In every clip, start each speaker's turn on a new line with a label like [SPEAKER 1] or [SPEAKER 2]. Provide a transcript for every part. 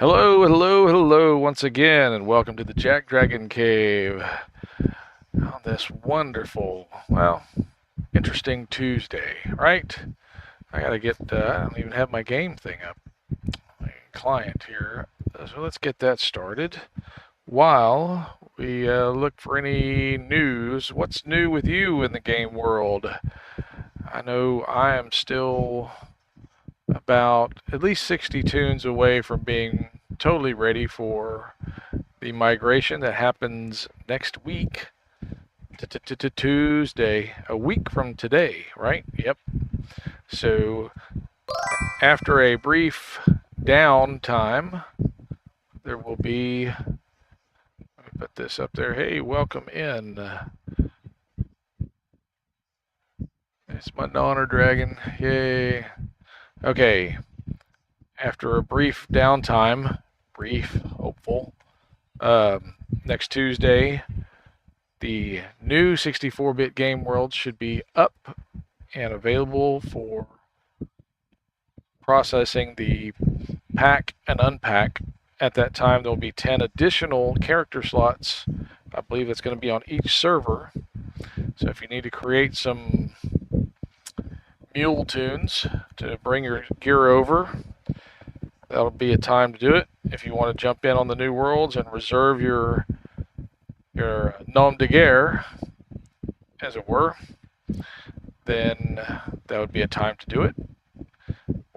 [SPEAKER 1] Hello, hello, hello once again, and welcome to the Jack Dragon Cave on this wonderful, interesting Tuesday, right? I gotta get, I don't even have my game thing up, my client here. So let's get that started while we look for any news. What's new with you in the game world? I know I am still about at least 60 tunes away from being totally ready for the migration that happens next week to Tuesday, a week from today, right? Yep. So after a brief downtime, there will be, let me put this up there. Hey, welcome in. It's my Donner Dragon. Yay. Okay. After a brief downtime, hopeful, next Tuesday, the new 64-bit game world should be up and available for processing the pack and unpack. At that time, there'll be 10 additional character slots. I believe it's going to be on each server. So if you need to create some mule tunes to bring your gear over, that'll be a time to do it. If you want to jump in on the new worlds and reserve your nom de guerre, as it were, then that would be a time to do it.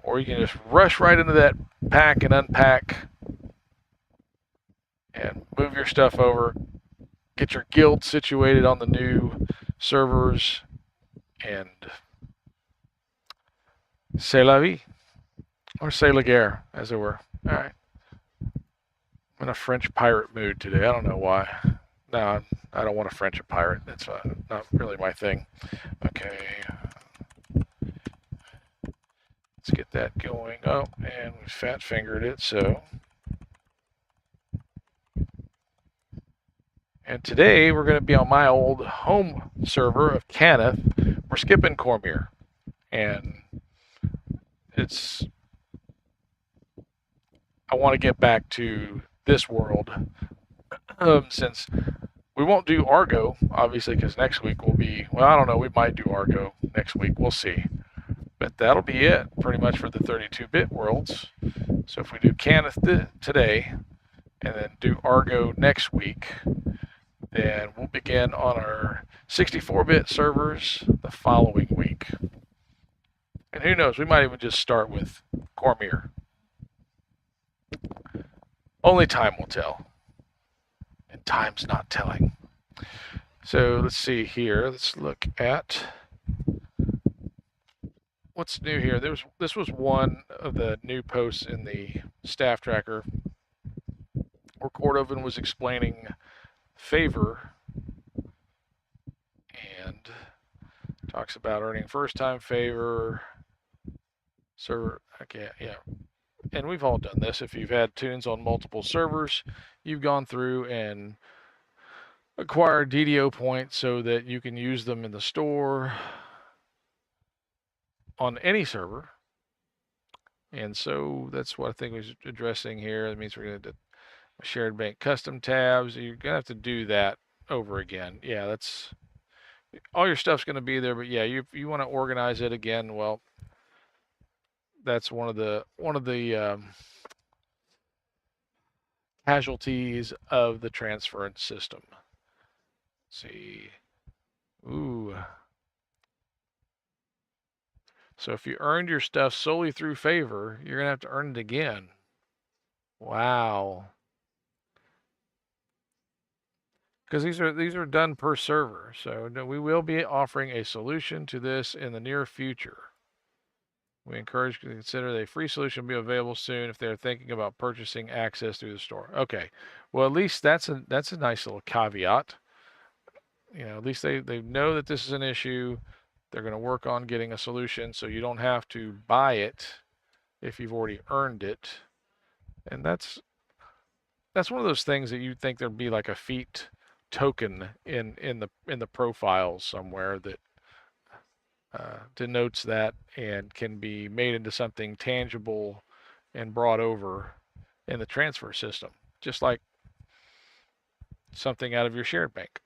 [SPEAKER 1] Or you can just rush right into that pack and unpack and move your stuff over, get your guild situated on the new servers, and c'est la vie, or c'est la guerre, as it were. All right. I'm in a French pirate mood today. I don't know why. No, I don't want to French a pirate. That's not really my thing. Okay. Let's get that going. Oh, and we fat fingered it, so. And today we're going to be on my old home server of Cannith. We're skipping Cormier. And I want to get back to this world since we won't do Argo, obviously, because next week will be, well, I don't know, we might do Argo next week. We'll see. But that'll be it pretty much for the 32-bit worlds. So if we do Cannith today and then do Argo next week, then we'll begin on our 64-bit servers the following week. And who knows, we might even just start with Cormier. Only time will tell. And time's not telling. So let's see here. Let's look at what's new here. This was one of the new posts in the staff tracker where Cordovan was explaining favor and talks about earning first time favor. Server, okay, yeah. And we've all done this. If you've had tunes on multiple servers, you've gone through and acquired DDO points so that you can use them in the store on any server. And so that's what I think was addressing here. That means we're going to do shared bank custom tabs. You're going to have to do that over again. Yeah, that's all your stuff's going to be there. But yeah, you want to organize it again. Well, that's one of the casualties of the transference system. Let's see. Ooh. So if you earned your stuff solely through favor, you're going to have to earn it again. Wow. Because these are done per server. So we will be offering a solution to this in the near future. We encourage you to consider the free solution will be available soon if they're thinking about purchasing access through the store. Okay. Well, at least that's a nice little caveat. You know, at least they know that this is an issue. They're going to work on getting a solution so you don't have to buy it if you've already earned it. And that's one of those things that you'd think there'd be like a feat token in the profiles somewhere that denotes that and can be made into something tangible and brought over in the transfer system, just like something out of your shared bank.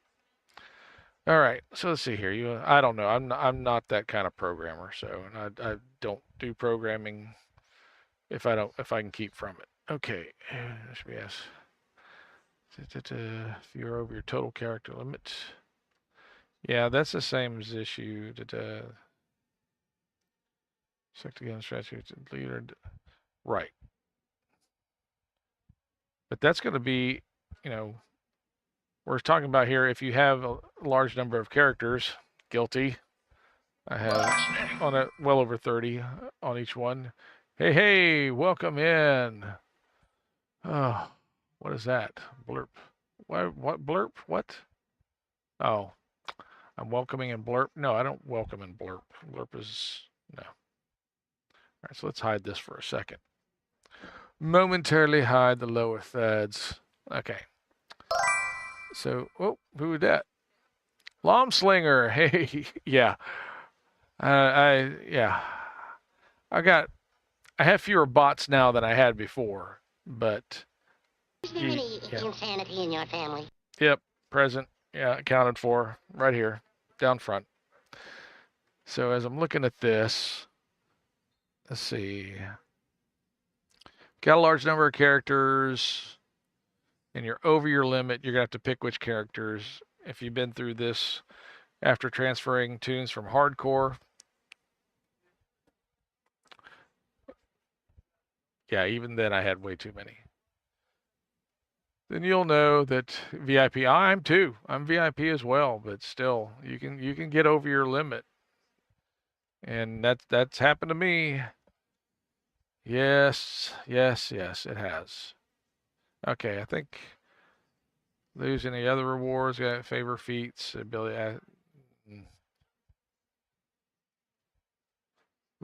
[SPEAKER 1] All right, so let's see here. I don't know. I'm not that kind of programmer, so I don't do programming if I can keep from it. Okay, HBS. If you're over your total character limit, yeah, that's the same as issue. Select again, strategy leader. Right, but that's going to be, you know, we're talking about here. If you have a large number of characters, guilty. I have on it well over 30 on each one. Hey, welcome in. Oh, what is that? Blurp. What blurp? What? Oh, I'm welcoming in blurp. No, I don't welcome in blurp. Blurp is no. All right, so let's hide this for a second. Momentarily hide the lower thirds. Okay. So, oh, who is that? Lomslinger. Hey, yeah. Yeah. I have fewer bots now than I had before, but.
[SPEAKER 2] Is there any insanity in your family?
[SPEAKER 1] Yep, present. Yeah, accounted for right here, down front. So as I'm looking at this, let's see. Got a large number of characters, and you're over your limit. You're going to have to pick which characters. If you've been through this after transferring tunes from hardcore, yeah, even then I had way too many. Then you'll know that VIP. I'm too. I'm VIP as well, but still, you can get over your limit, and that's happened to me. Yes, it has. Okay, I think lose any other rewards, got favor feats, ability.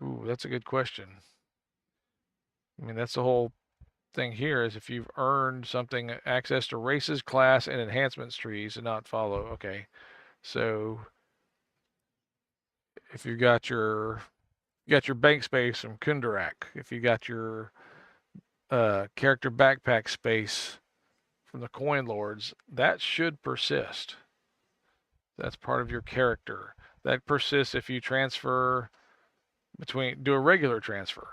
[SPEAKER 1] Ooh, that's a good question. I mean, that's the whole thing here is if you've earned something, access to races, class, and enhancements trees and not follow. Okay, so if you got your bank space from Kundarak, if you got your character backpack space from the Coin Lords, that should persist. That's part of your character. That persists if you transfer do a regular transfer.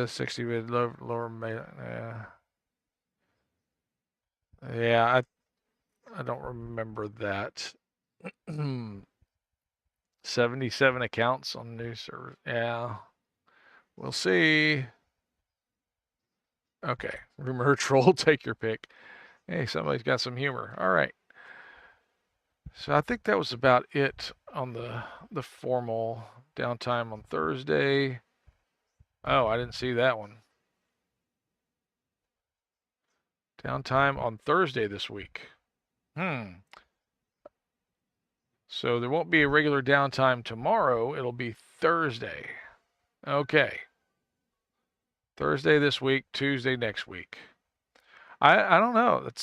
[SPEAKER 1] 60 with lower. Yeah, I don't remember that. 77 accounts on new server. Yeah, we'll see. Okay, rumor troll, take your pick. Hey, somebody's got some humor. All right. So I think that was about it on the formal downtime on Thursday. Oh, I didn't see that one. Downtime on Thursday this week. So there won't be a regular downtime tomorrow. It'll be Thursday. Okay. Thursday this week, Tuesday next week. I don't know. It's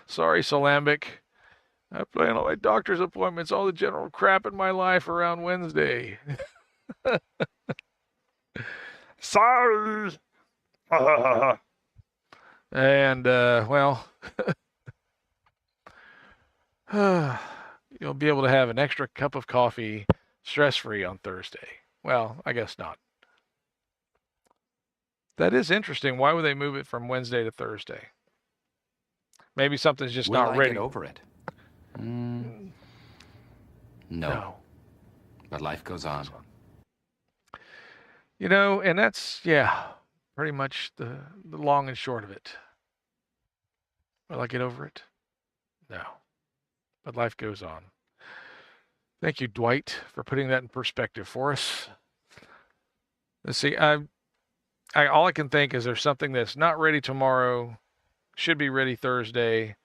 [SPEAKER 1] sorry, Solambic. I plan all my doctor's appointments, all the general crap in my life around Wednesday. Sorry. And well, you'll be able to have an extra cup of coffee stress-free on Thursday. Well, I guess not. That is interesting. Why would they move it from Wednesday to Thursday? Maybe something's just not ready.
[SPEAKER 3] Will I get over it? No. But life goes on.
[SPEAKER 1] You know, and that's, yeah, pretty much the long and short of it. Will I get over it? No. But life goes on. Thank you, Dwight, for putting that in perspective for us. Let's see. All I can think is there's something that's not ready tomorrow, should be ready Thursday.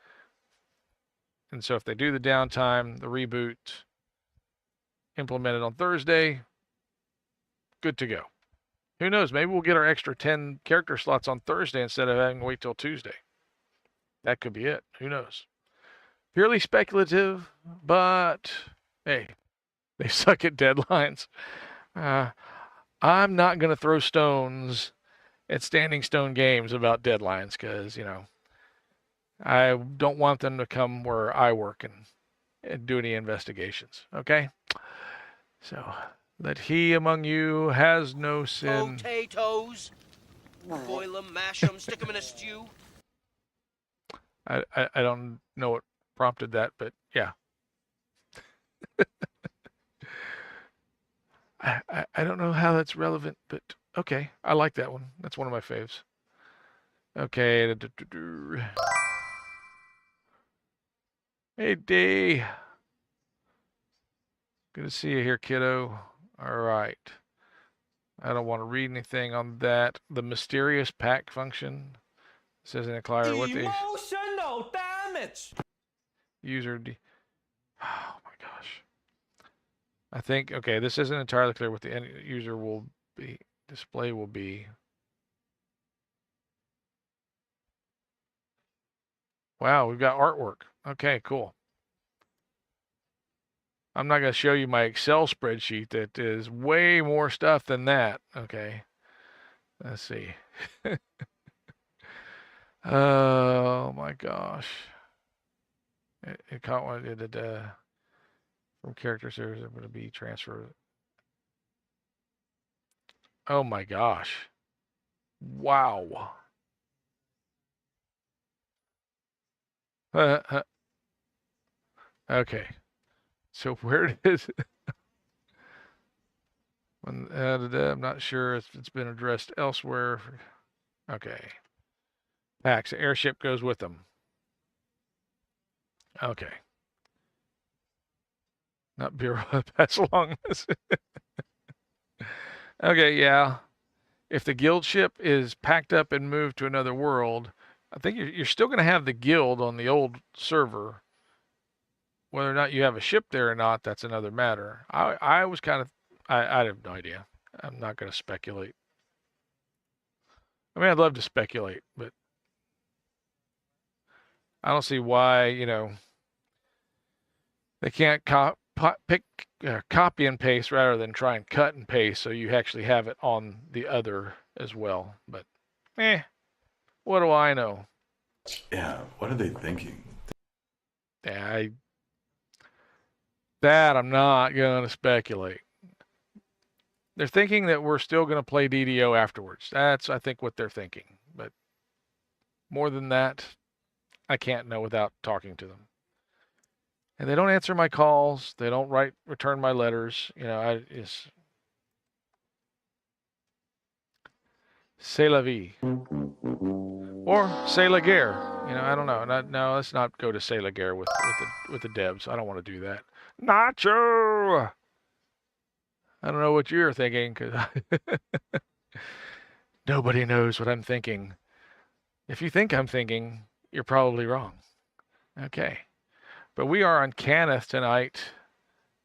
[SPEAKER 1] And so if they do the downtime, the reboot, implemented on Thursday, good to go. Who knows? Maybe we'll get our extra 10 character slots on Thursday instead of having to wait till Tuesday. That could be it. Who knows? Purely speculative, but hey, They suck at deadlines. I'm not going to throw stones at Standing Stone Games about deadlines because, I don't want them to come where I work and do any investigations. Okay? So, that he among you has no sin.
[SPEAKER 4] Potatoes. Boil them, mash them, stick them in a stew.
[SPEAKER 1] I don't know what prompted that, but yeah. I don't know how that's relevant, but okay. I like that one. That's one of my faves. Okay. Hey, D. Good to see you here, kiddo. All right. I don't want to read anything on that. The mysterious pack function says in a client what the
[SPEAKER 5] Emotional damage.
[SPEAKER 1] user. Oh my gosh. I think, okay, this isn't entirely clear what the end user will be, display will be. Wow, we've got artwork. Okay, cool. I'm not going to show you my Excel spreadsheet that is way more stuff than that. Okay. Let's see. Oh my gosh. It caught one. From character series, I'm going to be transferred. Oh my gosh. Wow. Okay. So where does when I'm not sure if it's been addressed elsewhere. Okay. Packs. Airship goes with them. Okay. Not Bureau. Pass along this. Okay, yeah. If the guild ship is packed up and moved to another world, I think you're still going to have the guild on the old server. Whether or not you have a ship there or not, that's another matter. I was kind of, I have no idea. I'm not going to speculate. I mean, I'd love to speculate, but I don't see why, they can't copy and paste rather than try and cut and paste so you actually have it on the other as well. But, what do I know?
[SPEAKER 6] Yeah, what are they thinking?
[SPEAKER 1] Yeah, that I'm not going to speculate. They're thinking that we're still going to play DDO afterwards. That's, I think, what they're thinking. But more than that, I can't know without talking to them. And they don't answer my calls. They don't return my letters. C'est la vie. Or c'est la guerre. I don't know. No, let's not go to c'est la guerre with the devs. I don't want to do that. Nacho! I don't know what you're thinking, because nobody knows what I'm thinking. If you think I'm thinking, you're probably wrong. Okay. But we are on Cannith tonight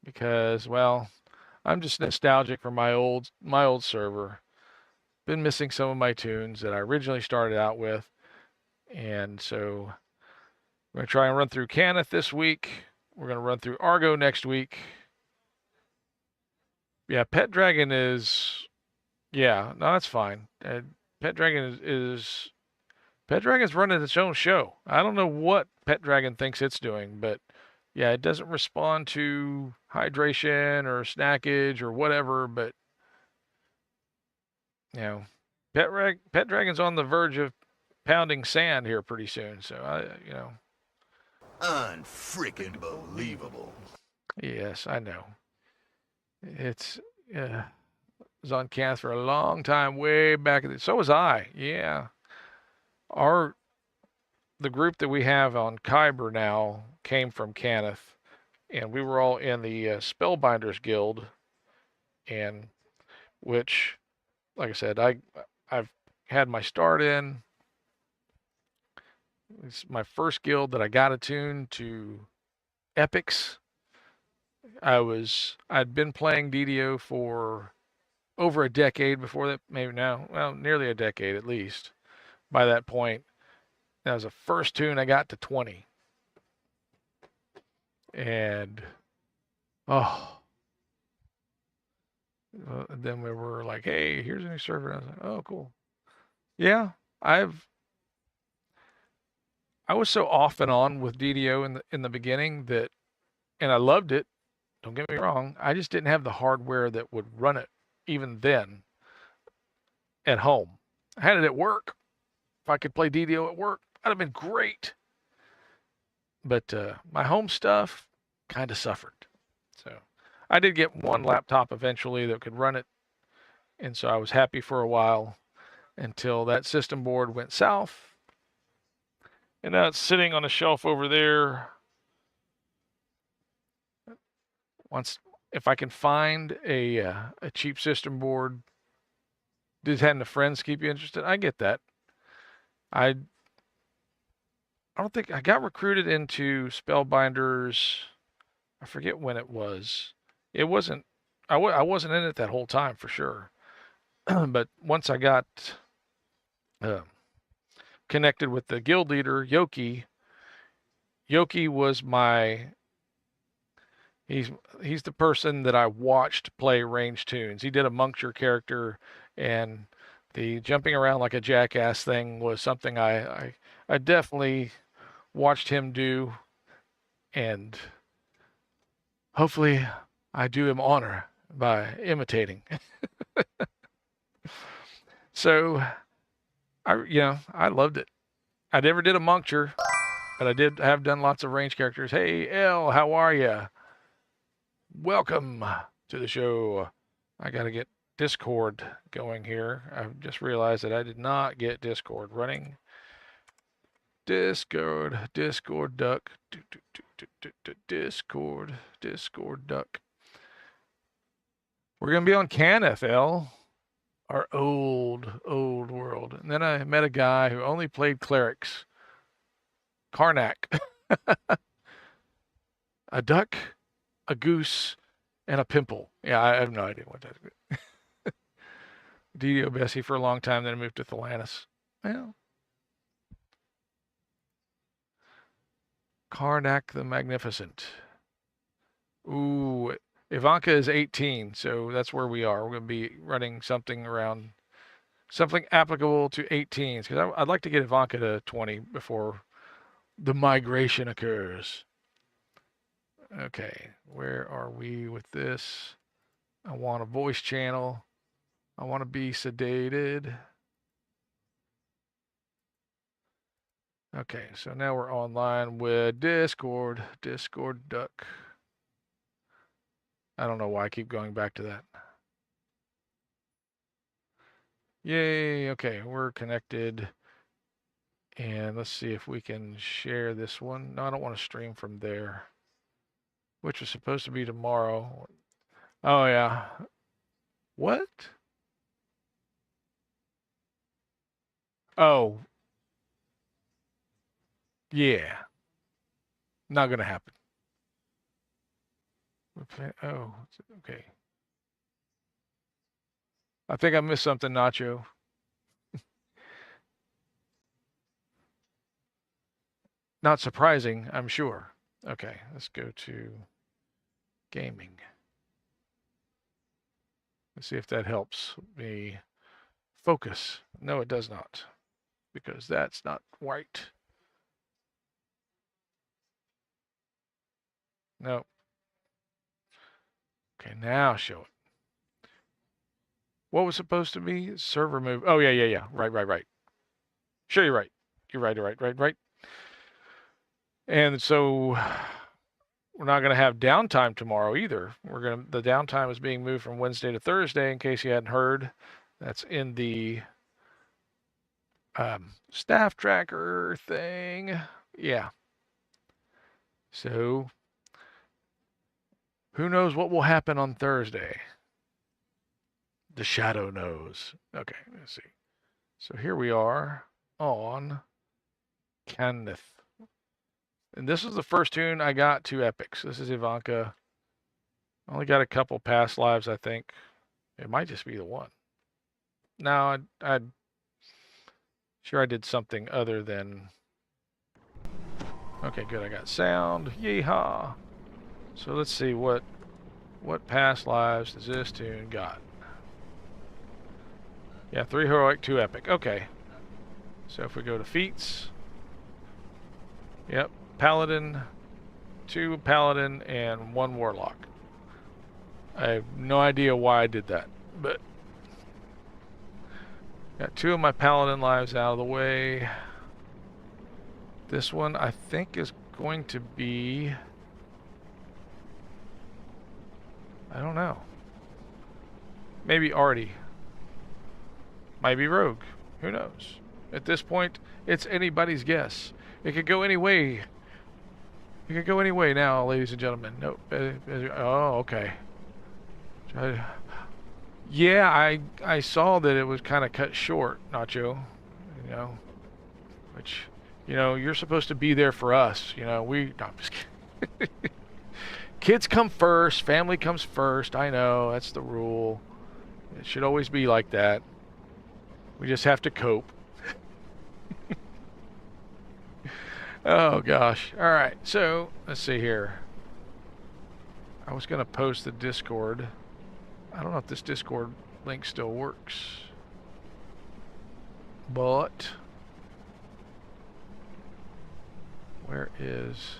[SPEAKER 1] because, well, I'm just nostalgic for my old server. Been missing some of my tunes that I originally started out with. And so we're going to try and run through Cannith this week. We're going to run through Argo next week. Yeah, Pet Dragon is, yeah, no, that's fine. Pet Dragon Pet Dragon's running its own show. I don't know what Pet Dragon thinks it's doing, but yeah, it doesn't respond to hydration or snackage or whatever, but Pet Dragon's on the verge of pounding sand here pretty soon, so
[SPEAKER 7] Unfreaking believable.
[SPEAKER 1] Yes, I know. It's was on Cannith for a long time, way back. So was I. Yeah, the group that we have on Kyber now came from Cannith, and we were all in the Spellbinders Guild, and which, like I said, I've had my start in. It's my first guild that I got attuned to epics. I'd been playing DDO for over a decade before that, maybe now, well, nearly a decade at least. By that point, that was the first tune I got to 20. And, oh, Then we were like, hey, here's a new server. And I was like, oh, cool. Yeah, I was so off and on with DDO in the beginning that, and I loved it. Don't get me wrong. I just didn't have the hardware that would run it even then at home. I had it at work. If I could play DDO at work, that'd have been great. But my home stuff kind of suffered. So I did get one laptop eventually that could run it, and so I was happy for a while until that system board went south. And now it's sitting on a shelf over there. Once, if I can find a cheap system board, just having the friends keep you interested. I get that. I don't think I got recruited into Spellbinders. I forget when it was. It wasn't. I wasn't in it that whole time for sure. But once I got connected with the guild leader Yoki, Yoki was my. He's the person that I watched play range tunes. He did a Moncture character, and the jumping around like a jackass thing was something I definitely watched him do, and hopefully I do him honor by imitating. So I loved it. I never did a Moncture, but I have done lots of range characters. Hey, L, how are ya? Welcome to the show. I got to get Discord going here. I've just realized that I did not get Discord running. Discord duck. Discord duck. We're going to be on CanFL, our old world. And then I met a guy who only played clerics. Karnak. A duck, a goose, and a pimple. Yeah, I have no idea what that is. DDO Bessie for a long time, then I moved to Thelanis. Well, Karnak the Magnificent. Ooh, Ivanka is 18, so that's where we are. We're going to be running something applicable to 18s, because I'd like to get Ivanka to 20 before the migration occurs. Okay, where are we with this? I want a voice channel. I want to be sedated. Okay, so now we're online with Discord duck. I don't know why I keep going back to that. Yay, okay, we're connected. And let's see if we can share this one. No, I don't want to stream from there, which was supposed to be tomorrow. Oh, yeah. What? Oh. Yeah. Not going to happen. Oh, okay. I think I missed something, Nacho. Not surprising, I'm sure. Okay, let's go to gaming. Let's see if that helps me focus. No, it does not, because that's not white. No. Okay, now show it. What was supposed to be? Server move. Oh, yeah. Right. Sure, you're right. You're right. And so we're not going to have downtime tomorrow either. The downtime is being moved from Wednesday to Thursday, in case you hadn't heard. That's in the staff tracker thing. Yeah. So who knows what will happen on Thursday? The shadow knows. Okay, let's see. So here we are on Kenneth. And this is the first tune I got to epics. This is Ivanka. I only got a couple past lives, I think. It might just be the one. No, I'm sure I did something other than... Okay, good. I got sound. Yeehaw. So let's see what What past lives does this tune got? Yeah, 3 heroic, 2 epic. Okay. So if we go to feats, yep, paladin, 2 paladin, and 1 warlock. I have no idea why I did that, but got 2 of my paladin lives out of the way. This one I think is going to be, I don't know, maybe Artie. Might be rogue. Who knows? At this point, it's anybody's guess. It could go any way. It could go any way now, ladies and gentlemen. Nope. Oh, okay. Yeah, I saw that it was kind of cut short, Nacho. You know, which, you know, you're supposed to be there for us. You know, no, I'm just kidding. Kids come first. Family comes first. I know. That's the rule. It should always be like that. We just have to cope. Oh, gosh. All right. So, let's see here. I was going to post the Discord. I don't know if this Discord link still works. But where is...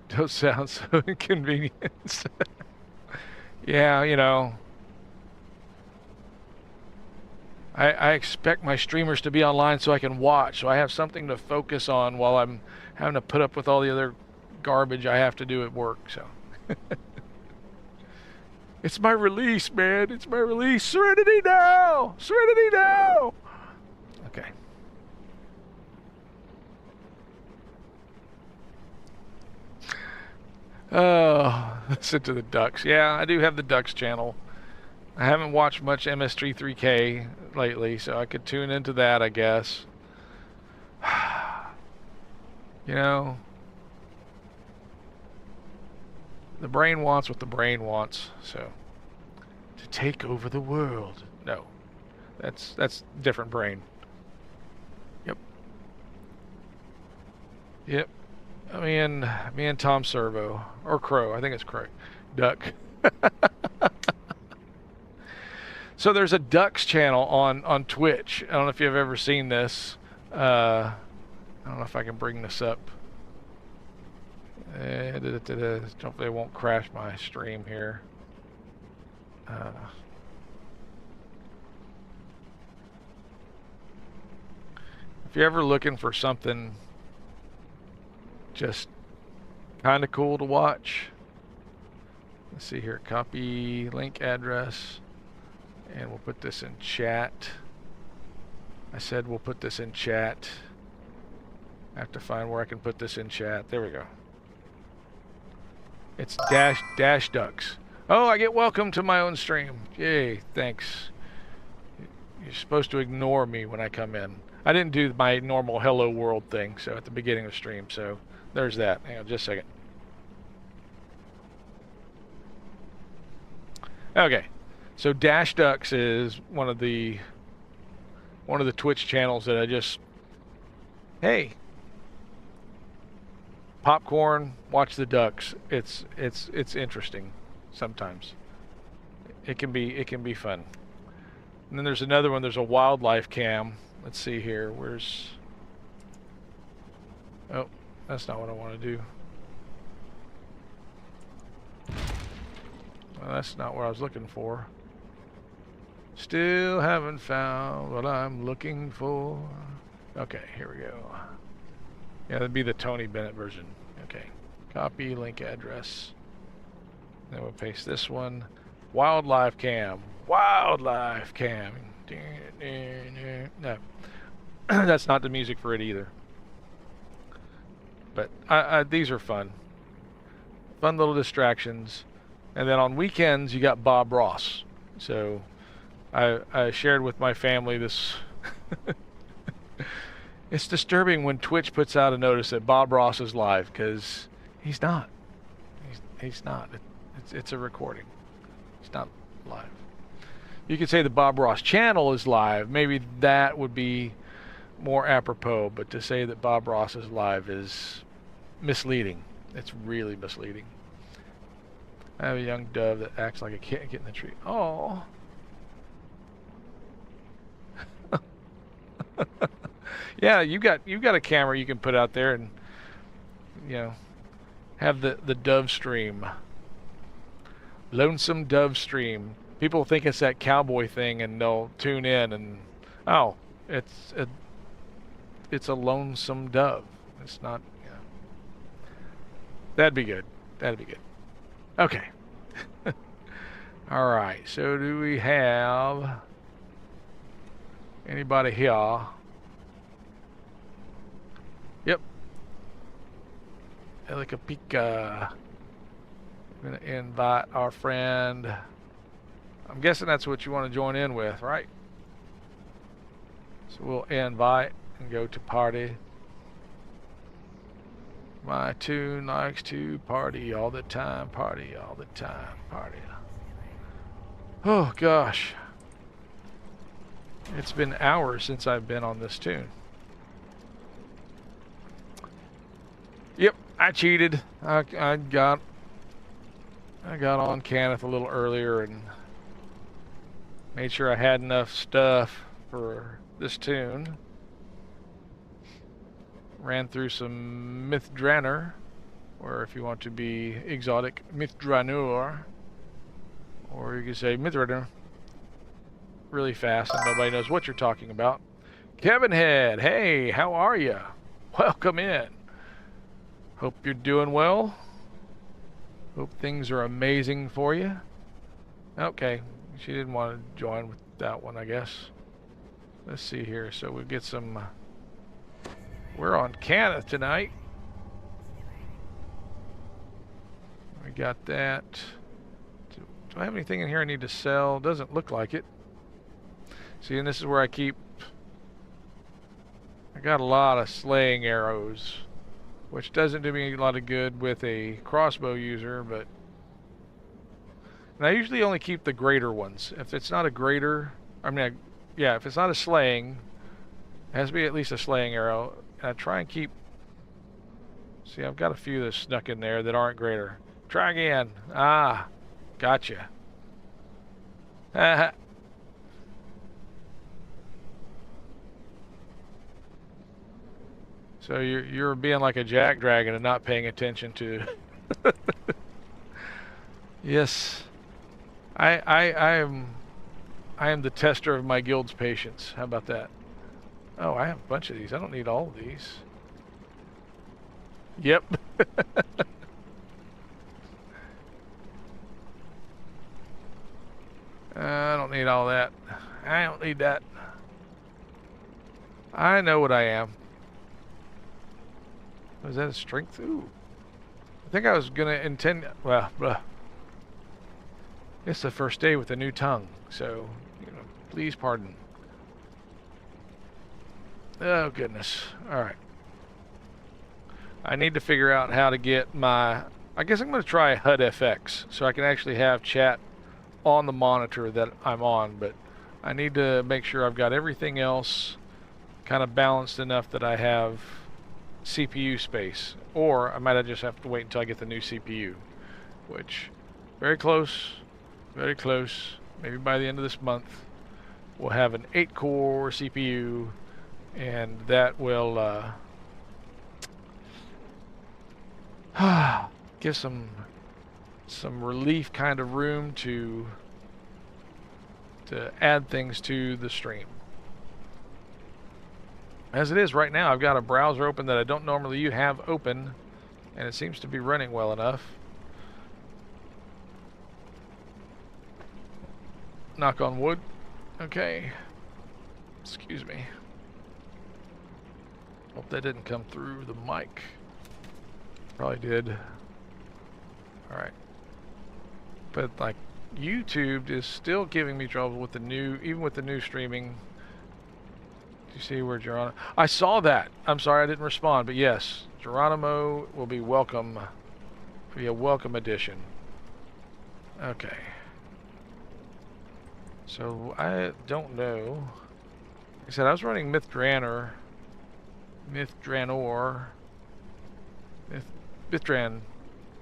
[SPEAKER 1] Don't sound so inconvenient. Yeah, you know... I expect my streamers to be online so I can watch, so I have something to focus on while I'm having to put up with all the other garbage I have to do at work, so. It's my release, man. It's my release. Serenity now! Serenity now! Okay. Oh, listen to the ducks. Yeah, I do have the ducks channel. I haven't watched much MS3K lately, so I could tune into that, I guess. You know, the brain wants what the brain wants, so. To take over the world. No, that's different brain. Yep. Yep. Me and Tom Servo, or Crow, I think it's Crow. Duck. So there's a Ducks channel on Twitch. I don't know if you've ever seen this. I don't know if I can bring this up. Hopefully it won't crash my stream here. If you're ever looking for something just kind of cool to watch, let's see here. Copy link address. And we'll put this in chat. I said we'll put this in chat. I have to find where I can put this in chat. There we go. It's dash ducks. Oh, I get welcome to my own stream. Yay, thanks. You're supposed to ignore me when I come in. I didn't do my normal hello world thing, so at the beginning of the stream, so there's that. Hang on just a second. Okay. So Dash Ducks is one of the Twitch channels that I just, hey, popcorn, watch the ducks. It's interesting sometimes. It can be fun. And then there's another one. There's a wildlife cam. Let's see here. Where's? Oh, that's not what I want to do. Well, that's not what I was looking for. Still haven't found what I'm looking for. Okay, here we go. Yeah, that'd be the Tony Bennett version. Okay, copy link address. Then we'll paste this one. Wildlife cam. Wildlife cam. No, that's not the music for it either. But these are fun. Fun little distractions. And then on weekends, you got Bob Ross. So I shared with my family this. It's disturbing when Twitch puts out a notice that Bob Ross is live, because he's not. He's not. It's a recording. It's not live. You could say the Bob Ross channel is live. Maybe that would be more apropos, but to say that Bob Ross is live is misleading. It's really misleading. I have a young dove that acts like a can't get in the tree. Oh. Yeah, you got a camera you can put out there and have the dove stream. Lonesome dove stream. People think it's that cowboy thing and they'll tune in and oh, it's a lonesome dove. It's not, That'd be good. That'd be good. Okay. All right. So do we have anybody here? Yep. Elika Pika. I'm going to invite our friend. I'm guessing that's what you want to join in with, right? So we'll invite and go to party. My tune likes to party all the time, party all the time, party. Oh gosh. It's been hours since I've been on this tune. Yep, I cheated. I got on Kenneth a little earlier and made sure I had enough stuff for this tune. Ran through some Mythdraenor, or if you want to be exotic, Mythdraenor, or you can say Mythdraenor really fast and nobody knows what you're talking about. Kevin Head, hey, how are you? Welcome in. Hope you're doing well. Hope things are amazing for you. Okay, she didn't want to join with that one, I guess. Let's see here. So we'll get some... We're on Canada tonight. We got that. Do I have anything in here I need to sell? Doesn't look like it. See, and this is where I keep... I got a lot of slaying arrows, which doesn't do me a lot of good with a crossbow user, but... And I usually only keep the greater ones. If it's not a greater... yeah, if it's not a slaying, it has to be at least a slaying arrow. And I try and keep... See, I've got a few that snuck in there that aren't greater. Try again. Ah, gotcha. So you're being like a jack dragon and not paying attention to... Yes. I am the tester of my guild's patience. How about that? Oh, I have a bunch of these. I don't need all of these. Yep. I don't need all that. I don't need that. I know what I am. Was that a strength? Ooh. I think I was going to intend... Well, it's the first day with a new tongue, so, please pardon. Oh, goodness. Alright. I need to figure out how to get my... I guess I'm going to try HUD FX, so I can actually have chat on the monitor that I'm on, but I need to make sure I've got everything else kind of balanced enough that I have CPU space. Or I might just have to wait until I get the new CPU, which, very close, very close. Maybe by the end of this month, we'll have an 8-core CPU, and that will give some relief kind of room to add things to the stream. As it is right now, I've got a browser open that I don't normally have open, and it seems to be running well enough. Knock on wood. Okay. Excuse me. Hope that didn't come through the mic. Probably did. Alright. But like YouTube is still giving me trouble with the new, even with the new streaming. Do you see where Geronimo? I saw that. I'm sorry I didn't respond, but yes, Geronimo will be welcome. Be a welcome addition. Okay. So I don't know. Like I said, I was running Mythdraenor. Bithran,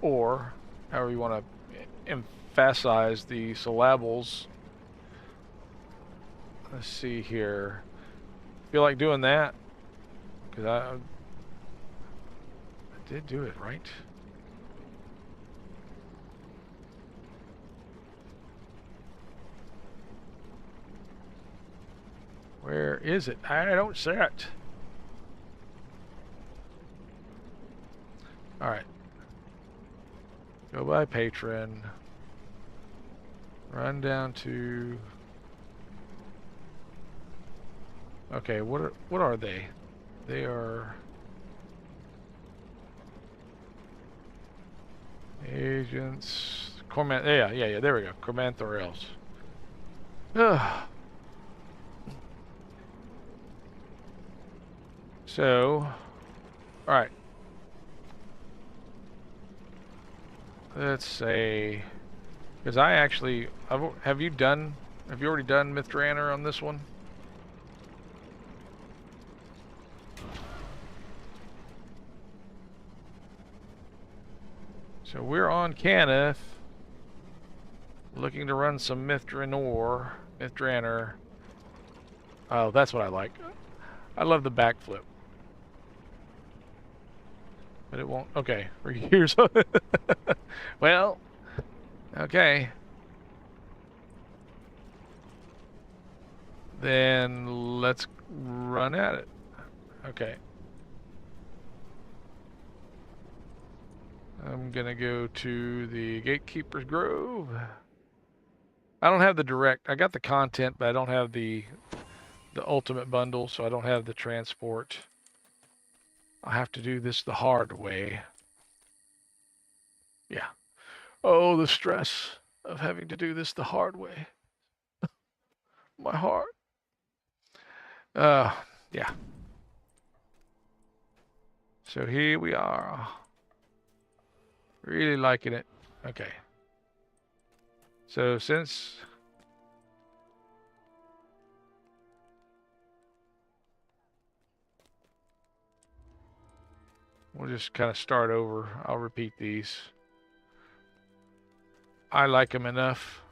[SPEAKER 1] or however you want to emphasize the syllables. Let's see here. Feel like doing that? Because I did do it, right? Where is it? I don't see it. Alright. Go by patron. Run down to... Okay, what are they? They are... Agents... Corman... Yeah, there we go. Cormanthorels. Ugh. So... Alright. Let's say... Because I actually... Have you already done Mithranor on this one? So we're on Cannith, looking to run some Mithranor. Oh, that's what I like. I love the backflip. But it won't. Okay, here's. Well, okay. Then let's run at it. Okay. I'm gonna go to the Gatekeeper's Grove. I don't have the direct. I got the content, but I don't have the ultimate bundle, so I don't have the transport. I have to do this the hard way. Yeah. Oh, the stress of having to do this the hard way. My heart. Yeah. So here we are. Really liking it. Okay. So since... We'll just kind of start over. I'll repeat these. I like them enough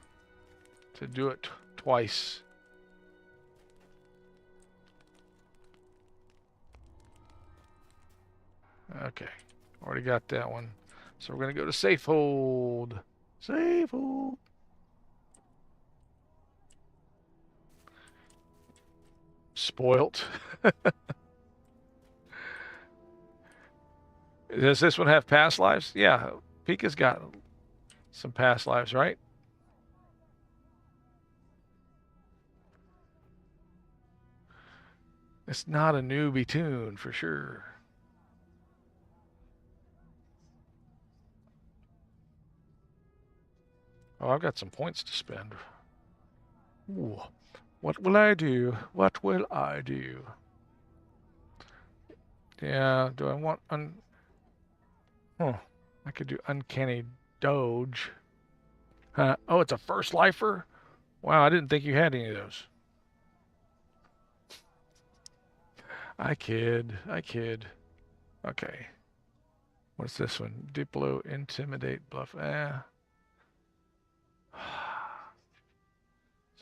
[SPEAKER 1] to do it twice. Okay. Already got that one. So we're going to go to safe hold. Safe hold. Spoilt. Does this one have past lives? Yeah. Pika's got some past lives, right? It's not a newbie tune for sure. Oh, I've got some points to spend. Ooh. What will I do? What will I do? Yeah, do I want I could do Uncanny Doge. Oh, it's a first lifer? Wow, I didn't think you had any of those. I kid. Okay. What's this one? Diplo, Intimidate, Bluff. So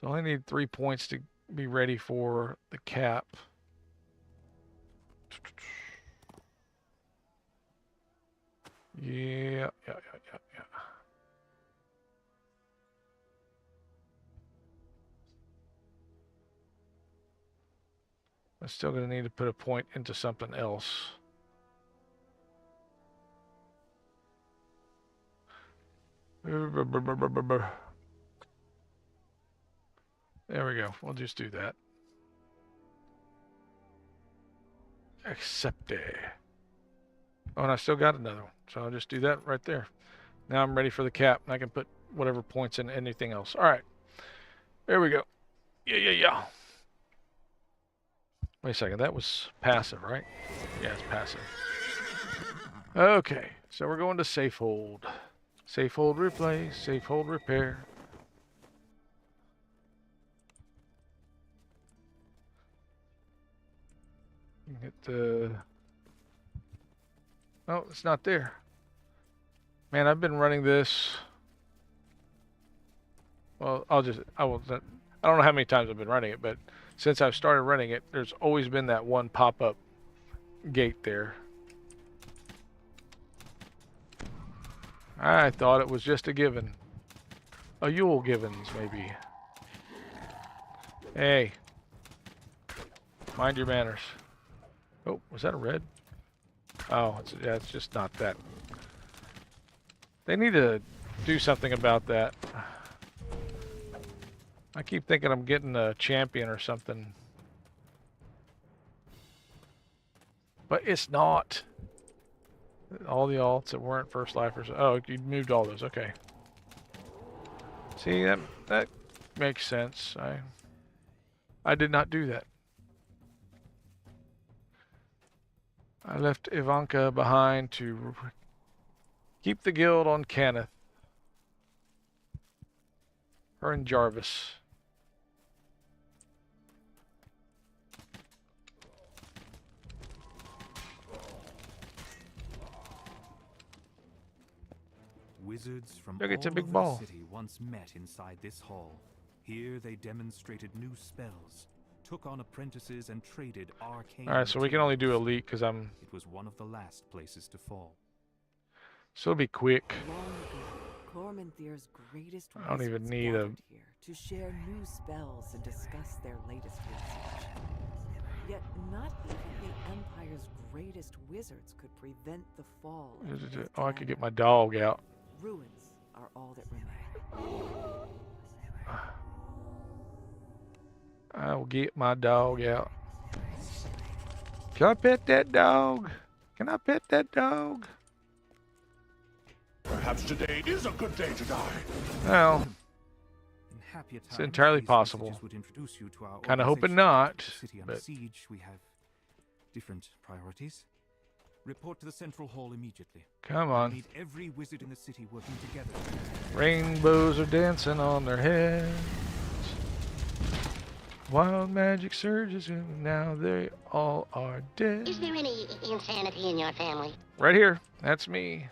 [SPEAKER 1] I only need 3 points to be ready for the cap. Yeah. I'm still going to need to put a point into something else. There we go. We'll just do that. Accept it. Oh, and I still got another one. So I'll just do that right there. Now I'm ready for the cap, and I can put whatever points in anything else. All right. There we go. Yeah. Wait a second. That was passive, right? Yeah, it's passive. Okay. So we're going to safe hold. Safe hold replay. Safe hold repair. Hit the... Oh, it's not there. Man, I've been running this. Well, I don't know how many times I've been running it, but since I've started running it, there's always been that one pop-up gate there. I thought it was just a given. A Yule Givens, maybe. Hey. Mind your manners. Oh, was that a red? Oh, it's just not that. They need to do something about that. I keep thinking I'm getting a champion or something. But it's not. All the alts that weren't first lifers. Oh, you moved all those. Okay. See, that makes sense. I did not do that. I left Ivanka behind to keep the guild on Kenneth. Her and Jarvis.
[SPEAKER 8] Wizards from
[SPEAKER 1] Look, it's a
[SPEAKER 8] all
[SPEAKER 1] big
[SPEAKER 8] over
[SPEAKER 1] ball.
[SPEAKER 8] the city once met inside this hall. Here they demonstrated new spells, took on apprentices, and traded arcane.
[SPEAKER 1] Alright, so we can only do elite because
[SPEAKER 8] It was one of the last places to fall.
[SPEAKER 1] So it'll be quick.
[SPEAKER 9] Cormanthir's greatest
[SPEAKER 1] I don't even
[SPEAKER 9] wizards
[SPEAKER 1] need a...
[SPEAKER 9] gathered here to share new spells and discuss their latest research. Yet not even the Empire's greatest wizards could prevent the fall of the
[SPEAKER 1] Oh, I could get my dog out.
[SPEAKER 9] ruins are all that remain.
[SPEAKER 1] I'll get my dog out. Can I pet that dog? Can I pet that dog?
[SPEAKER 7] Perhaps today is a good day to die.
[SPEAKER 1] Well,
[SPEAKER 8] In happier
[SPEAKER 1] it's
[SPEAKER 8] times,
[SPEAKER 1] entirely
[SPEAKER 8] these
[SPEAKER 1] possible.
[SPEAKER 8] messages would introduce you to our
[SPEAKER 1] Kinda hoping
[SPEAKER 8] organization.
[SPEAKER 1] not,
[SPEAKER 8] With the city under
[SPEAKER 1] but-
[SPEAKER 8] siege, we have different priorities. Report to the central hall immediately.
[SPEAKER 1] Come
[SPEAKER 8] We
[SPEAKER 1] on.
[SPEAKER 8] need every wizard in the city working together.
[SPEAKER 1] Rainbows are dancing on their heads. Wild magic surges and now they all are dead.
[SPEAKER 2] Is there any insanity in your family?
[SPEAKER 1] Right here. That's me.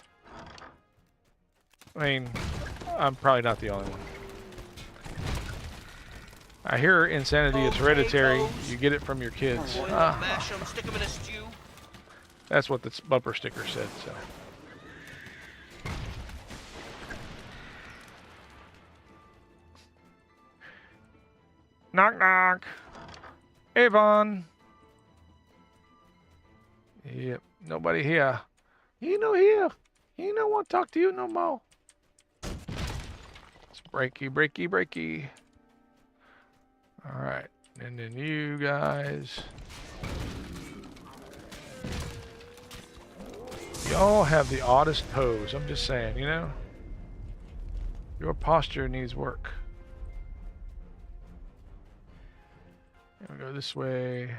[SPEAKER 1] I mean, I'm probably not the only one. I hear insanity is hereditary. You get it from your kids.
[SPEAKER 4] Boil 'em,
[SPEAKER 1] Ah,
[SPEAKER 4] mash 'em, stick 'em in a stew.
[SPEAKER 1] that's what the bumper sticker said, so. Knock knock. Avon. Yep, nobody here. You know here. You don't want to talk to you no more. It's breaky, breaky, breaky. Alright, and then you guys. Y'all have the oddest pose, I'm just saying, you know? Your posture needs work. I'm gonna go this way.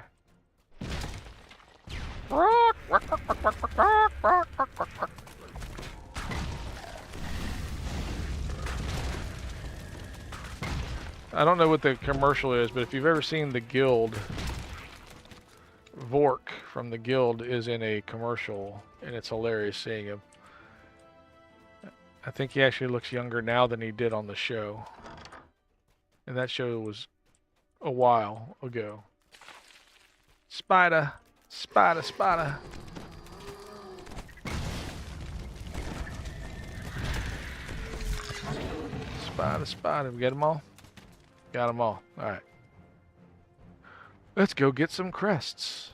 [SPEAKER 1] I don't know what the commercial is, but if you've ever seen the Guild, Vork from the Guild is in a commercial, and it's hilarious seeing him. I think he actually looks younger now than he did on the show. And that show was a while ago. Spider, spider, spider. Spider, spider. We got them all? Got them all. All right. Let's go get some crests.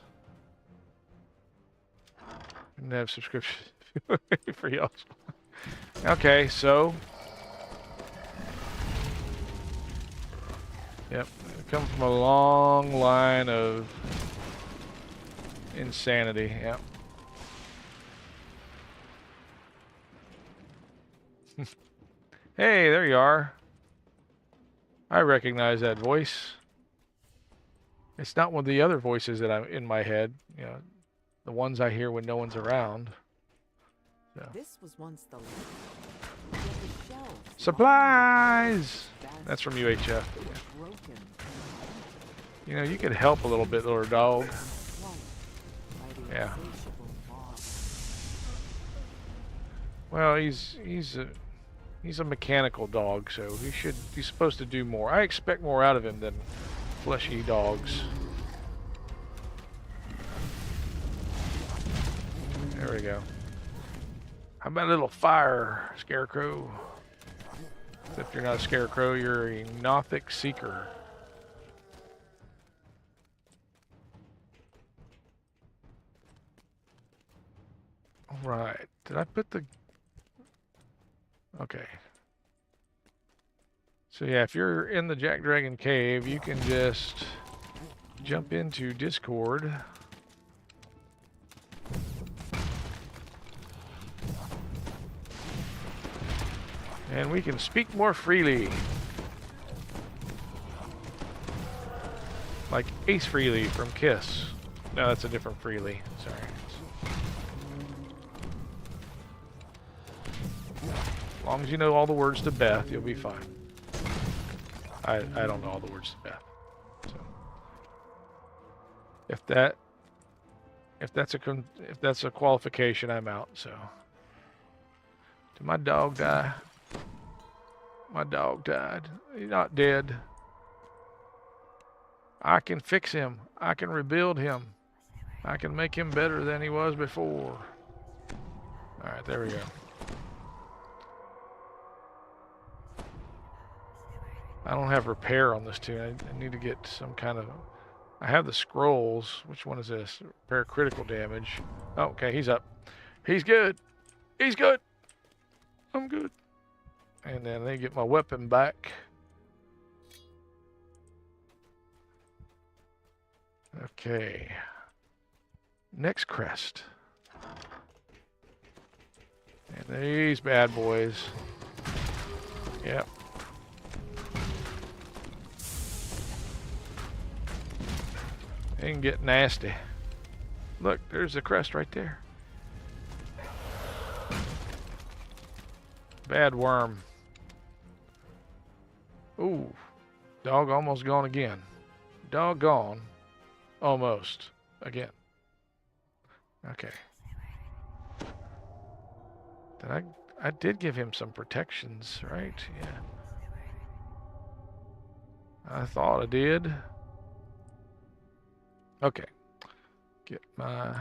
[SPEAKER 1] And have subscription for y'all. Okay, so. Yep, I come from a long line of insanity. Yep. Hey, there you are. I recognize that voice. It's not one of the other voices that I'm in my head. You know, the ones I hear when no one's around. So.
[SPEAKER 9] This was once the yet the shelves
[SPEAKER 1] Supplies!
[SPEAKER 9] vast
[SPEAKER 1] That's from UHF. Yeah.
[SPEAKER 9] broken
[SPEAKER 1] You know, you could help a little bit, little dog.
[SPEAKER 9] swallowed by the
[SPEAKER 1] Yeah.
[SPEAKER 9] insatiable mob.
[SPEAKER 1] Well, he's a mechanical dog, so he's supposed to do more. I expect more out of him than fleshy dogs. There we go. How about a little fire, Scarecrow? Except you're not a Scarecrow, you're a Nothic Seeker. Alright, did I put the... Okay. So yeah, if you're in the Jack Dragon Cave, you can just jump into Discord. And we can speak more freely. Like Ace Freely from Kiss. No, that's a different Freely. Sorry. As long as you know all the words to Beth, you'll be fine. I don't know all the words to Beth. So if that's a qualification, I'm out. So did my dog die? My dog died. He's not dead. I can fix him. I can rebuild him. I can make him better than he was before. Alright, there we go. I don't have repair on this tune. I need to get some kind of... I have the scrolls. Which one is this? Repair critical damage. Oh, okay, he's up. He's good. He's good. I'm good. And then they get my weapon back. Okay. Next crest. And these bad boys. Yep. They can get nasty. Look, there's the crest right there. Bad worm. Ooh. Dog almost gone again. Dog gone. Almost. Again. Okay. I did give him some protections, right? Yeah. I thought I did. Okay. Get my...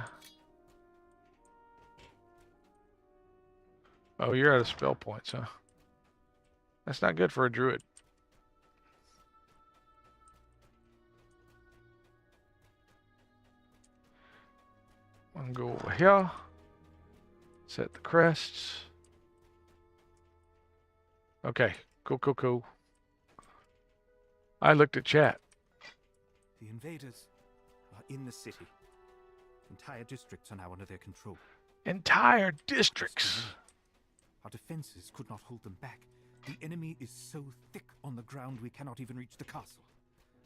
[SPEAKER 1] Oh, you're out of spell points, huh? That's not good for a druid. I'm gonna go over here. Set the crests. Okay. Cool, cool, cool. I looked at chat.
[SPEAKER 8] The invaders are in the city. Entire districts are now under their control.
[SPEAKER 1] Entire districts.
[SPEAKER 8] Our defenses could not hold them back. The enemy is so thick on the ground we cannot even reach the castle.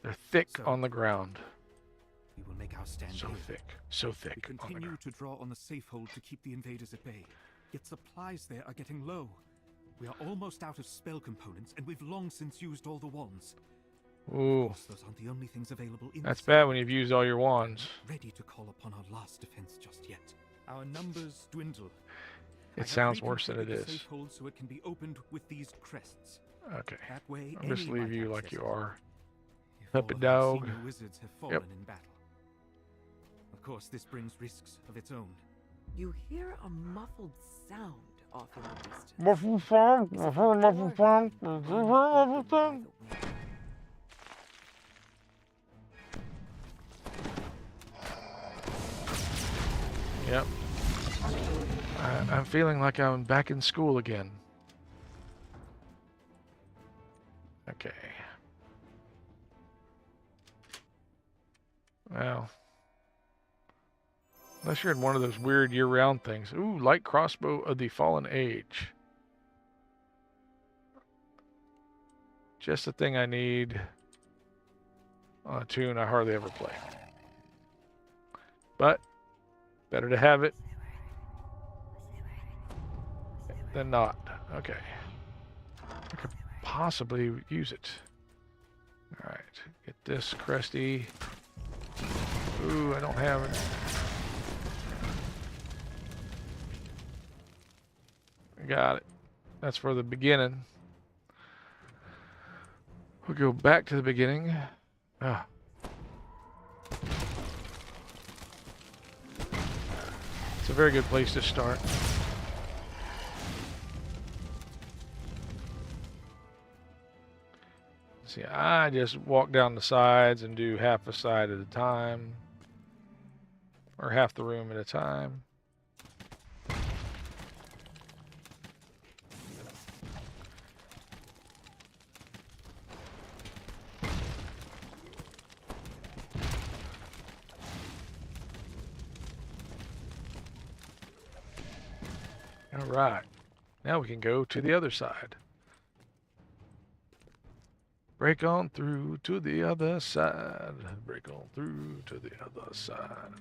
[SPEAKER 1] They're thick on the ground.
[SPEAKER 8] We will make our stand
[SPEAKER 1] So
[SPEAKER 8] here.
[SPEAKER 1] thick. So thick.
[SPEAKER 8] We continue to draw on the safe hold to keep the invaders at bay. Yet supplies there are getting low. We are almost out of spell components, and we've long since used all the wands.
[SPEAKER 1] Ooh.
[SPEAKER 8] Of course, those aren't the only things available in
[SPEAKER 1] That's
[SPEAKER 8] the
[SPEAKER 1] bad when you've used all your wands.
[SPEAKER 8] ready to call upon our last defense just yet. Our numbers dwindle.
[SPEAKER 1] It sounds worse than it
[SPEAKER 8] reconfigured the
[SPEAKER 1] is.
[SPEAKER 8] safe hold so it can be opened with these crests.
[SPEAKER 1] Okay.
[SPEAKER 8] That way,
[SPEAKER 1] I'll just
[SPEAKER 8] any
[SPEAKER 1] leave
[SPEAKER 8] might
[SPEAKER 1] you like
[SPEAKER 8] access
[SPEAKER 1] you
[SPEAKER 8] it.
[SPEAKER 1] are.
[SPEAKER 8] If
[SPEAKER 1] Puppy
[SPEAKER 8] all of our
[SPEAKER 1] dog.
[SPEAKER 8] senior wizards have fallen in battle. Of course, this brings risks of its own.
[SPEAKER 9] You hear a muffled sound off in the distance.
[SPEAKER 1] Muffled sound.
[SPEAKER 9] It's a
[SPEAKER 1] Muffled
[SPEAKER 9] door
[SPEAKER 1] sound.
[SPEAKER 9] being
[SPEAKER 1] Muffled
[SPEAKER 9] opened by
[SPEAKER 1] sound.
[SPEAKER 9] the wind.
[SPEAKER 1] Yep. I'm feeling like I'm back in school again. Okay. Well. Unless you're in one of those weird year-round things. Ooh, light crossbow of the fallen age. Just the thing I need on a tune I hardly ever play. But better to have it than not. Okay. I could possibly use it. Alright. Get this crusty. Ooh, I don't have it. Got it. That's for the beginning. We'll go back to the beginning. Ah. It's a very good place to start. See, I just walk down the sides and do half a side at a time, or half the room at a time. All right, now we can go to the other side. Break on through to the other side. Break on through to the other side.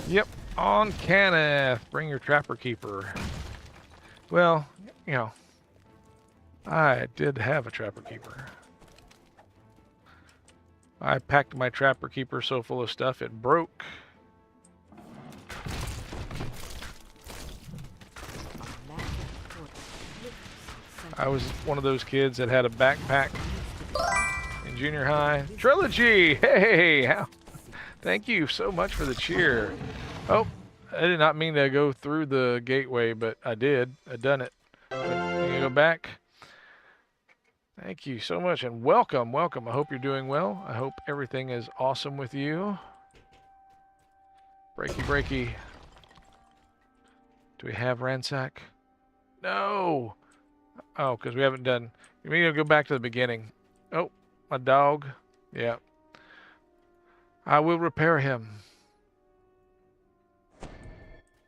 [SPEAKER 1] Yep, on Kenneth. Bring your trapper keeper. Well, you know, I did have a trapper keeper. I packed my trapper keeper so full of stuff it broke. I was one of those kids that had a backpack in junior high. Trilogy! Hey! Thank you so much for the cheer. Oh, I did not mean to go through the gateway, but I did. I done it. But you go back. Thank you so much, and welcome, welcome. I hope you're doing well. I hope everything is awesome with you. Breaky, breaky. Do we have ransack? No! Oh, because we haven't done... You need to go back to the beginning. Oh, my dog. Yeah. I will repair him.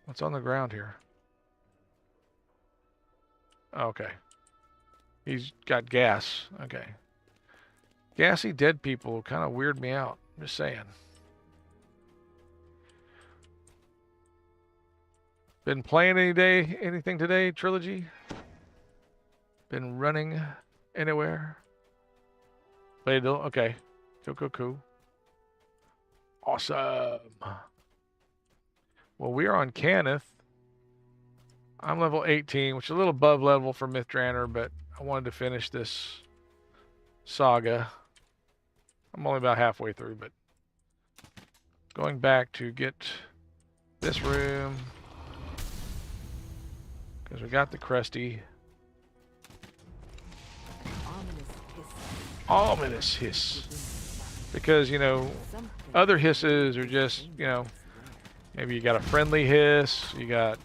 [SPEAKER 1] What's on the ground here? Okay. He's got gas. Okay. Gassy dead people kind of weird me out. I'm just saying. Been playing anything today, Trilogy? Been running anywhere? Played okay. Cool. Awesome. Well, we are on Kenneth. I'm level 18, which is a little above level for Mythdrander, but I wanted to finish this saga. I'm only about halfway through, but going back to get this room because we got the crusty. Ominous hiss. Because, you know, other hisses are just, you know, maybe you got a friendly hiss, you got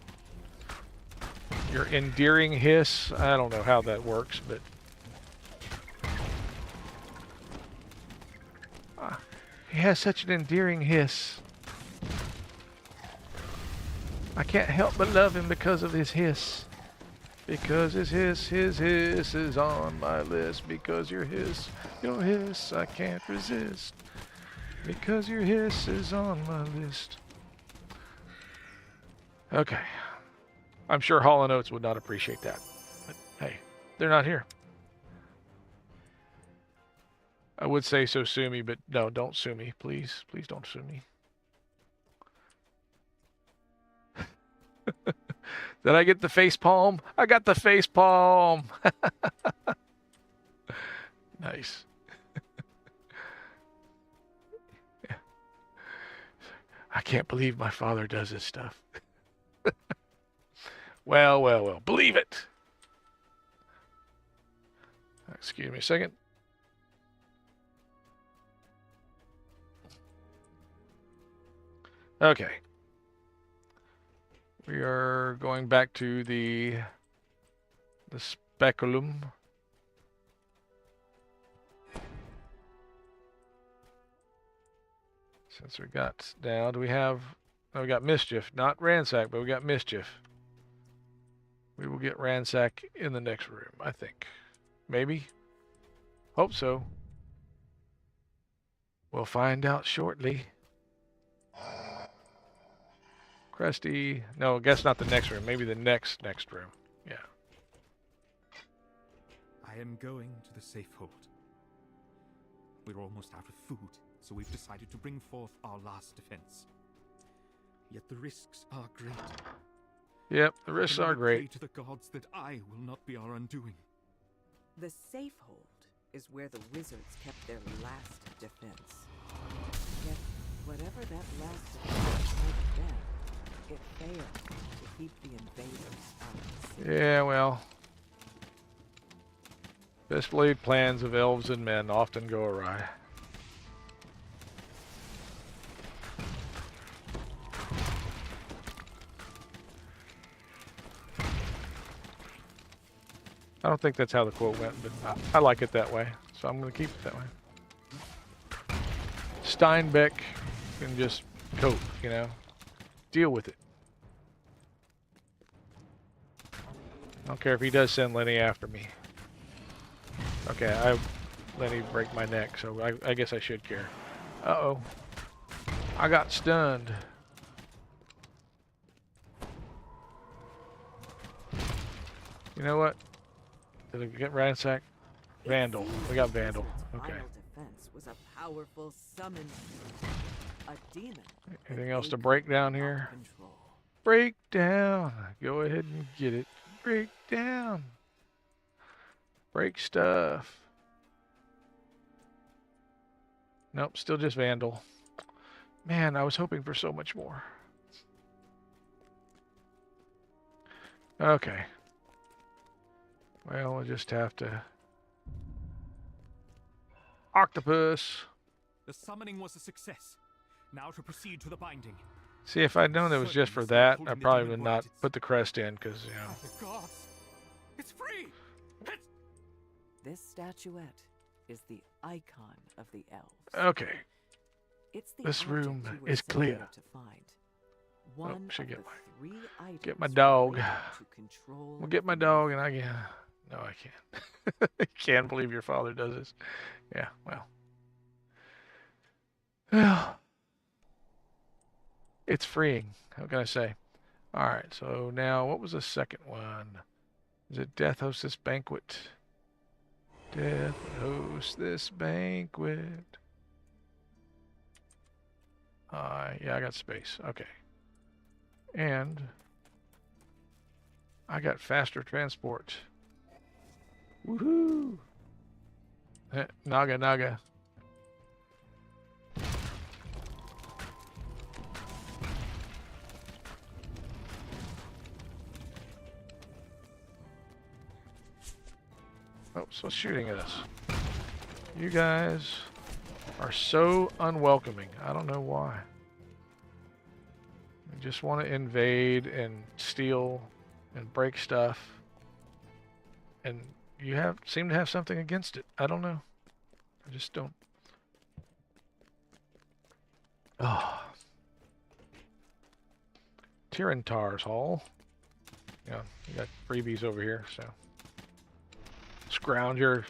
[SPEAKER 1] your endearing hiss. I don't know how that works, but he has such an endearing hiss. I can't help but love him because of his hiss. Because his hiss is on my list. Because your hiss, I can't resist. Because your hiss is on my list. Okay. I'm sure Hall & Oates would not appreciate that. But hey, they're not here. I would say so sue me, but no, don't sue me. Please. Please don't sue me. Did I get the face palm? I got the face palm. Nice. Yeah. I can't believe my father does this stuff. Well. Believe it. Excuse me a second. Okay. We are going back to the speculum. Since we got now, do we have? Oh, we got mischief, not ransack, but we got mischief. We will get ransack in the next room, I think. Maybe. Hope so. We'll find out shortly. Krusty. No, I guess not the next room. Maybe the next room. Yeah.
[SPEAKER 8] I am going to the safe hold. We're almost out of food, so we've decided to bring forth our last defense. Yet the risks are great.
[SPEAKER 1] Yep, the risks are
[SPEAKER 8] Can we pray
[SPEAKER 1] great.
[SPEAKER 8] to the gods that I will not be our undoing.
[SPEAKER 9] The safe hold is where the wizards kept their last defense. Yet, whatever that last defense might have been, it failed to keep the invaders out of the city.
[SPEAKER 1] Yeah, well. Best laid plans of elves and men often go awry. I don't think that's how the quote went, but I like it that way, so I'm going to keep it that way. Steinbeck can just cope, you know, deal with it. I don't care if he does send Lenny after me. Okay, I Lenny break my neck, so I guess I should care. Uh-oh. I got stunned. You know what? Did it get ransacked? Vandal. We got Vandal. Okay.
[SPEAKER 9] Final defense was a powerful summon. A demon.
[SPEAKER 1] Anything else to break down here?
[SPEAKER 9] Control.
[SPEAKER 1] Break down. Go ahead and get it. Break down. Break stuff. Nope, still just Vandal. Man, I was hoping for so much more. Okay. Well, we'll just have to... Octopus!
[SPEAKER 8] The summoning was a success. Now to proceed to the binding.
[SPEAKER 1] See, if I'd known it was just for that, I probably would not put the crest in, because, you know...
[SPEAKER 8] The gods! It's free!
[SPEAKER 9] This statuette is the icon of the elves.
[SPEAKER 1] Okay.
[SPEAKER 9] It's the
[SPEAKER 1] This
[SPEAKER 9] object
[SPEAKER 1] room
[SPEAKER 9] you were
[SPEAKER 1] is
[SPEAKER 9] sent
[SPEAKER 1] clear.
[SPEAKER 9] here to find. One
[SPEAKER 1] should
[SPEAKER 9] of
[SPEAKER 1] get
[SPEAKER 9] the
[SPEAKER 1] my-
[SPEAKER 9] 3 items
[SPEAKER 1] get my dog.
[SPEAKER 9] related to control
[SPEAKER 1] We'll get my
[SPEAKER 9] the
[SPEAKER 1] dog, and I can... No, I can't. I can't believe your father does this. Yeah, well. Well. It's freeing. How can I say? Alright, so now, what was the second one? Is it Death Hosts This Banquet? Death hosts this banquet. Yeah, I got space. Okay. And I got faster transport. Woohoo! Naga Naga. Oh, so shooting at us. You guys are so unwelcoming. I don't know why. You just want to invade and steal and break stuff. And you seem to have something against it. I don't know. I just don't. Oh. Tyrantar's Hall. Yeah, you got freebies over here, so. Scrounger.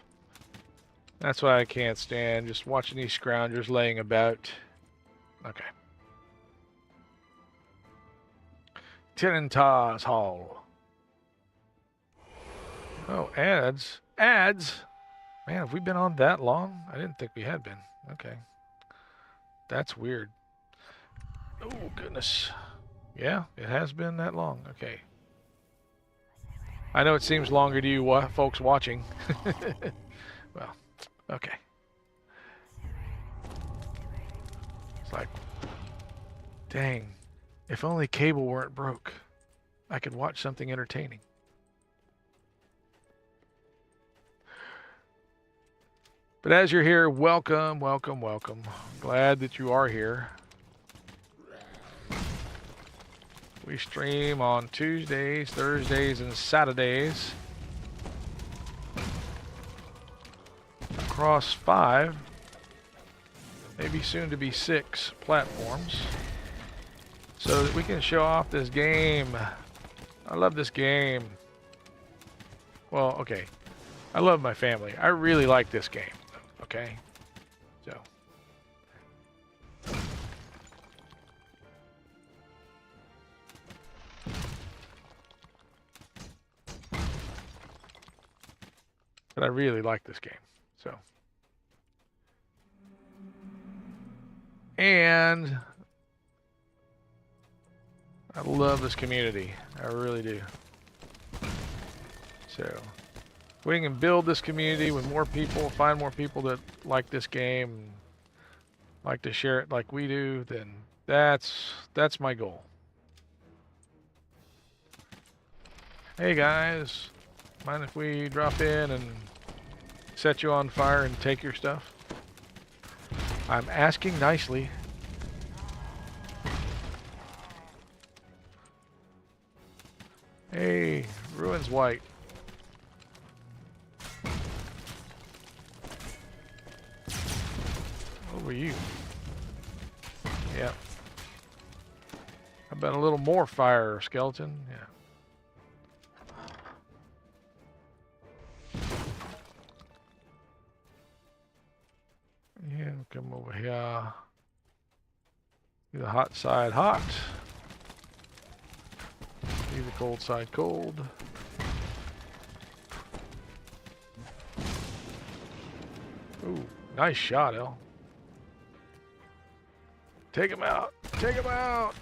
[SPEAKER 1] That's why I can't stand just watching these scroungers laying about. Okay. Tyrantar's Hall. Oh, ads. Ads? Man, have we been on that long? I didn't think we had been. Okay. That's weird. Oh, goodness. Yeah, it has been that long. Okay. I know it seems longer to you folks watching. Well, okay. It's like, dang. If only cable weren't broke, I could watch something entertaining. But as you're here, welcome, welcome, welcome. Glad that you are here. We stream on Tuesdays, Thursdays, and Saturdays across 5, maybe soon to be 6 platforms, so that we can show off this game. I love this game. Well, okay. I love my family. I really like this game. Okay? So. But I really like this game. So. And I love this community. I really do. So, if we can build this community with more people, find more people that like this game, and like to share it like we do, then that's my goal. Hey guys, mind if we drop in and set you on fire and take your stuff? I'm asking nicely. Hey, Ruin's white. What were you? Yep. How about a little more fire, skeleton? Yeah. Yeah, come over here. Do the hot side hot. Leave the cold side cold. Ooh, nice shot, El. Take him out. Take him out.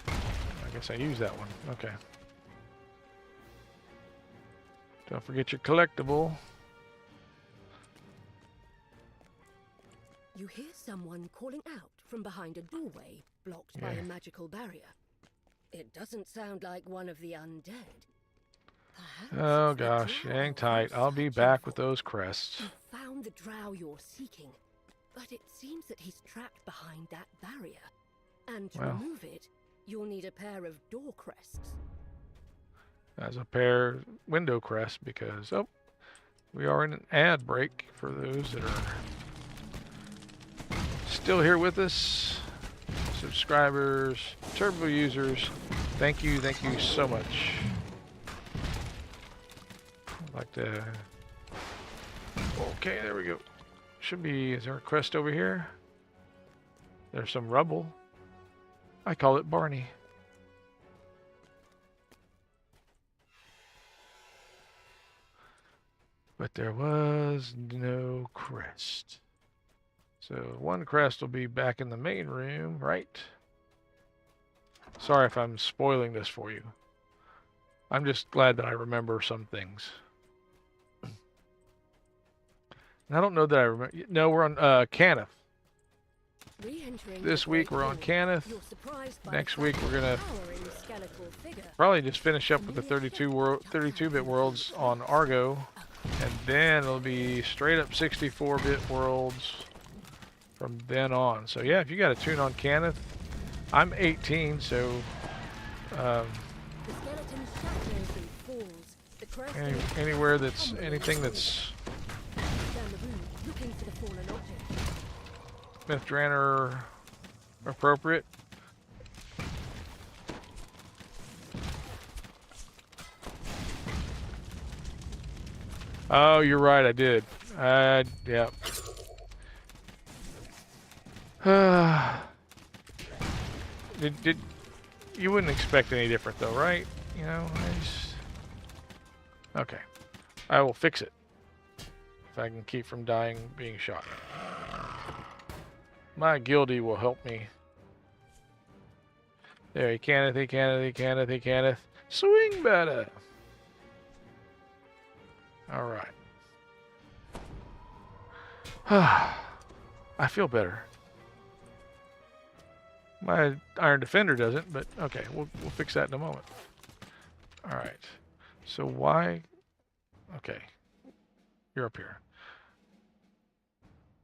[SPEAKER 1] I guess I used that one. Okay. Don't forget your collectible.
[SPEAKER 10] You hear someone calling out from behind a doorway blocked by a magical barrier. It doesn't sound like one of the undead. Perhaps
[SPEAKER 1] Oh
[SPEAKER 10] it's the
[SPEAKER 1] gosh,
[SPEAKER 10] drow
[SPEAKER 1] hang tight.
[SPEAKER 10] you're
[SPEAKER 1] I'll be
[SPEAKER 10] searching
[SPEAKER 1] back with
[SPEAKER 10] for.
[SPEAKER 1] those crests.
[SPEAKER 10] You found the drow you're seeking, but it seems that he's trapped behind that barrier. And to remove it, you'll need a pair of door crests.
[SPEAKER 1] As a pair window crest because we are in an ad break for those that are still here with us. Subscribers, turbo users, thank you so much. I'd like to. Okay, there we go. Should be. Is there a crest over here? There's some rubble. I call it Barney. But there was no crest. So one crest will be back in the main room, right? Sorry if I'm spoiling this for you. I'm just glad that I remember some things. And I don't know that I remember. No, we're on Cannith. This week we're on Cannith. Next week we're gonna probably just finish up with the 32-bit worlds on Argo, and then it'll be straight up 64-bit worlds from then on. So yeah, if you got a tune on Cannith, I'm 18, so anywhere that's anything that's Smith Dranner appropriate. Oh, you're right, I did. Yeah. Did you wouldn't expect any different though, right? You know, okay. I will fix it if I can keep from dying being shot. My guilty will help me. There, he canneth. Swing better. All right. I feel better. My Iron Defender doesn't, but okay, we'll fix that in a moment. All right. So why? Okay, you're up here.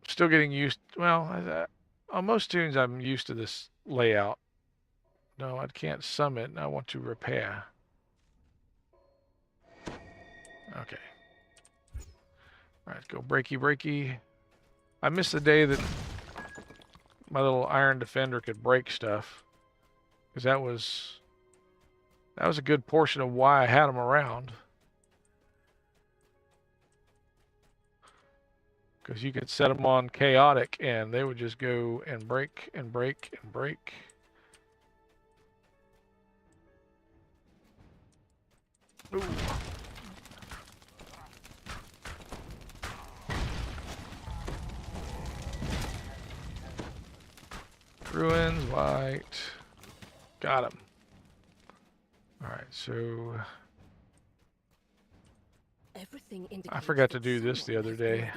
[SPEAKER 1] Still getting used. Well, on most tunes, I'm used to this layout. No, I can't summit. I want to repair. Okay. All right, go breaky. I miss the day that my little Iron Defender could break stuff, because that was a good portion of why I had them around. Because you could set them on chaotic and they would just go and break and break and break. Ooh. Ruins, light. Got him. Alright, so... I forgot to do this the other day.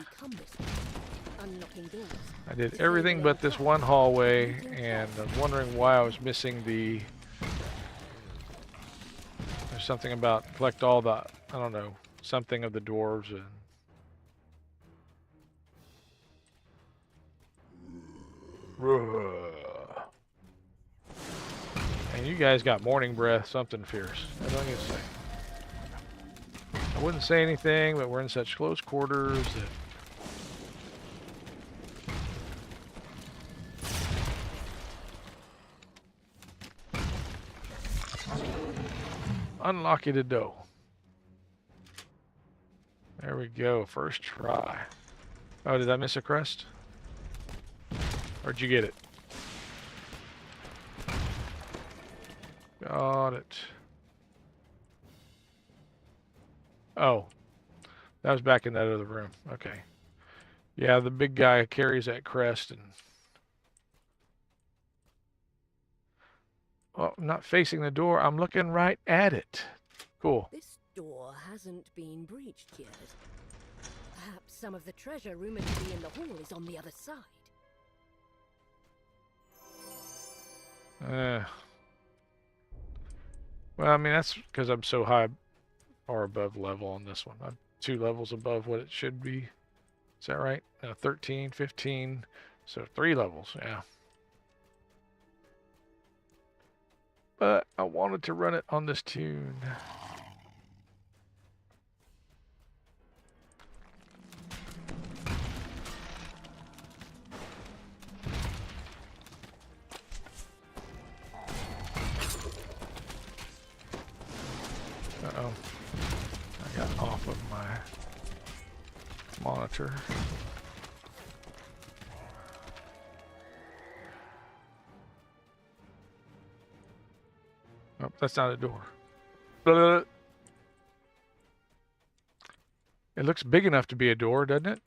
[SPEAKER 1] I did everything but this one hallway, and I was wondering why I was missing the... There's something about collect all the, I don't know, something of the dwarves. And you guys got morning breath, something fierce. That's all I can say. I wouldn't say anything, but we're in such close quarters that... Unlocky the door. There we go, first try. Oh, did I miss a crest? Where'd you get it? Got it. Oh, that was back in that other room. Okay. Yeah, the big guy carries that crest and... Well, I'm not facing the door. I'm looking right at it. Cool.
[SPEAKER 10] This door hasn't been breached yet. Perhaps some of the treasure rumored to be in the hall is on the other side.
[SPEAKER 1] Well, I mean, that's because I'm so high or above level on this one. I'm 2 levels above what it should be. Is that right? 13, 15, so 3 levels, yeah. But I wanted to run it on this tune. Uh-oh. I got off of my monitor. Oh, that's not a door. Blah. It looks big enough to be a door, doesn't it?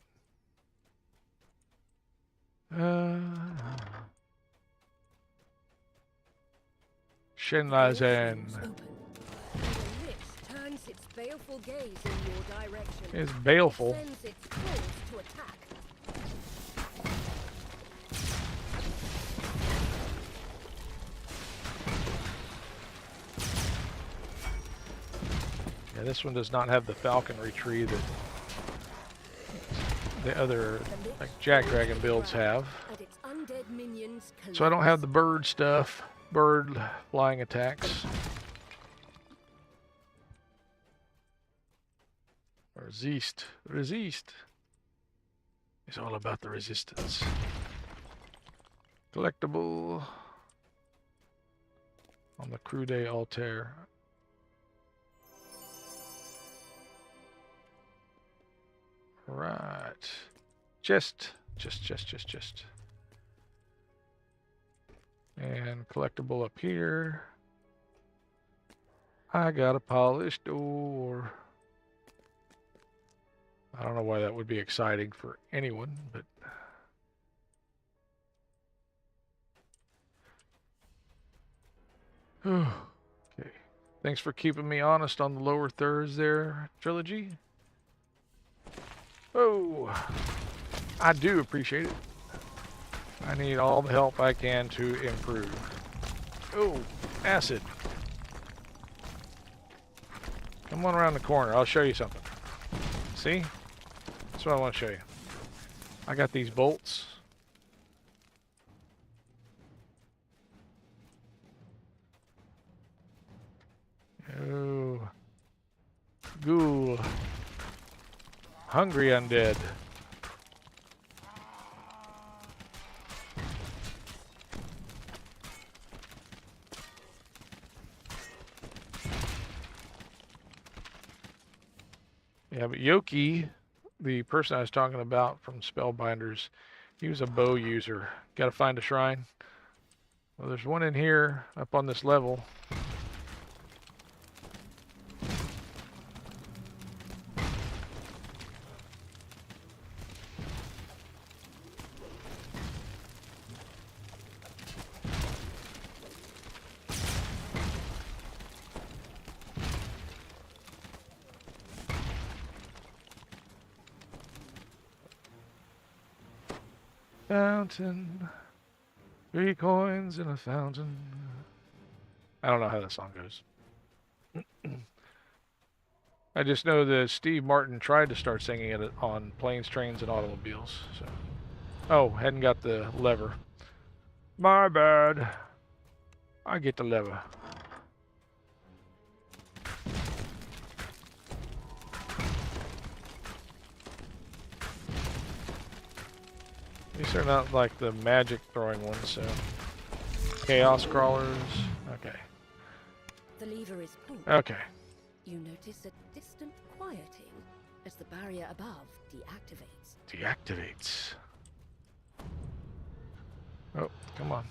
[SPEAKER 1] Shenlazen.
[SPEAKER 10] Turns its baleful gaze in your direction.
[SPEAKER 1] It's baleful.
[SPEAKER 10] Sends its claws to attack.
[SPEAKER 1] Yeah, this one does not have the falconry tree that the other, like, JackDrag0n builds have. So I don't have the bird stuff, bird flying attacks. Resist. It's all about the resistance. Collectible on the Crude Altair. Right. Chest. And collectible up here. I got a polished door. I don't know why that would be exciting for anyone, but... Okay. Thanks for keeping me honest on the lower thirds there, Trilogy. Oh, I do appreciate it. I need all the help I can to improve. Oh, acid. Come on around the corner. I'll show you something. See? That's what I want to show you. I got these bolts. Oh. Ghoul. Hungry undead. Yeah, but Yoki, the person I was talking about from Spellbinders, he was a bow user. Got to find a shrine. Well, there's one in here up on this level. fountain. 3 coins in a fountain. I don't know how that song goes. I just know that Steve Martin tried to start singing it on Planes, Trains, and Automobiles. So, oh, hadn't got the lever. My bad. I get the lever. These are not like the magic throwing ones, so. Chaos crawlers. Okay.
[SPEAKER 10] The lever is pulled.
[SPEAKER 1] Okay.
[SPEAKER 10] You notice a distant quieting as the barrier above deactivates.
[SPEAKER 1] Deactivates. Oh, come on.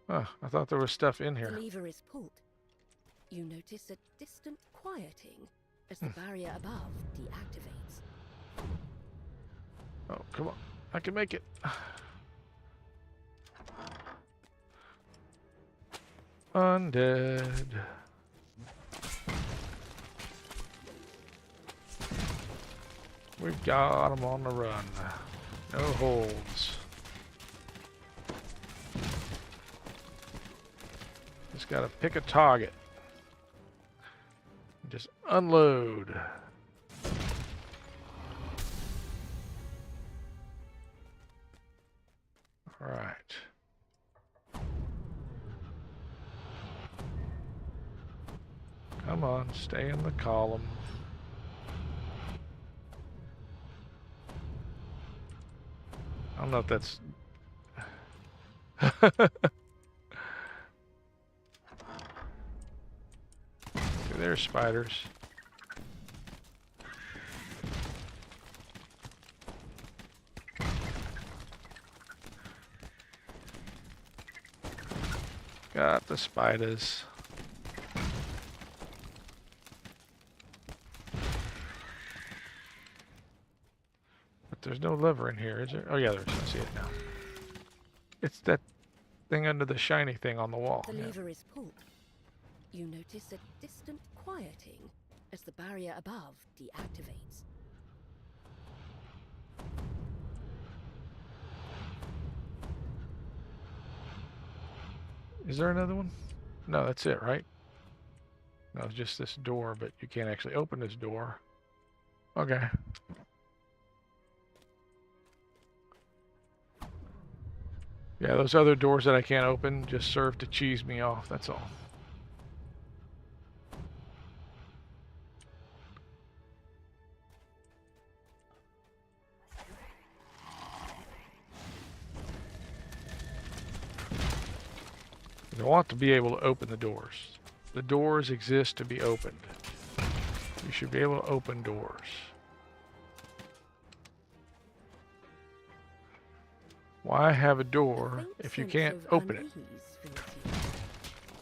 [SPEAKER 1] Huh, I thought there was stuff in here.
[SPEAKER 10] The lever is pulled. You notice a distant quieting as the barrier above deactivates.
[SPEAKER 1] Oh, come on. I can make it. Undead. We've got them on the run. No holds. Just gotta pick a target. Just unload. All right. Come on, stay in the column. I don't know if that's... Okay, there's spiders. Got the spiders. But there's no lever in here, is there? Oh yeah, there is. I see it now. It's that thing under the shiny thing on the wall.
[SPEAKER 10] The lever is pulled. You notice a distant quieting as the barrier above deactivates.
[SPEAKER 1] Is there another one? No, that's it, right? No, it's just this door, but you can't actually open this door. Okay. Yeah, those other doors that I can't open just serve to cheese me off, that's all. I want to be able to open the doors. The doors exist to be opened. You should be able to open doors. Why have a door if you can't open it?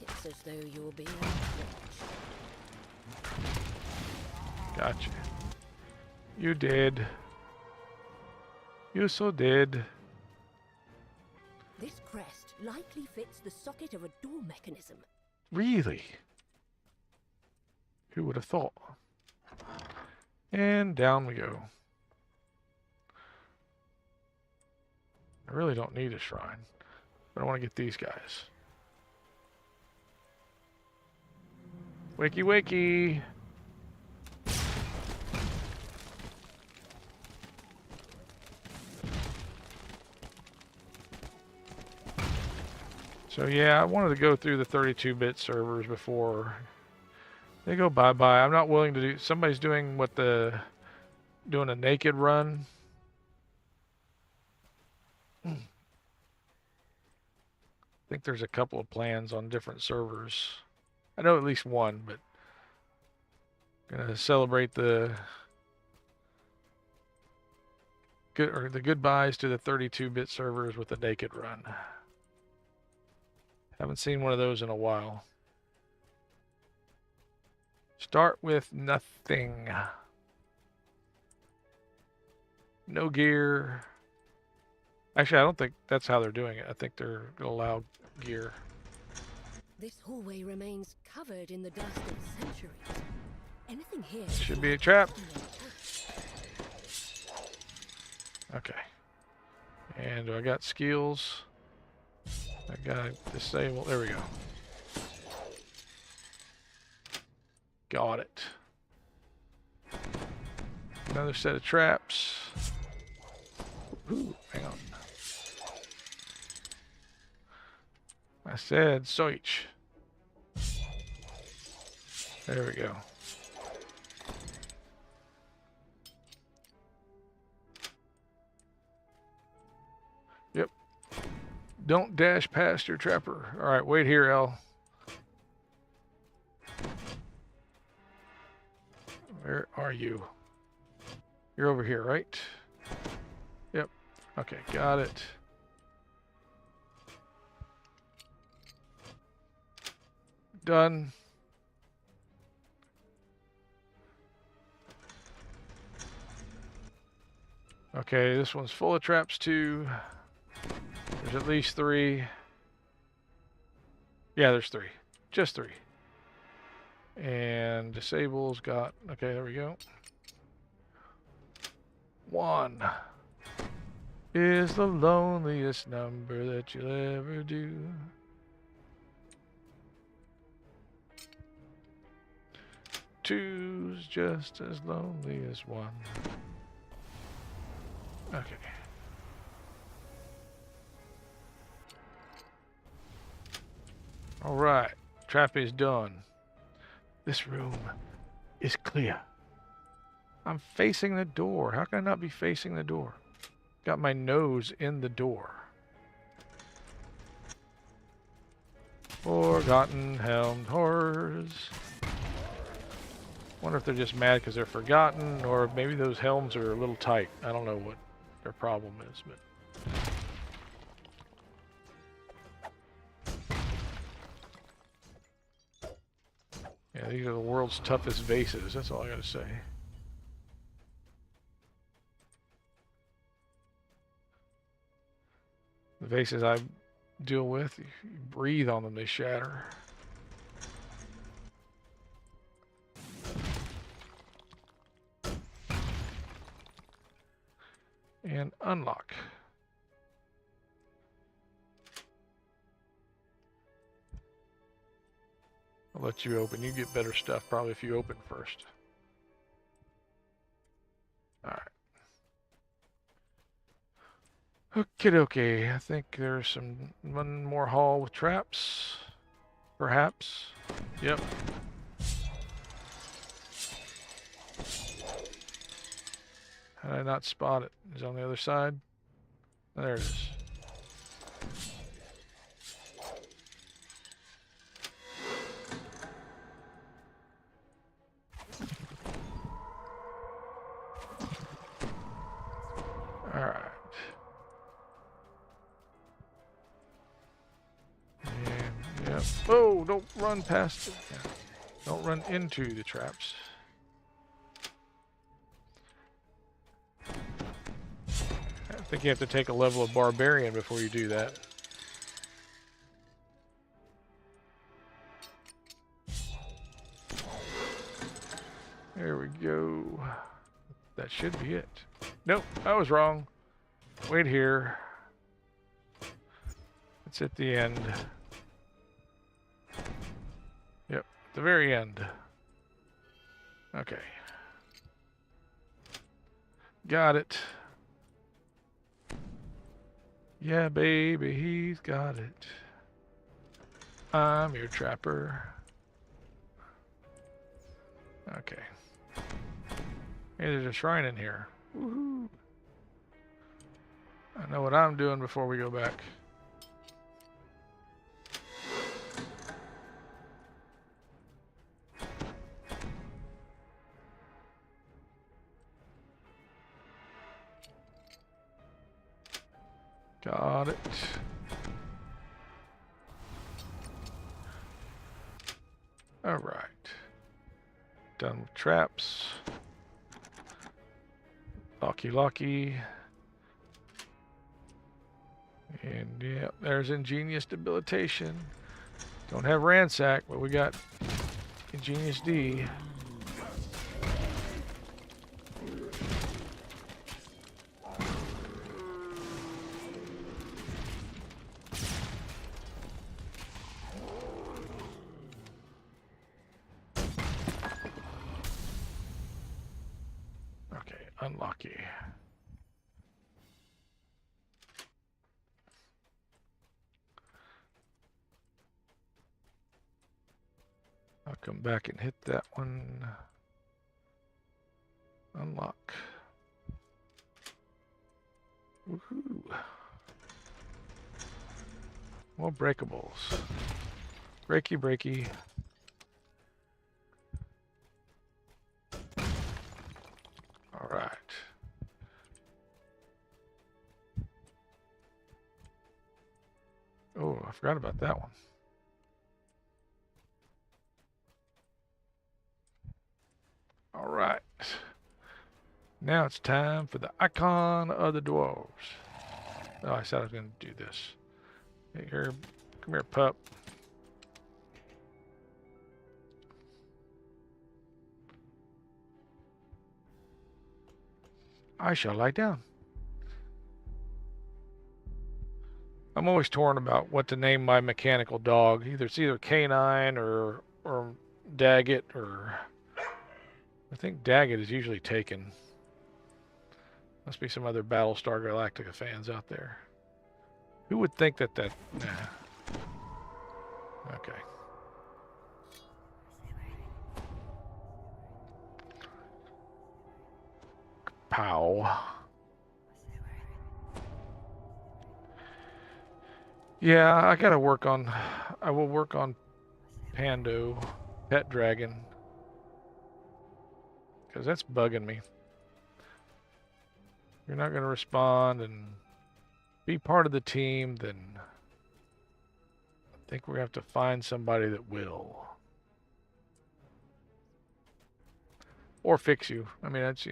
[SPEAKER 10] It's as though you're being watched.
[SPEAKER 1] Gotcha. You did. You so did.
[SPEAKER 10] This crest likely fits the socket of a door mechanism.
[SPEAKER 1] Really? Who would have thought? And down we go. I really don't need a shrine, but I want to get these guys. Wakey wakey! So yeah, I wanted to go through the 32-bit servers before they go bye-bye. I'm not willing to do... Somebody's doing doing a naked run. I think there's a couple of plans on different servers. I know at least one, but gonna celebrate the goodbyes to the 32-bit servers with a naked run. Haven't seen one of those in a while. Start with nothing. No gear. Actually, I don't think that's how they're doing it. I think they're gonna allow gear.
[SPEAKER 10] This hallway remains covered in the dust of centuries. Anything here
[SPEAKER 1] Should be a trap. Okay. And do I got skills? I got disable. There we go. Got it. Another set of traps. Ooh, hang on. I said search. There we go. Yep. Don't dash past your trapper. All right, wait here, L. Where are you? You're over here, right? Yep. Okay, got it. Done. Okay, this one's full of traps too. There's at least 3. Yeah, there's 3. Just 3. And disable's got, okay, there we go. 1 is the loneliest number that you'll ever do. Two's just as lonely as 1. Okay. All right, trap is done. This room is clear. I'm facing the door. How can I not be facing the door? Got my nose in the door. Forgotten helmed horrors. Wonder if they're just mad because they're forgotten, or maybe those helms are a little tight. I don't know what their problem is, but... yeah, these are the world's toughest vases. That's all I gotta say. The vases I deal with, you breathe on them, they shatter. And unlock. I'll let you open. You get better stuff probably if you open first. Alright. Okie dokie. I think there's one more hall with traps. Perhaps. Yep. How did I not spot it? Is it on the other side? There it is. Alright. And, yep. Oh, don't run past it. Yeah. Don't run into the traps. I think you have to take a level of barbarian before you do that. There we go. That should be it. Nope, I was wrong. Wait here. It's at the end. Yep, the very end. Okay. Got it. Yeah, baby, he's got it. I'm your trapper. Okay. Hey, there's a shrine in here. Woohoo! I know what I'm doing before we go back. Got it. All right. Done with traps. Locky. And yeah, there's ingenious debilitation. Don't have ransack, but we got ingenious D. Okay, unlucky. I'll come back and hit that one. Unlock. Woohoo. More breakables. Breaky, breaky. All right. Oh, I forgot about that one. All right. Now it's time for the icon of the dwarves. Oh, I said I was going to do this. Hey, here, come here, pup. I shall lie down. I'm always torn about what to name my mechanical dog. It's either Canine or Daggett, or I think Daggett is usually taken. Must be some other Battlestar Galactica fans out there. Who would think that nah. Okay. Pow. Yeah, I will work on Pando, Pet Dragon. Because that's bugging me. You're not going to respond and be part of the team, then I think we're going to have to find somebody that will. Or fix you. I mean, that's,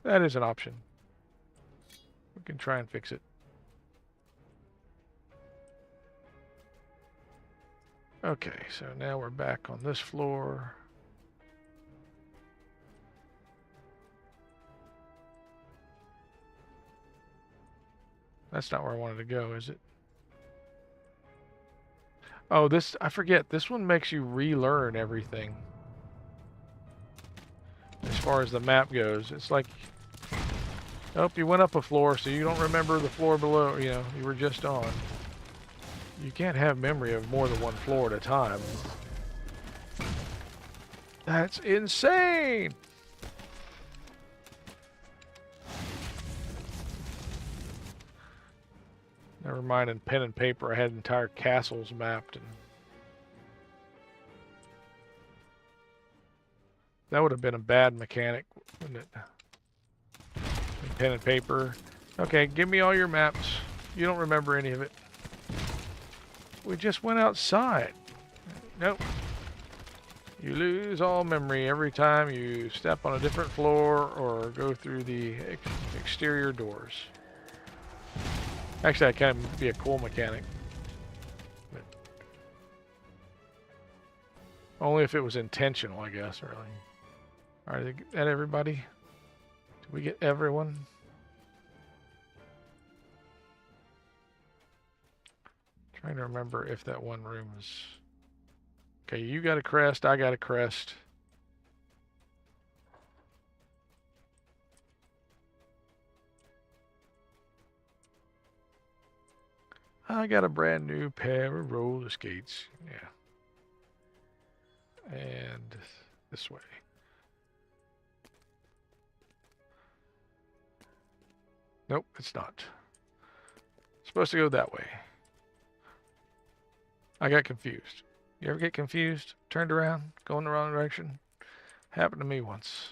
[SPEAKER 1] that is an option. We can try and fix it. Okay, so now we're back on this floor. That's not where I wanted to go, is it? Oh, I forget. This one makes you relearn everything. As far as the map goes. It's like, oh, you went up a floor, so you don't remember the floor below, you were just on. You can't have memory of more than one floor at a time. That's insane! Never mind, in pen and paper, I had entire castles mapped, and that would have been a bad mechanic, wouldn't it? In pen and paper. Okay, give me all your maps. You don't remember any of it. We just went outside. Nope. You lose all memory every time you step on a different floor or go through the exterior doors. Actually, that kind of be a cool mechanic. But only if it was intentional, I guess, really. All right, that everybody? Did we get everyone? Trying to remember if that one room is... Okay, you got a crest, I got a crest. I got a brand new pair of roller skates. Yeah. And this way. Nope, it's not. It's supposed to go that way. I got confused. You ever get confused? Turned around? Going the wrong direction? Happened to me once.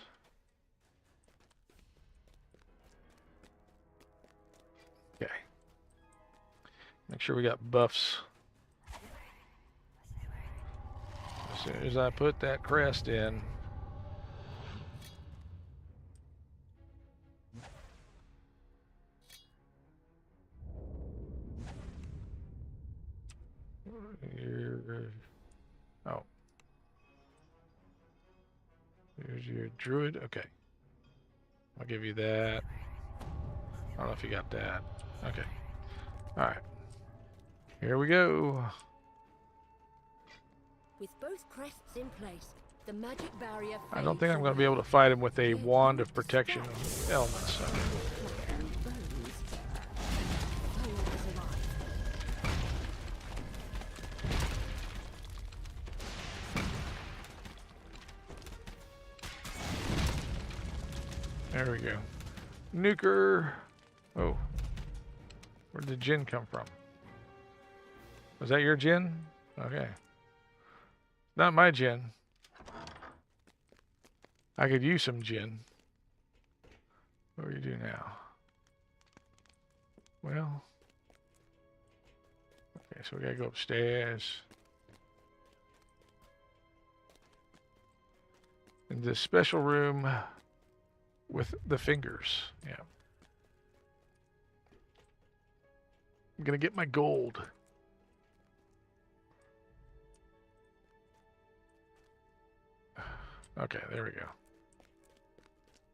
[SPEAKER 1] Okay. Make sure we got buffs. As soon as I put that crest in. Oh. Here's your druid. Okay. I'll give you that. I don't know if you got that. Okay. Alright. Here we go.
[SPEAKER 10] With both crests in place, the magic barrier
[SPEAKER 1] I don't think
[SPEAKER 10] fades
[SPEAKER 1] I'm going to be able to fight him with a wand of protection elements. So. There we go. Nuker. Oh. Where did the gin come from? Was that your gin? Okay. Not my gin. I could use some gin. What do you do now? Well. Okay, so we gotta go upstairs. In this special room with the fingers. Yeah. I'm gonna get my gold. Okay, there we go.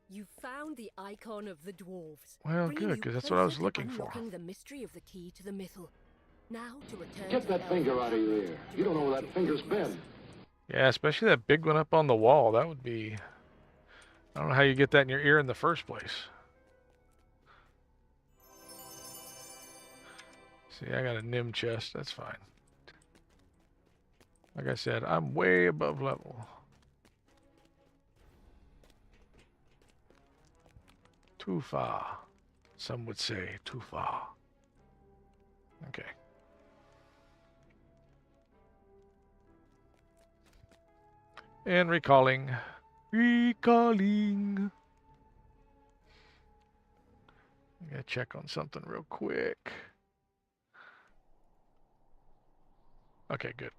[SPEAKER 10] You found the icon of the dwarves.
[SPEAKER 1] Well, good, because that's what I was looking for.
[SPEAKER 10] Unlocking the mystery of the key to the mythal. Now to return.
[SPEAKER 11] Get that finger out of your ear. You don't know where that finger's been.
[SPEAKER 1] Yeah, especially that big one up on the wall. That would be... I don't know how you get that in your ear in the first place. See, I got a Nim chest. That's fine. Like I said, I'm way above level. Too far. Some would say too far. Okay. And recalling. Recalling. I gotta check on something real quick. Okay, good.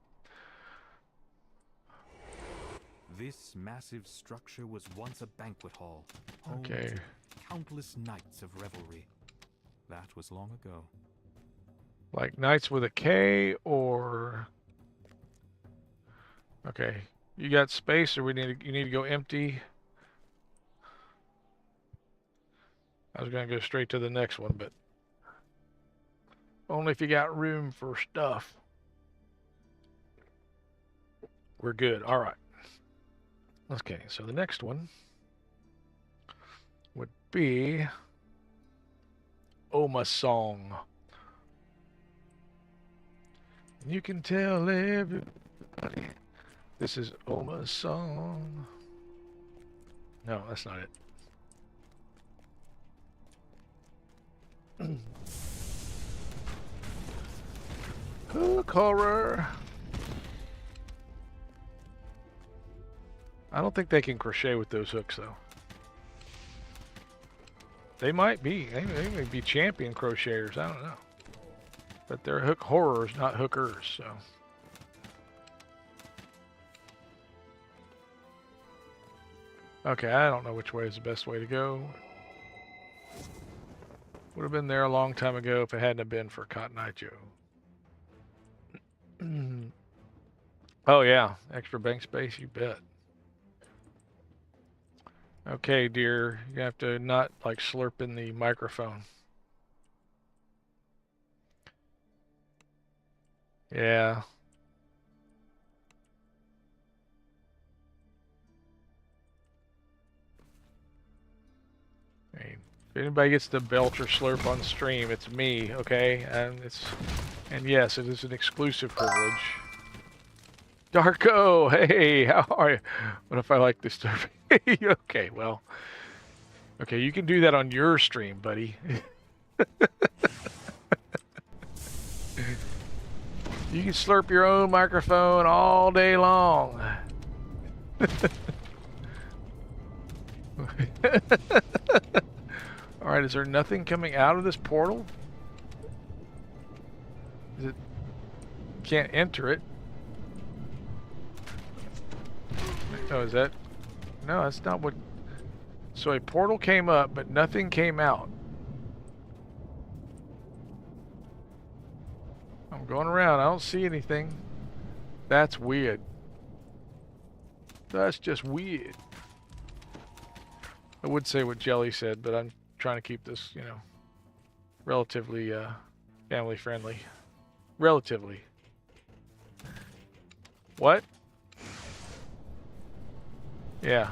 [SPEAKER 8] This massive structure was once a banquet hall. Home
[SPEAKER 1] Okay.
[SPEAKER 8] to countless nights of revelry. That was long ago.
[SPEAKER 1] Like nights with a K or... Okay. You got space or you need to go empty? I was going to go straight to the next one, but only if you got room for stuff. We're good. All right. Okay, so the next one would be Oma Song. You can tell everybody this is Oma's song. No, that's not it. Hook horror. I don't think they can crochet with those hooks, though. They might be. They may be champion crocheters. I don't know. But they're hook horrors, not hookers, so... Okay, I don't know which way is the best way to go. Would have been there a long time ago if it hadn't have been for Cotton Eye Joe. Oh yeah, extra bank space, you bet. Okay, dear, you have to not like slurp in the microphone. Yeah. I mean, if anybody gets the belch or slurp on stream, it's me, okay? And yes, it is an exclusive privilege. Darko, hey, how are you? What if I like this stuff? Okay, well. Okay, you can do that on your stream, buddy. You can slurp your own microphone all day long. Alright, is there nothing coming out of this portal? Is it... Can't enter it. Oh, is that... No, that's not what... So a portal came up, but nothing came out. I'm going around. I don't see anything. That's weird. That's just weird. I would say what Jelly said, but I'm trying to keep this, you know, relatively family friendly. Relatively. What? Yeah.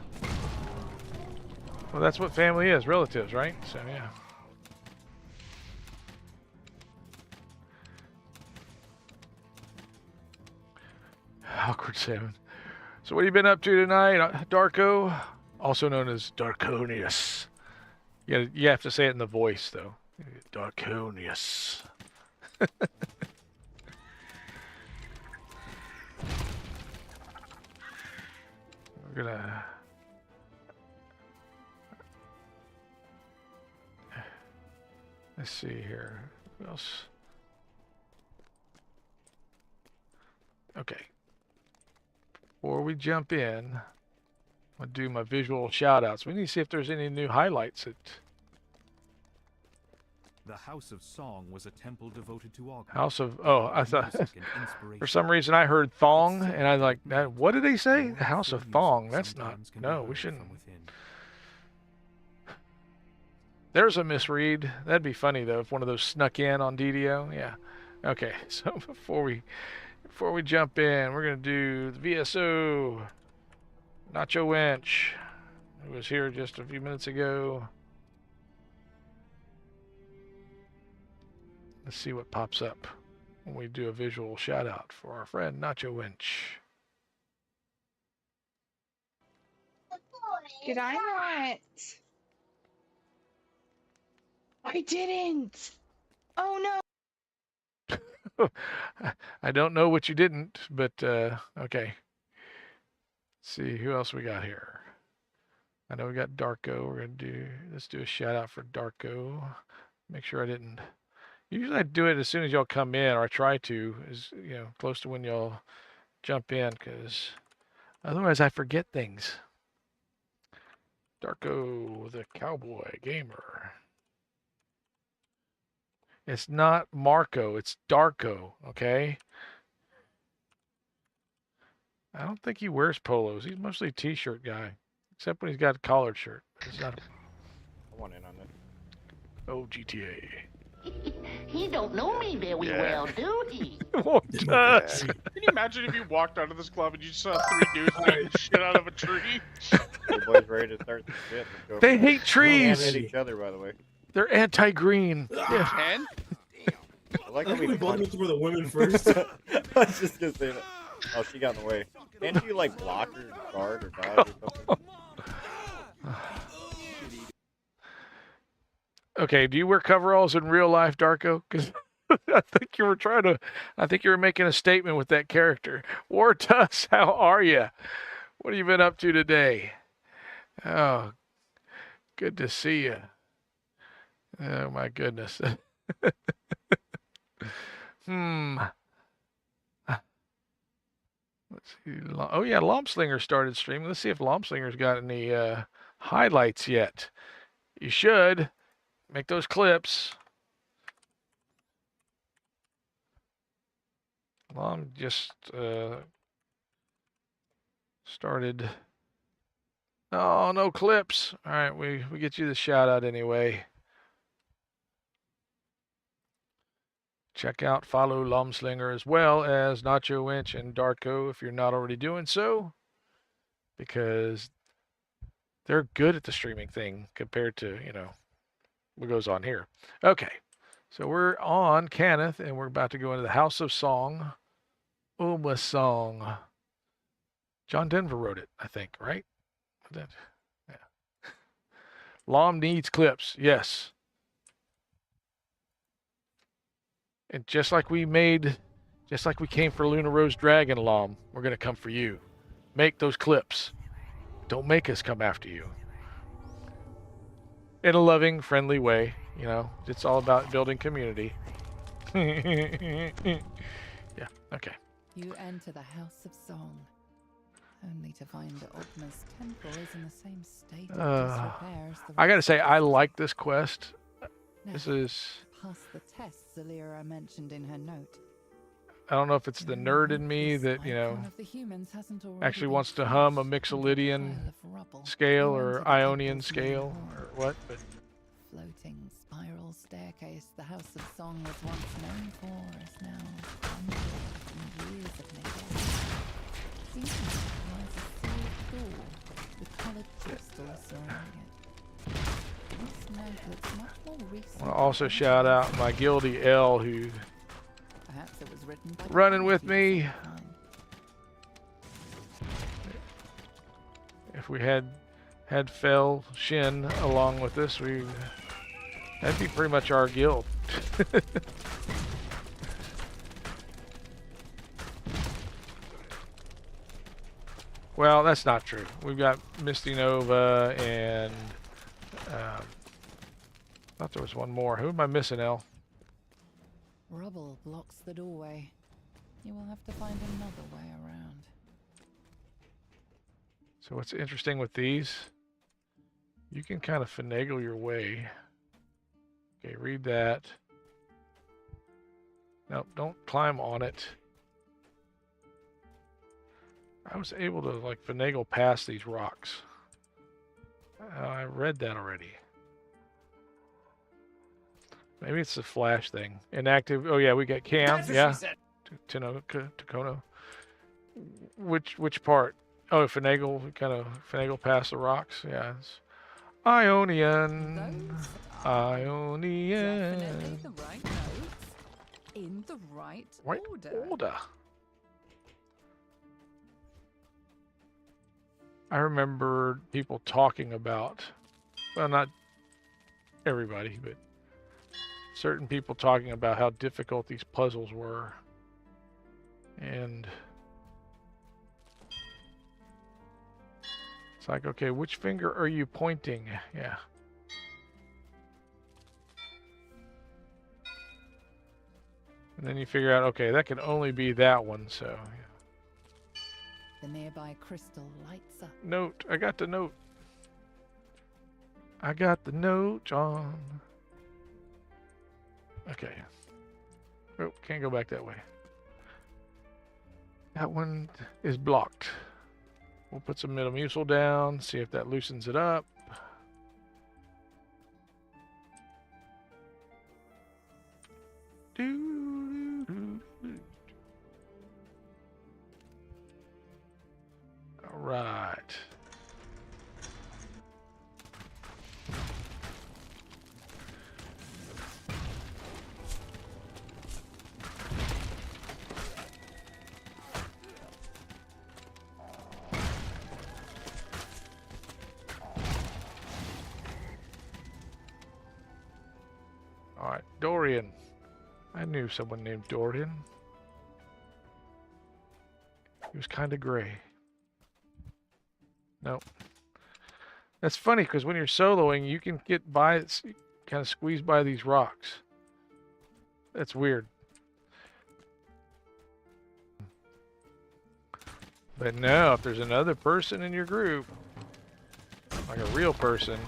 [SPEAKER 1] Well, that's what family is, relatives, right? So, yeah. Awkward 7. So what have you been up to tonight, Darko? Also known as Darkonius. You have to say it in the voice, though. Darkonius. We're gonna... Let's see here. Who else? Okay. Before we jump in, I'll do my visual shout-outs. We need to see if there's any new highlights that...
[SPEAKER 8] The House of Song was a temple devoted to Ogden.
[SPEAKER 1] House of... Oh, I thought... For some reason I heard Thong, and I was like, what did they say? The House of Thong. That's not... No, we shouldn't... There's a misread. That'd be funny, though, if one of those snuck in on DDO. Yeah. Okay, so before we jump in, we're going to do the VSO Nacho Winch, who was here just a few minutes ago. Let's see what pops up when we do a visual shout out for our friend Nacho Winch.
[SPEAKER 12] Did I not? I didn't. Oh
[SPEAKER 1] no. I don't know what you didn't, but okay. Let's see who else we got here. I know we got Darko. Let's do a shout out for Darko. Make sure I didn't. Usually I do it as soon as y'all come in, or I try to, close to when y'all jump in, because otherwise I forget things. Darko, the cowboy gamer. It's not Marco, it's Darko, okay? I don't think he wears polos. He's mostly a t-shirt guy, except when he's got a collared shirt. It's not
[SPEAKER 13] I want in on that.
[SPEAKER 1] Oh, GTA.
[SPEAKER 2] He don't know me very well, do he?
[SPEAKER 1] What does?
[SPEAKER 14] Can you imagine if you walked out of this club and you saw 3 dudes beating shit out of a tree?
[SPEAKER 13] The boys ready to start the shit.
[SPEAKER 1] They hate trees.
[SPEAKER 13] They hate each other, by the way.
[SPEAKER 1] They're anti-green. Yeah.
[SPEAKER 14] Ken?
[SPEAKER 13] I like
[SPEAKER 15] how we both went for the women first.
[SPEAKER 13] I was just gonna say that. Oh, she got in the way. Can't you like block her, guard, or dodge or something?
[SPEAKER 1] Okay, do you wear coveralls in real life, Darko? Because I think you were making a statement with that character. War Tuss, how are you? What have you been up to today? Oh, good to see you. Oh my goodness. Let's see. Oh yeah, Lompslinger started streaming. Let's see if Lompslinger's got any highlights yet. You should. Make those clips. Lom just started. Oh, no clips. All right, we get you the shout out anyway. Check out, follow Lomslinger as well as Nacho Winch and Darko if you're not already doing so, because they're good at the streaming thing compared to, what goes on here. Okay, so we're on Kenneth, and we're about to go into the House of Song. Uma Song. John Denver wrote it, I think, right? Yeah. Lom needs clips, yes. And just like we came for Luna Rose Dragon, Lom, we're going to come for you. Make those clips. Don't make us come after you. In a loving, friendly way, it's all about building community. Yeah, okay.
[SPEAKER 16] You enter the House of Song, only to find that Ogma's temple is in the same state of disrepair as the
[SPEAKER 1] I gotta say, I like this quest.
[SPEAKER 16] Now,
[SPEAKER 1] This is...
[SPEAKER 16] pass the tests Zalira mentioned in her note.
[SPEAKER 1] I don't know if it's the nerd in me that, you know, actually wants to hum a Mixolydian scale or Ionian scale or what, but
[SPEAKER 16] floating spiral staircase the House of Song was once known for is now hundreds and years of neglect. Season lies a sealed door with coloured crystals surrounding it. This note looks much more recent.
[SPEAKER 1] I want to also shout out my guilty L who
[SPEAKER 16] Perhaps it was written by
[SPEAKER 1] running with me. If we had Fel Shin along with us, that'd be pretty much our guild. Well, that's not true. We've got Misty Nova and I thought there was one more. Who am I missing, El?
[SPEAKER 16] Rubble blocks the doorway. You will have to find another way around.
[SPEAKER 1] So what's interesting with these, you can kind of finagle your way. Okay, read that. No, don't climb on it. I was able to like finagle past these rocks. I read that already. Maybe it's the flash thing. Inactive. Oh yeah, we got Cam. Yeah. Takono. Which part? Oh, finagle. Kind of finagle past the rocks. Yeah. It's Ionian. Ionian.
[SPEAKER 16] Definitely the right notes in the right order.
[SPEAKER 1] I remember people talking about, well, not everybody, but certain people talking about how difficult these puzzles were. And it's like, okay, which finger are you pointing? Yeah. And then you figure out, okay, that can only be that one, so. Yeah.
[SPEAKER 16] The nearby crystal lights up.
[SPEAKER 1] Note. I got the note. I got the note, John. Okay. Oh, can't go back that way. That one is blocked. We'll put some Metamucil down, see if that loosens it up. All right. All right, Dorian. I knew someone named Dorian. He was kind of gray. Nope. That's funny because when you're soloing, you can get by, kind of squeeze by these rocks. That's weird. But no, if there's another person in your group, like a real person,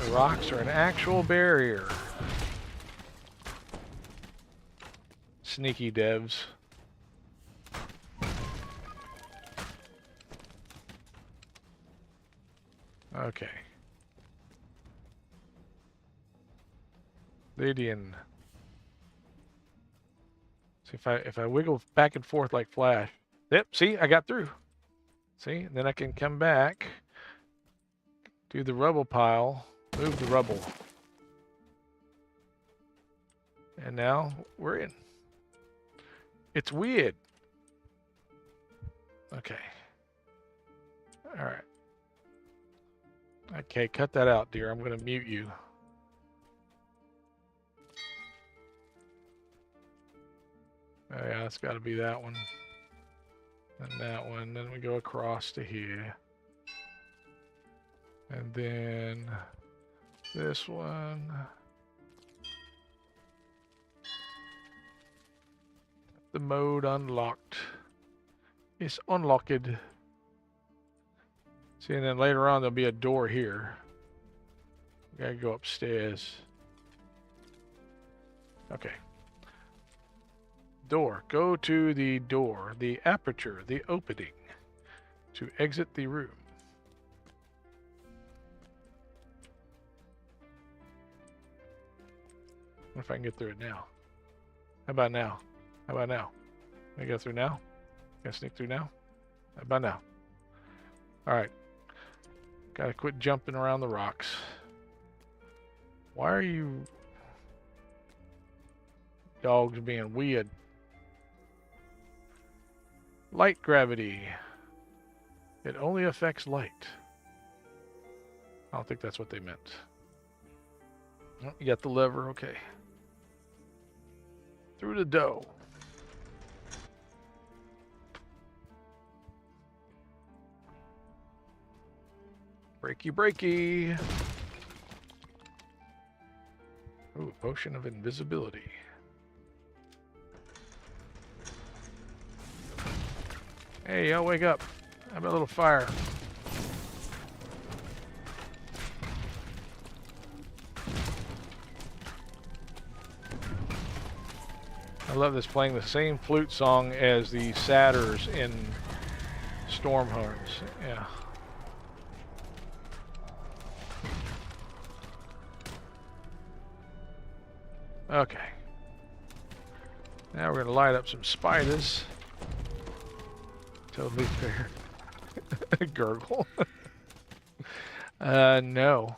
[SPEAKER 1] the rocks are an actual barrier. Sneaky devs. Okay. Lydian. See if I wiggle back and forth like Flash. Yep, see, I got through. See, and then I can come back, do the rubble pile, move the rubble. And now we're in. It's weird. Okay. All right. Okay, cut that out, dear. I'm going to mute you. Oh, yeah, it's got to be that one. And that one. Then we go across to here. And then this one. The mode unlocked. It's unlocked. See, and then later on there'll be a door here. We gotta go upstairs. Okay. Door. Go to the door, the aperture, the opening, to exit the room. What if I can get through it now? How about now? How about now? Can I go through now? Can I sneak through now? How about now? Alright. Gotta quit jumping around the rocks. Why are you dogs being weird? Light gravity. It only affects light. I don't think that's what they meant. Oh, you got the lever, okay. Through the dough. Breaky, breaky. Ooh, potion of invisibility. Hey, y'all wake up. How about a little fire? I love this, playing the same flute song as the satyrs in Stormhorns. Yeah. Okay. Now we're going to light up some spiders. Totally fair. Gurgle. No.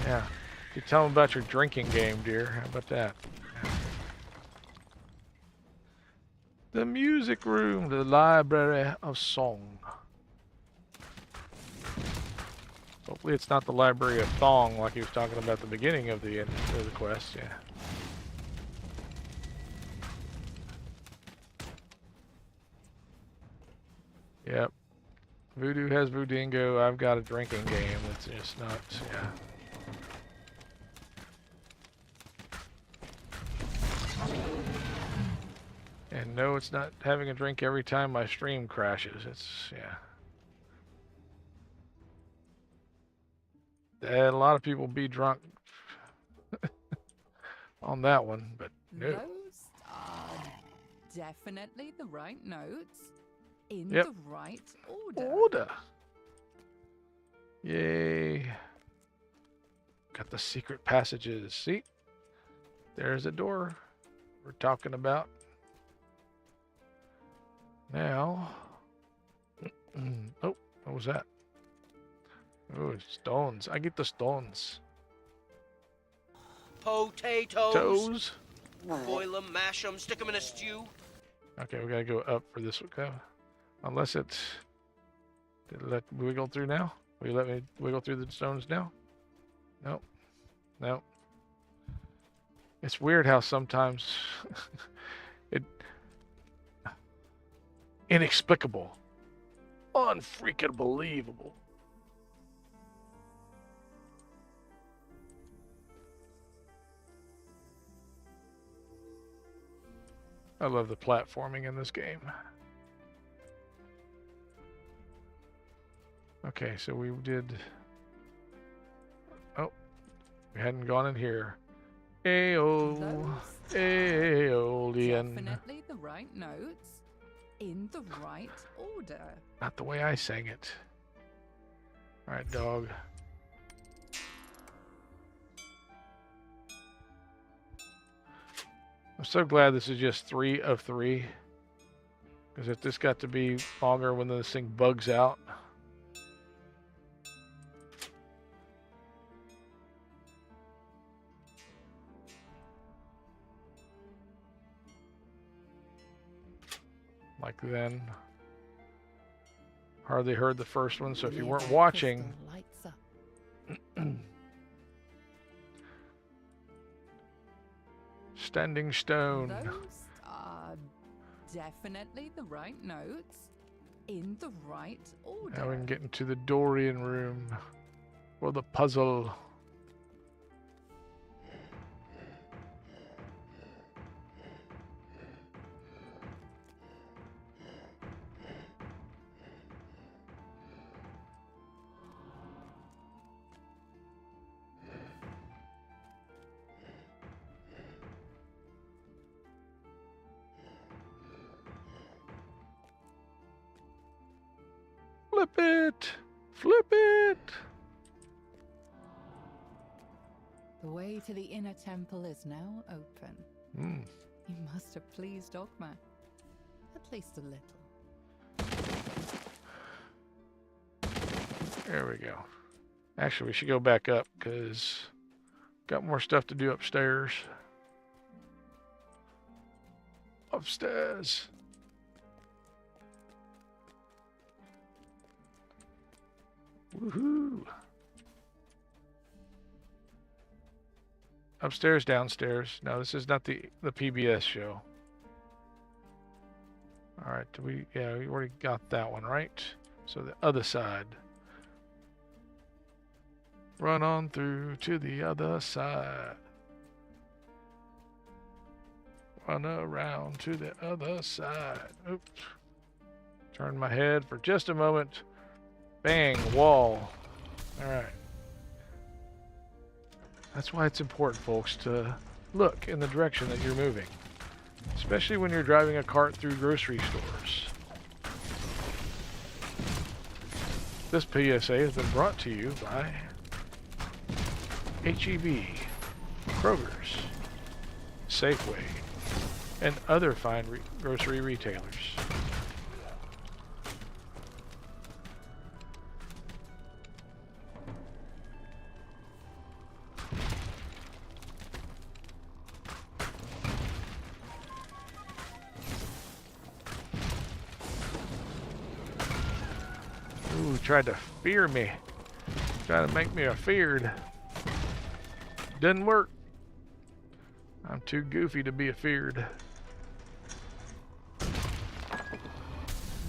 [SPEAKER 1] Yeah. You tell them about your drinking game, dear. How about that? The music room, the library of song. Hopefully it's not the library of thong like he was talking about at the beginning of the quest, yeah. Yep. Voodoo has Voodingo, I've got a drinking game. It's just not, yeah. And no, it's not having a drink every time my stream crashes. It's, yeah. And a lot of people be drunk on that one, but no.
[SPEAKER 16] Those are definitely the right notes in
[SPEAKER 1] Yep.
[SPEAKER 16] the right order.
[SPEAKER 1] Order. Yay. Got the secret passages. See? There's a door we're talking about. Now. Oh, what was that? Oh, stones. I get the stones.
[SPEAKER 4] Potatoes.
[SPEAKER 1] Toes.
[SPEAKER 4] Boil them, mash them, stick them in a stew.
[SPEAKER 1] Okay, we gotta go up for this one. Unless it's... Did it let me wiggle through now? Will you let me wiggle through the stones now? Nope. Nope. It's weird how sometimes... it... Inexplicable. Unfreaking believable. I love the platforming in this game. Okay, so we did... Oh, we hadn't gone in here. Aeolian.
[SPEAKER 16] Definitely the right notes in the right order.
[SPEAKER 1] Not the way I sang it. Alright, dog. I'm so glad this is just 3 of 3. Because if this got to be longer when this thing bugs out. Like then. Hardly heard the first one, so if you weren't watching... Standing stone.
[SPEAKER 16] Those are definitely the right notes in the right order.
[SPEAKER 1] Now we can get into the Dorian room for the puzzle. it! Flip it!
[SPEAKER 16] The way to the inner temple is now open.
[SPEAKER 1] Hmm.
[SPEAKER 16] You must have pleased Ogma. At least a little.
[SPEAKER 1] There we go. Actually, we should go back up because got more stuff to do upstairs. Upstairs. Woohoo! Upstairs, downstairs. No, this is not the PBS show. All right, we already got that one, right? So the other side. Run on through to the other side. Run around to the other side. Oops. Turn my head for just a moment. Bang, wall. All right. That's why it's important, folks, to look in the direction that you're moving, especially when you're driving a cart through grocery stores. This PSA has been brought to you by H-E-B, Kroger's, Safeway, and other fine grocery retailers. Ooh, tried to fear me. Tried to make me afeared. Didn't work. I'm too goofy to be afeared.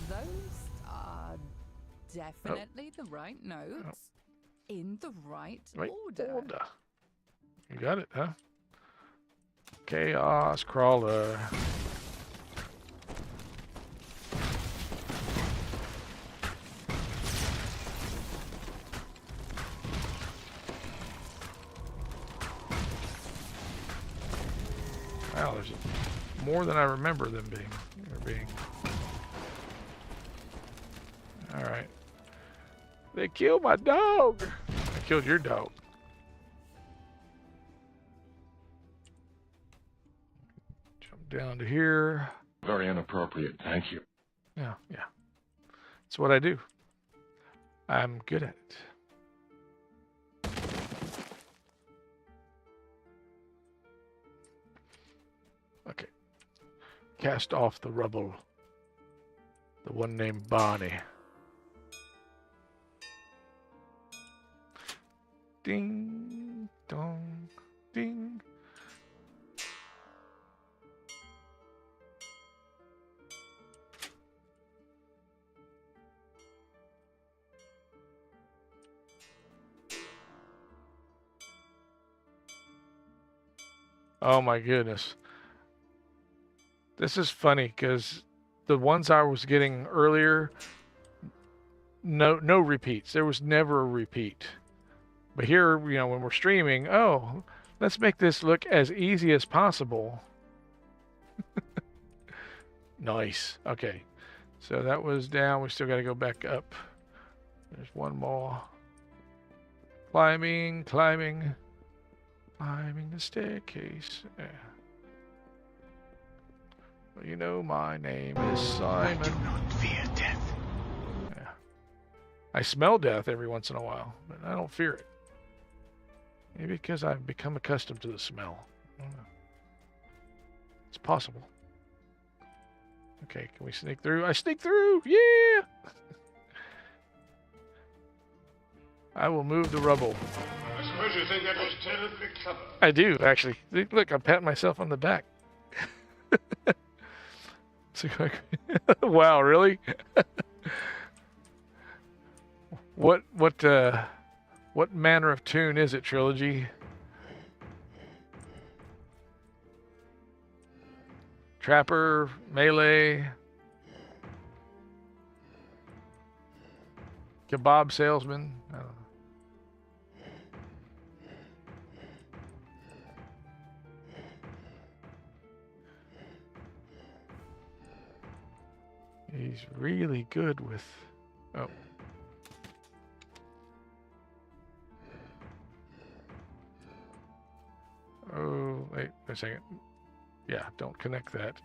[SPEAKER 16] Those are definitely the right notes. In the right order.
[SPEAKER 1] You got it, huh? Chaos Crawler. Wow, there's more than I remember them being. All right. They killed my dog. I killed your dog. Jump down to here.
[SPEAKER 7] Very inappropriate, thank you.
[SPEAKER 1] Yeah. That's what I do. I'm good at it. Okay. Cast off the rubble. The one named Bonnie. Ding, dong, ding. Oh my goodness. This is funny because the ones I was getting earlier, no repeats. There was never a repeat. But here, when we're streaming, let's make this look as easy as possible. Nice. Okay. So that was down. We still got to go back up. There's one more. Climbing the staircase. Yeah. Well, you know my name is Simon.
[SPEAKER 7] I do not fear death.
[SPEAKER 1] Yeah. I smell death every once in a while, but I don't fear it. Maybe because I've become accustomed to the smell. I don't know. It's possible. Okay, can we sneak through? I sneak through! Yeah! I will move the rubble.
[SPEAKER 7] I suppose you think that was terribly clever.
[SPEAKER 1] I do, actually. Look, I'm patting myself on the back. Wow, really? What manner of tune is it, Trilogy? Trapper, melee, kebab salesman. I don't know. He's really good with. Oh, a second. Yeah, don't connect that.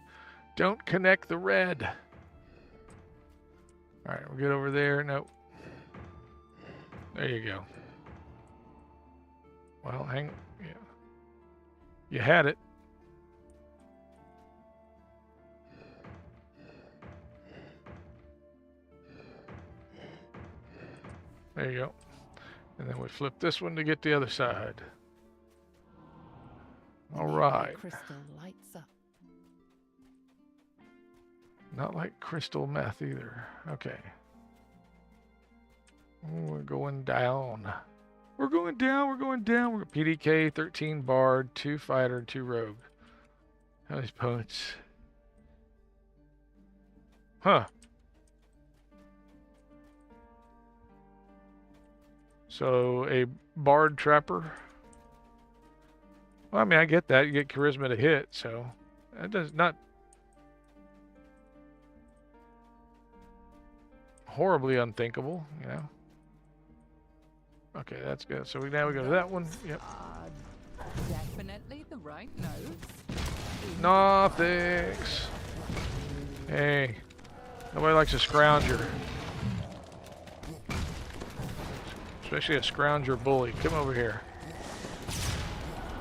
[SPEAKER 1] Don't connect the red. All right, we'll get over there. Nope. There you go. Well, hang. Yeah. You had it. There you go. And then we flip this one to get the other side. All right.
[SPEAKER 16] Crystal lights up.
[SPEAKER 1] Not like crystal meth either. Okay. We're going down. We're going down. We're going down. We're PDK, 13 Bard, 2 Fighter, 2 Rogue. How many points? Huh. So a Bard Trapper. Well, I mean, I get that. You get Charisma to hit, so that does not horribly unthinkable, you know. Okay, that's good. So now we go to that one. Yep.
[SPEAKER 16] Definitely the right notes.
[SPEAKER 1] Nothings. Hey, nobody likes a scrounger. Especially a scrounger bully. Come over here.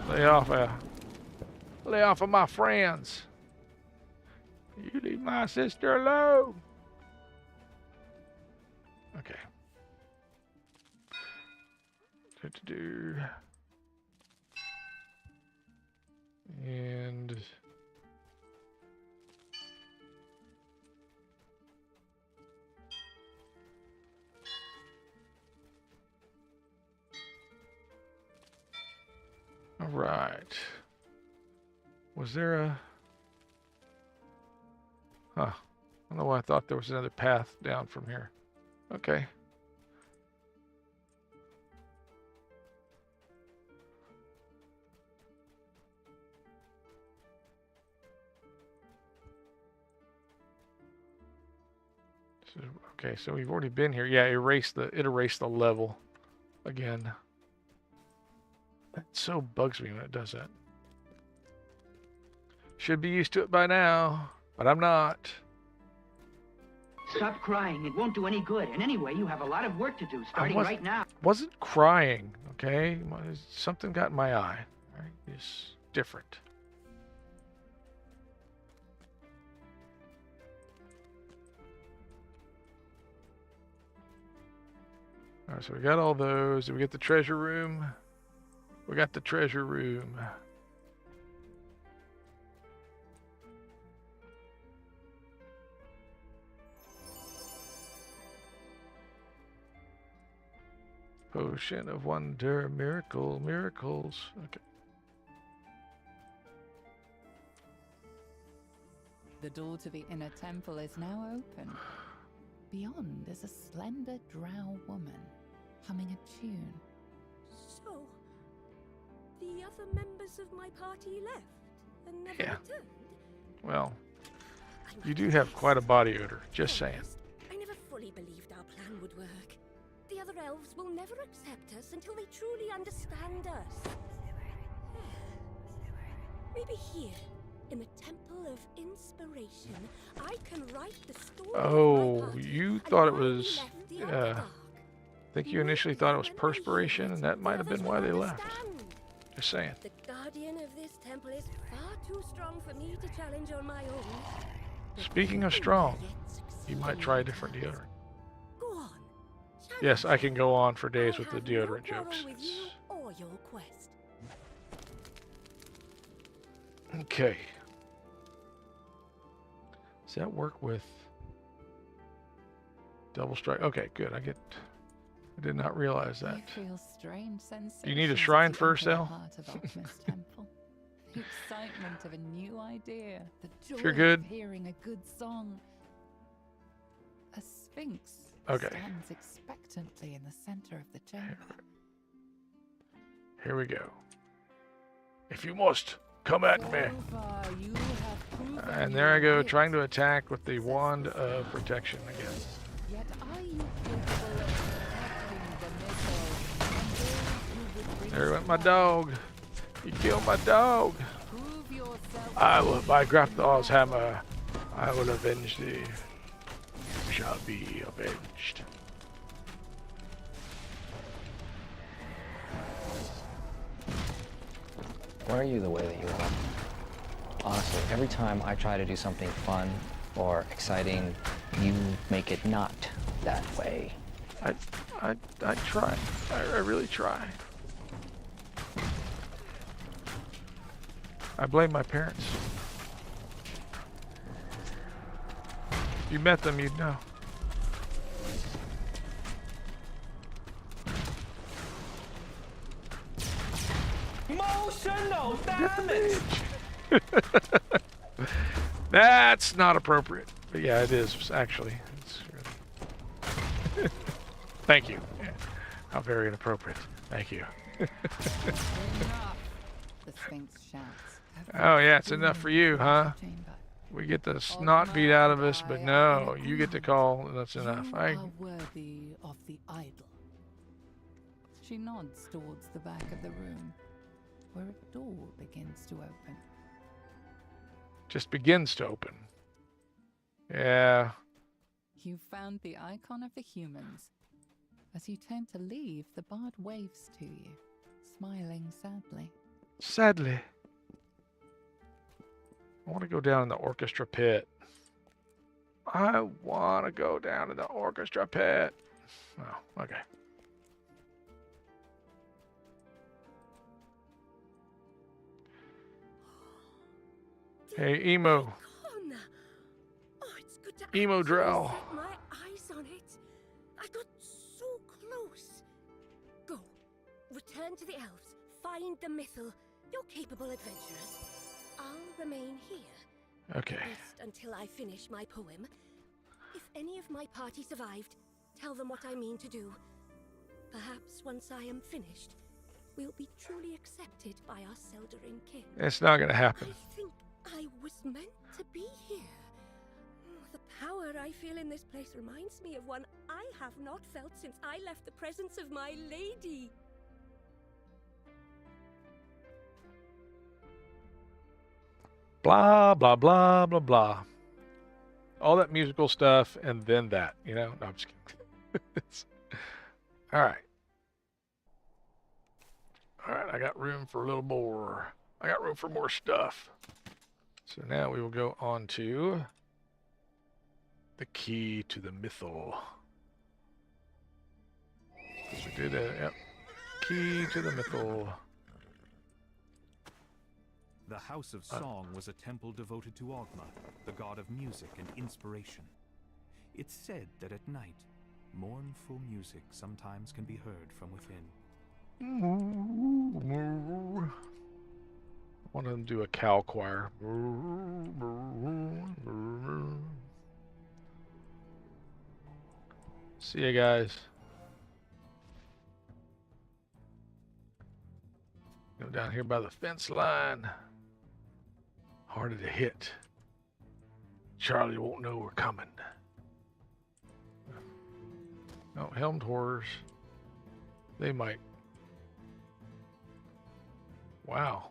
[SPEAKER 1] Lay off of my friends. You leave my sister alone. Okay. And all right. Was there a... Huh. I don't know why I thought there was another path down from here. Okay. Okay, so we've already been here. Yeah, it erased the level again. That so bugs me when it does that. Should be used to it by now, but I'm not.
[SPEAKER 17] Stop crying. It won't do any good. And anyway, you have a lot of work to do starting right now.
[SPEAKER 1] Wasn't crying, okay? Something got in my eye. Right? It's different. All right, so we got all those. Did we get the treasure room? We got the treasure room. Potion of wonder, miracles. Okay.
[SPEAKER 16] The door to the inner temple is now open. Beyond is a slender drow woman humming a tune.
[SPEAKER 10] So, the other members of my party left and never returned?
[SPEAKER 1] Well, you do have quite a body odor, just saying.
[SPEAKER 10] I never fully believed our plan would work. The other elves will never accept us until they truly understand us. Maybe here, in the Temple of Inspiration, I can write the story.
[SPEAKER 1] Oh, you thought it was... I think you initially thought it was perspiration, and that might have been why they left. Just saying.
[SPEAKER 10] The guardian of this temple is far too strong for me to challenge on my own.
[SPEAKER 1] Speaking of strong, you might try a different deodorant.
[SPEAKER 10] Go on.
[SPEAKER 1] Yes, I can go on for days with the deodorant jokes.
[SPEAKER 10] With you or your quest.
[SPEAKER 1] Okay. Does that work with double strike? Okay, good. I did not realize that. You need a shrine first, El?
[SPEAKER 16] The excitement of a new idea. The
[SPEAKER 1] If you're
[SPEAKER 16] joy
[SPEAKER 1] good.
[SPEAKER 16] of hearing a good song. A sphinx
[SPEAKER 1] Okay.
[SPEAKER 16] stands expectantly in the center of the chamber.
[SPEAKER 1] Here we go. If you must, come at me. And there I go, trying to attack with the wand of protection again.
[SPEAKER 16] Yet are you capable of protecting the missile?
[SPEAKER 1] There went my dog. You killed my dog.
[SPEAKER 16] Prove
[SPEAKER 1] I will, by Grafthor's hammer, I will avenge thee. You shall be avenged.
[SPEAKER 18] Why are you the way that you are? Honestly, every time I try to do something fun or exciting, you make it not that way.
[SPEAKER 1] I try. I really try. I blame my parents. If you met them, you'd know.
[SPEAKER 5] Emotional damage!
[SPEAKER 1] That's not appropriate. But yeah, it is, actually. It's really... Thank you. Yeah. How very inappropriate. Thank you.
[SPEAKER 16] The Sphinx shouts.
[SPEAKER 1] Oh yeah, it's enough for you, huh? We get the snot beat out of us, but no, you get to call, that's enough.
[SPEAKER 16] You are worthy of the idol. She nods towards the back of the room, where a door begins to open.
[SPEAKER 1] Just begins to open. Yeah.
[SPEAKER 16] You found the icon of the humans. As you turn to leave, the bard waves to you, smiling sadly.
[SPEAKER 1] Sadly. I want to go down in the orchestra pit. I want to go down in the orchestra pit. Oh, okay. Hey, Emo.
[SPEAKER 10] Oh, it's good to
[SPEAKER 1] Emo Drell.
[SPEAKER 10] set my eyes on it. I got so close. Go. Return to the elves. Find the Mythal. You're capable adventurers. I'll remain here.
[SPEAKER 1] Okay.
[SPEAKER 10] Just until I finish my poem. If any of my party survived, tell them what I mean to do. Perhaps once I am finished, we'll be truly accepted by our Seldering kin.
[SPEAKER 1] It's not going to happen.
[SPEAKER 10] I think I was meant to be here. The power I feel in this place reminds me of one I have not felt since I left the presence of my lady.
[SPEAKER 1] Blah, blah, blah, blah, blah. All that musical stuff and then that, you know? No, I'm just kidding. All right. All right, I got room for a little more. I got room for more stuff. So now we will go on to the key to the Mythal. We did it, yep. Key to the Mythal.
[SPEAKER 8] The House of Song was a temple devoted to Ogma, the god of music and inspiration. It's said that at night, mournful music sometimes can be heard from within.
[SPEAKER 1] One of them do a cow choir. See you guys. Go down here by the fence line. Harder to hit. Charlie won't know we're coming. Oh, helmed horrors. They might. Wow.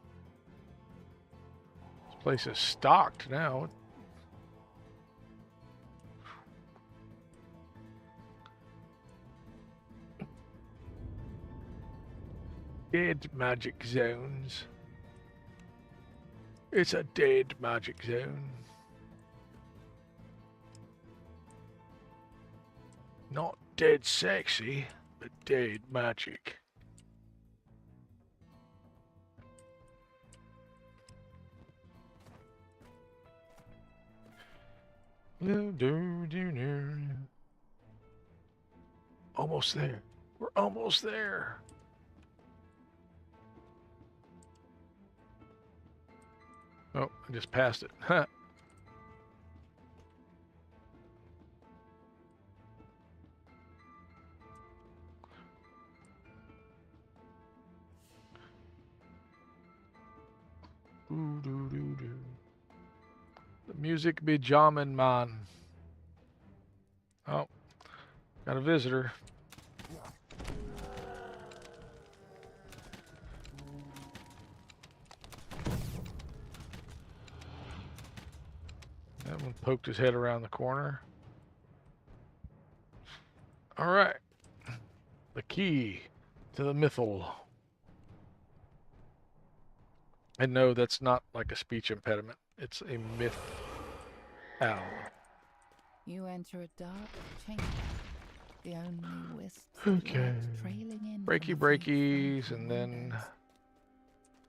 [SPEAKER 1] This place is stocked now. Dead magic zones. It's a dead magic zone. Not dead sexy, but dead magic. Almost there. We're almost there. Oh, I just passed it. Huh. The music be jamming, man. Oh, got a visitor. And poked his head around the corner. All right. The key to the mythal. And no, that's not like a speech impediment. It's a myth. Ow.
[SPEAKER 16] You enter a dark chamber. The only wisps
[SPEAKER 1] Okay.
[SPEAKER 16] of light trailing in
[SPEAKER 1] Breaky
[SPEAKER 16] from the faint
[SPEAKER 1] breakies,
[SPEAKER 16] flickering
[SPEAKER 1] and then
[SPEAKER 16] windows.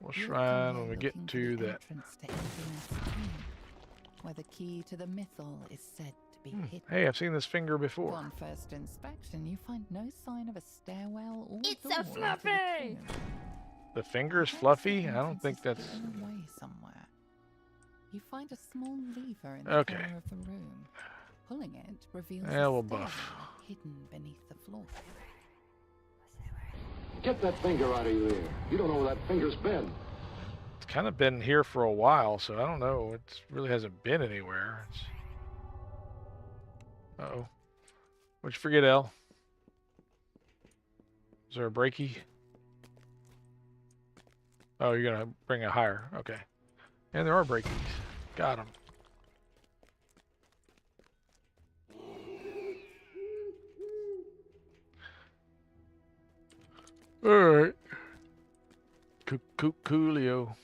[SPEAKER 1] we'll
[SPEAKER 16] You
[SPEAKER 1] shrine
[SPEAKER 16] come
[SPEAKER 1] when we
[SPEAKER 16] here
[SPEAKER 1] get
[SPEAKER 16] looking
[SPEAKER 1] to
[SPEAKER 16] for the
[SPEAKER 1] that.
[SPEAKER 16] entrance to Emptiness Tomb, where the key to the mythal is said to be hidden.
[SPEAKER 1] Hey, I've seen this finger before.
[SPEAKER 16] On first inspection, you find no sign of a stairwell or
[SPEAKER 10] It's
[SPEAKER 16] door
[SPEAKER 10] a
[SPEAKER 16] into the
[SPEAKER 10] fluffy!
[SPEAKER 16] tomb.
[SPEAKER 1] The finger's fluffy? I don't think that's...
[SPEAKER 16] Hidden away somewhere. You find a small lever in the
[SPEAKER 1] Okay.
[SPEAKER 16] corner of the room. Pulling it reveals
[SPEAKER 1] Yeah,
[SPEAKER 16] a
[SPEAKER 1] we'll
[SPEAKER 16] stairwell
[SPEAKER 1] buff.
[SPEAKER 16] hidden beneath the floor.
[SPEAKER 11] Get that finger out of your ear. You don't know where that finger's been.
[SPEAKER 1] It's kind of been here for a while, so I don't know. It really hasn't been anywhere. It's... Uh-oh. What'd you forget, El? Is there a breaky? Oh, you're going to bring it higher. Okay. And there are breakies. Got them. Alright. Coolio.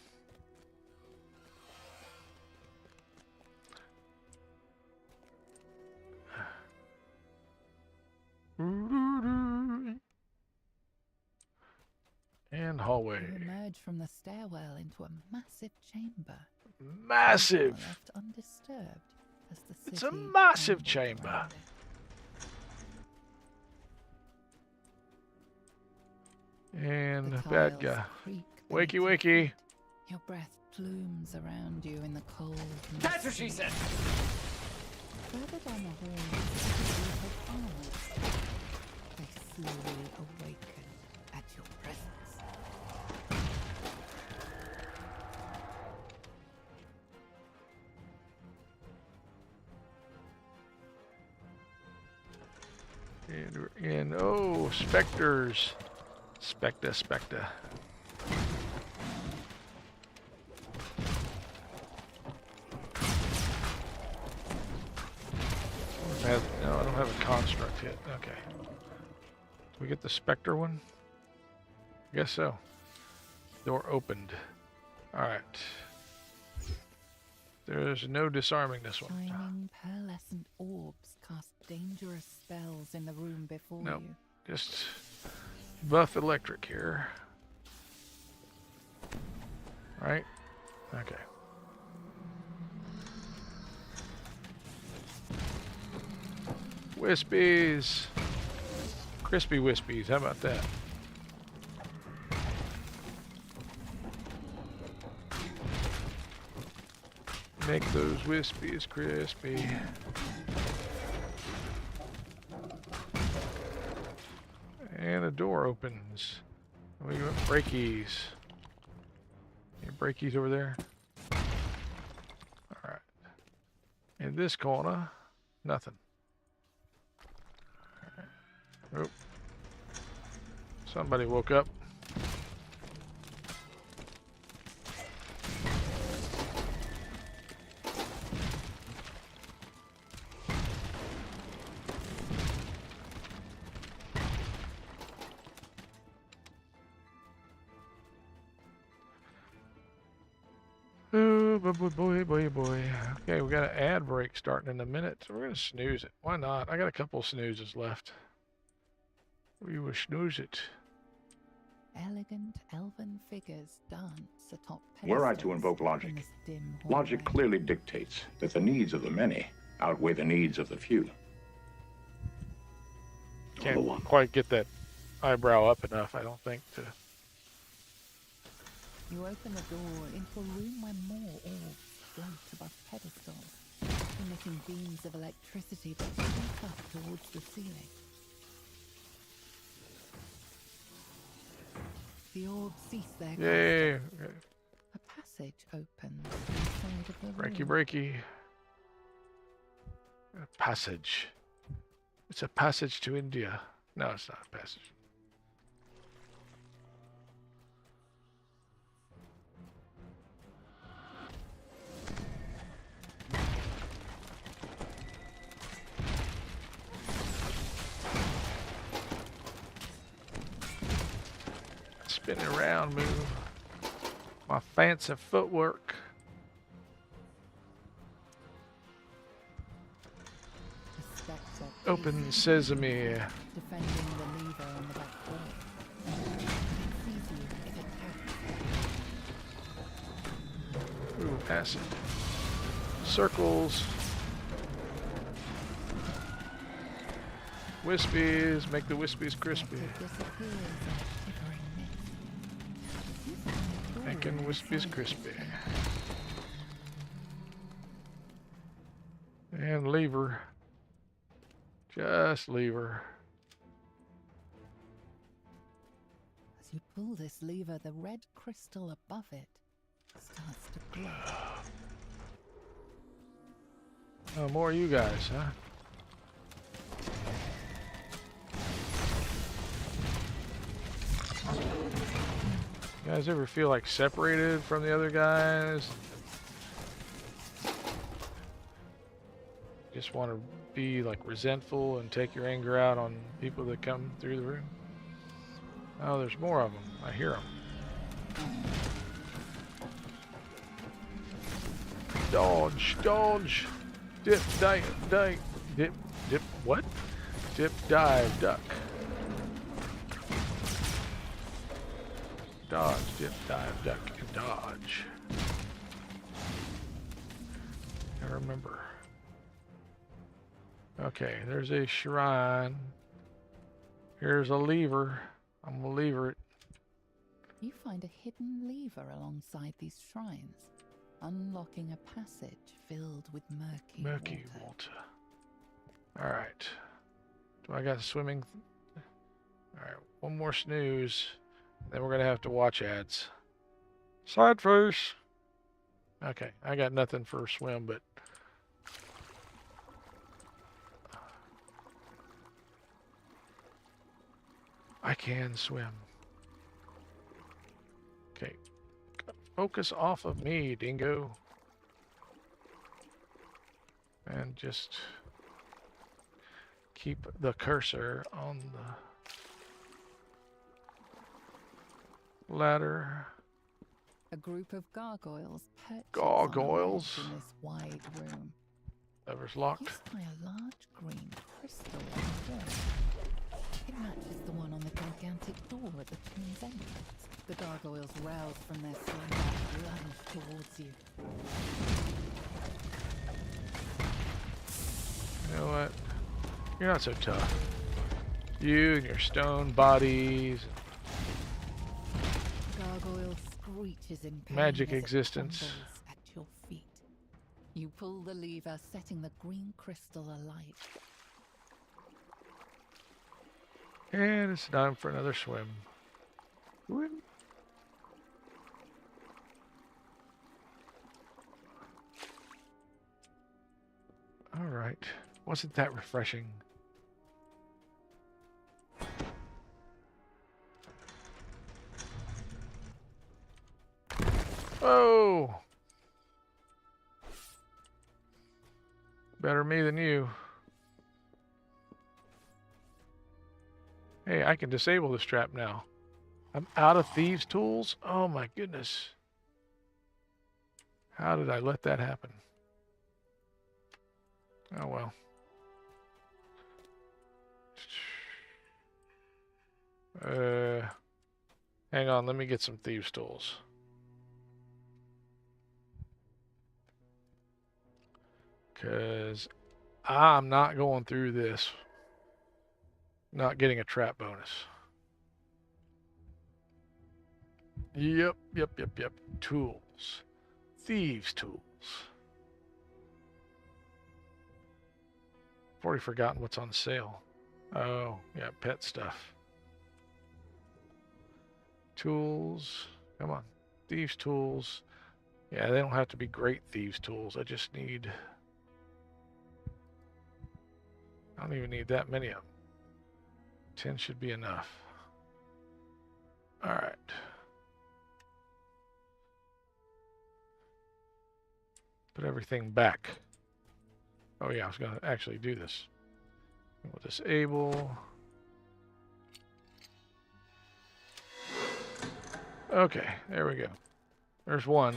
[SPEAKER 1] And hallway.
[SPEAKER 16] You emerge from the stairwell into a massive chamber.
[SPEAKER 1] Massive!
[SPEAKER 16] Left undisturbed as the city
[SPEAKER 1] It's a massive chamber. And
[SPEAKER 16] The
[SPEAKER 1] bad
[SPEAKER 16] tiles
[SPEAKER 1] guy.
[SPEAKER 16] creak
[SPEAKER 1] Wakey,
[SPEAKER 16] beneath your
[SPEAKER 1] wakey.
[SPEAKER 16] feet. Your breath plumes around you in the cold.
[SPEAKER 5] That's what she said.
[SPEAKER 16] Further down the hall, you see armors. They slowly awaken at your presence.
[SPEAKER 1] And we're in. Oh, specters. Specta. No, I don't have a construct yet. Okay. Do we get the specter one? I guess so. Door opened. Alright. There's no disarming this one.
[SPEAKER 16] Shining pearlescent orbs cast dangerous spells in the room before
[SPEAKER 1] Nope.
[SPEAKER 16] you.
[SPEAKER 1] Just buff electric here. Right? Okay. Wispies. Crispy wispies. How about that? Make those wispies crispy. And the door opens. We got breakies. Any breakies over there? Alright. In this corner, nothing. Oop. Somebody woke up. Oh, boy. Okay, we got an ad break starting in a minute, so we're going to snooze it. Why not? I got a couple of snoozes left. We will snooze it.
[SPEAKER 16] Elegant elven figures dance atop
[SPEAKER 19] Were I to
[SPEAKER 16] pedestals
[SPEAKER 19] invoke
[SPEAKER 16] in
[SPEAKER 19] logic,
[SPEAKER 16] this dim
[SPEAKER 19] logic
[SPEAKER 16] hallway.
[SPEAKER 19] clearly dictates that the needs of the many outweigh the needs of the few.
[SPEAKER 1] Can't quite get that eyebrow up enough, I don't think, to...
[SPEAKER 16] You open the door into a room where more orbs float above pedestals, emitting beams of electricity that shoot up towards the ceiling. The orbs cease their
[SPEAKER 1] Yay!
[SPEAKER 16] casting. A passage opens inside of the room.
[SPEAKER 1] Breaky. A passage. It's a passage to India. No, it's not a passage. spinning around move. My fancy footwork. Open sesame.
[SPEAKER 16] Defending the lever on the back door. Sees you if it acts.
[SPEAKER 1] Ooh, acid. Circles. Wispies. Make the wispies crispy. Making wispies crispy. And lever. Just lever.
[SPEAKER 16] As you pull this lever, the red crystal above it starts to glow.
[SPEAKER 1] Oh, more of you guys, huh? You guys ever feel like separated from the other guys? Just want to be like resentful and take your anger out on people that come through the room? Oh, there's more of them. I hear them. Dodge, dodge. Dip, dive, dive. Dip, dip, what? Dip, dive, duck. Dodge, dip, dive, duck, and dodge. I remember. Okay, there's a shrine. Here's a lever. I'm gonna lever it.
[SPEAKER 16] You find a hidden lever alongside these shrines, unlocking a passage filled with murky
[SPEAKER 1] water. Alright. Do I got swimming? Alright, one more snooze. Then we're gonna have to watch ads. Side face. Okay, I got nothing for a swim, but I can swim. Okay. Focus off of me, dingo. And just keep the cursor on the ladder.
[SPEAKER 16] A group of gargoyles perch
[SPEAKER 1] Gargoyles?
[SPEAKER 16] in this wide room.
[SPEAKER 1] Lever's locked.
[SPEAKER 16] You spy a large green crystal on the wall. It matches the one on the gigantic door at the tomb's entrance. The gargoyles rouse from their slumber and lunge towards you.
[SPEAKER 1] You know what? You're not so tough. You and your stone bodies.
[SPEAKER 16] Gargoyle screeches in pain
[SPEAKER 1] Magic
[SPEAKER 16] as it
[SPEAKER 1] existence.
[SPEAKER 16] tumbles at your feet. You pull the lever, setting the green crystal alight.
[SPEAKER 1] And it's time for another swim. Woo. All right. Wasn't that refreshing? Oh! Better me than you. Hey, I can disable this trap now. I'm out of thieves' tools? Oh my goodness. How did I let that happen? Oh well. Hang on, let me get some thieves' tools. Because I'm not going through this not getting a trap bonus. Yep. Tools. Thieves' tools. I've already forgotten what's on sale. Oh, yeah, pet stuff. Tools. Come on. Thieves' tools. Yeah, they don't have to be great thieves' tools. I just need... I don't even need that many of them. 10 should be enough. All right. Put everything back. Oh yeah, I was going to actually do this. We'll disable. Okay, there we go. There's one.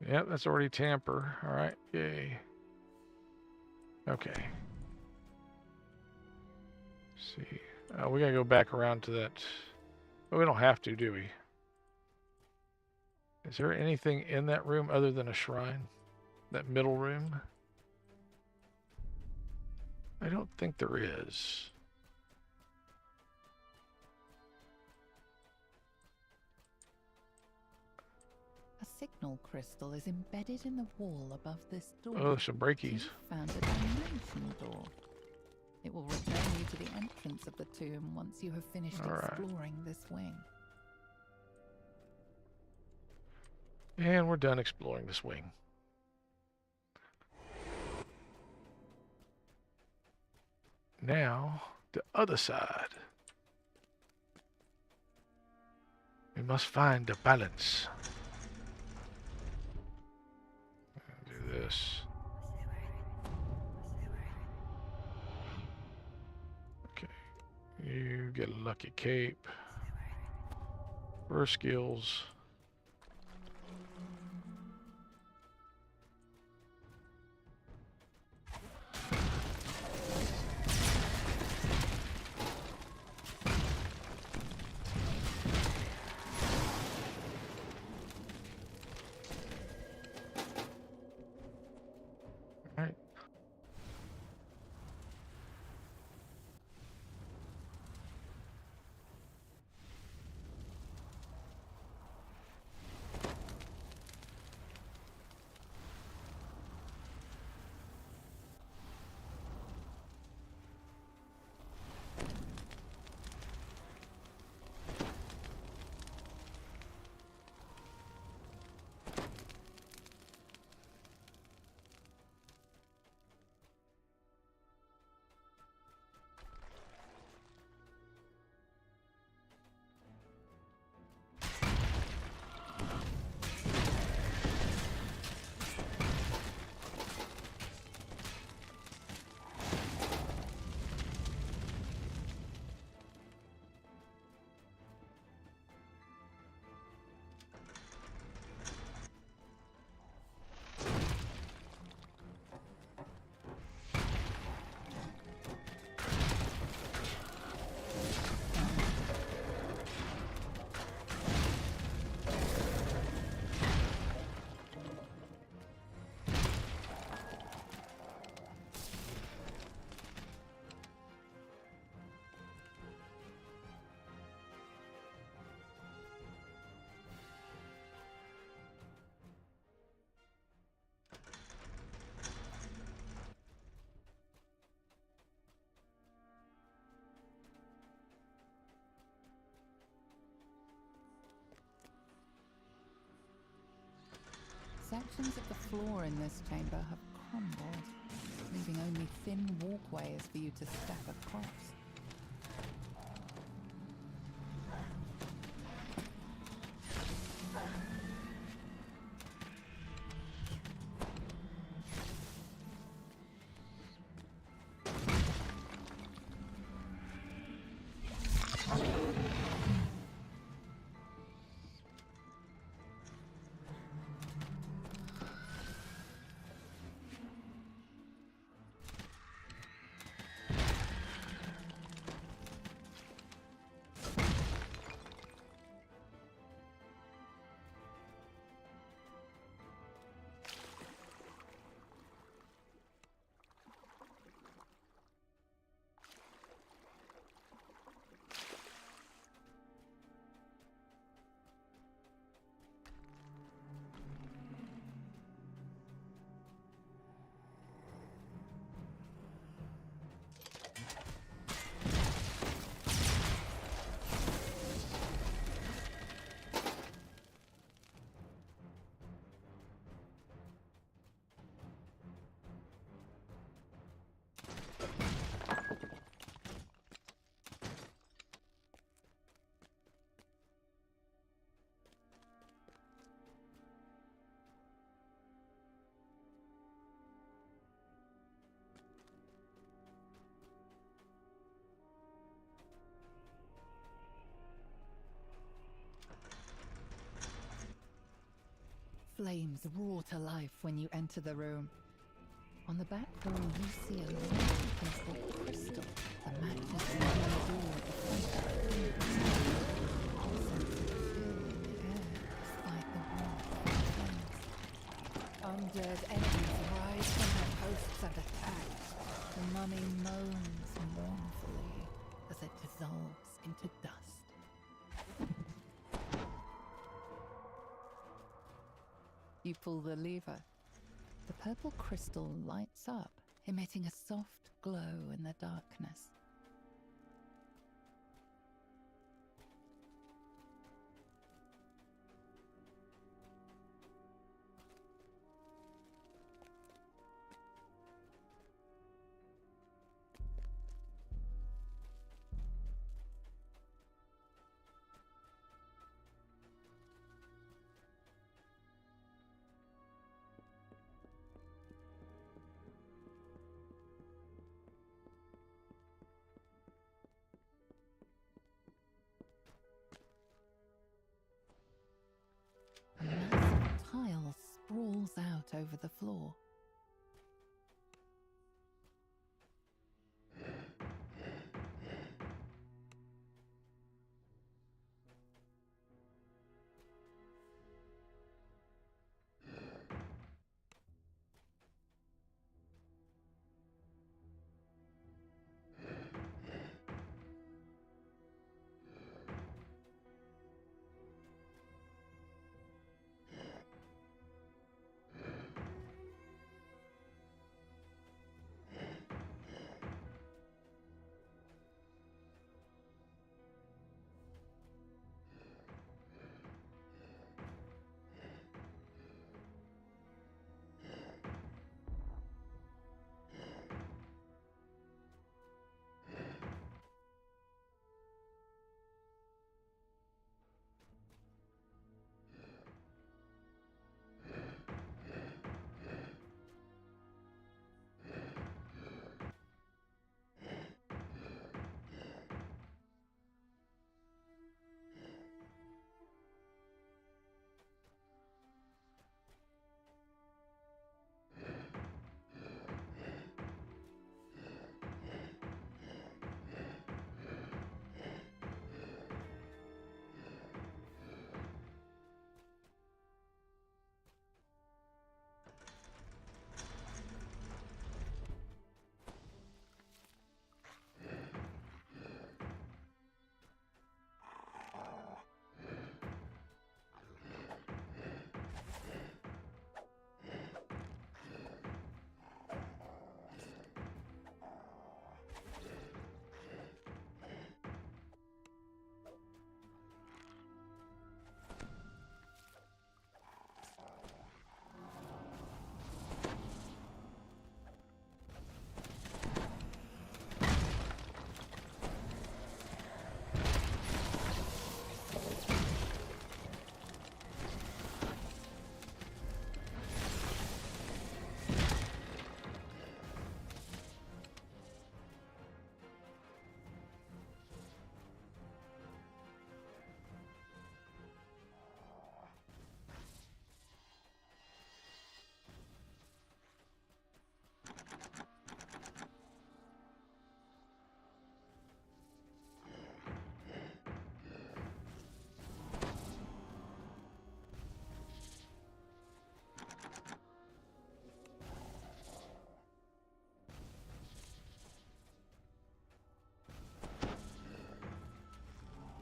[SPEAKER 1] Yep, that's already tamper. All right, yay. Okay. Let's see. We gotta go back around to that. But we don't have to, do we? Is there anything in that room other than a shrine? That middle room? I don't think there is.
[SPEAKER 16] A signal crystal is embedded in the wall above this door.
[SPEAKER 1] Oh, some breakies.
[SPEAKER 16] Found a dimensional door. It will return you to the entrance of the tomb once you have finished exploring this wing.
[SPEAKER 1] And we're done exploring this wing. Now, the other side. We must find the balance. Do this. Okay. You get a lucky cape. Burst skills.
[SPEAKER 16] Sections of the floor in this chamber have crumbled, leaving only thin walkways for you to step across. flames roar to life when you enter the room. On the back wall, you see a large purple crystal. The magnet in the door at the front. Incense fill in the air, despite the warmth of the flames. Undead enemies rise from their posts and attack. The mummy moans mournfully as it dissolves into dust. You pull the lever. The purple crystal lights up, emitting a soft glow in the darkness. A massive tile sprawls out over the floor.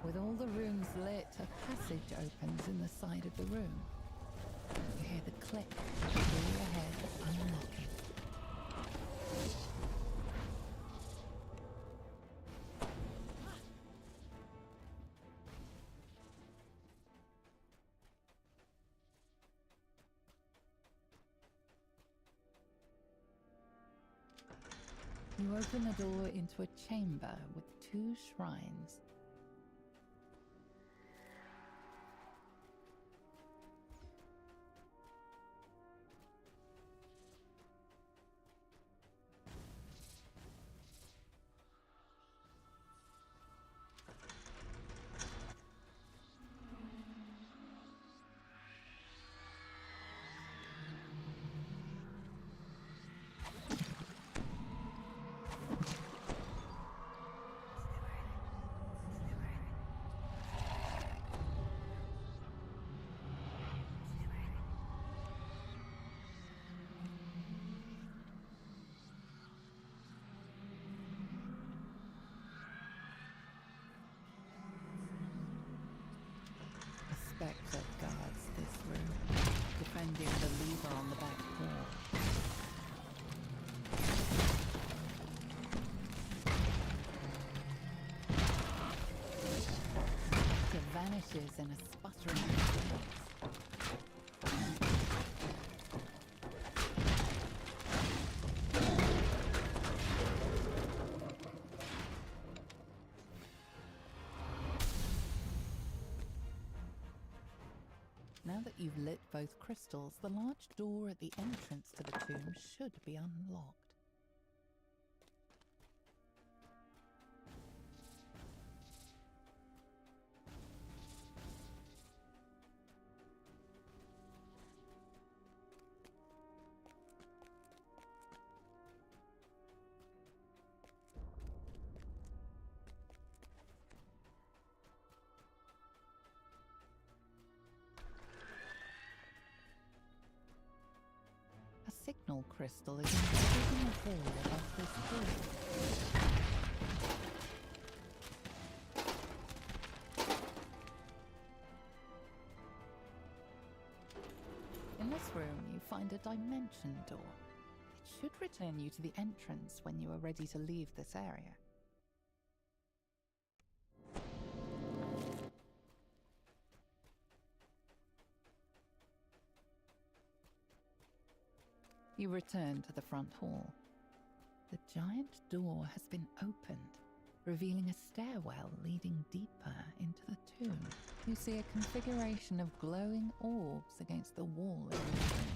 [SPEAKER 16] With all the rooms lit, a passage opens in the side of the room. You hear the click of the door ahead unlocking. You open the door into a chamber with 2 shrines. spectre guards this room, defending the lever on the back door. It vanishes in a sputtering blaze. Now that you've lit both crystals, the large door at the entrance to the tomb should be unlocked. A signal crystal is embedded in the wall above this door. In this room, you find a dimension door. It should return you to the entrance when you are ready to leave this area. You return to the front hall. The giant door has been opened, revealing a stairwell leading deeper into the tomb. You see a configuration of glowing orbs against the wall of the room.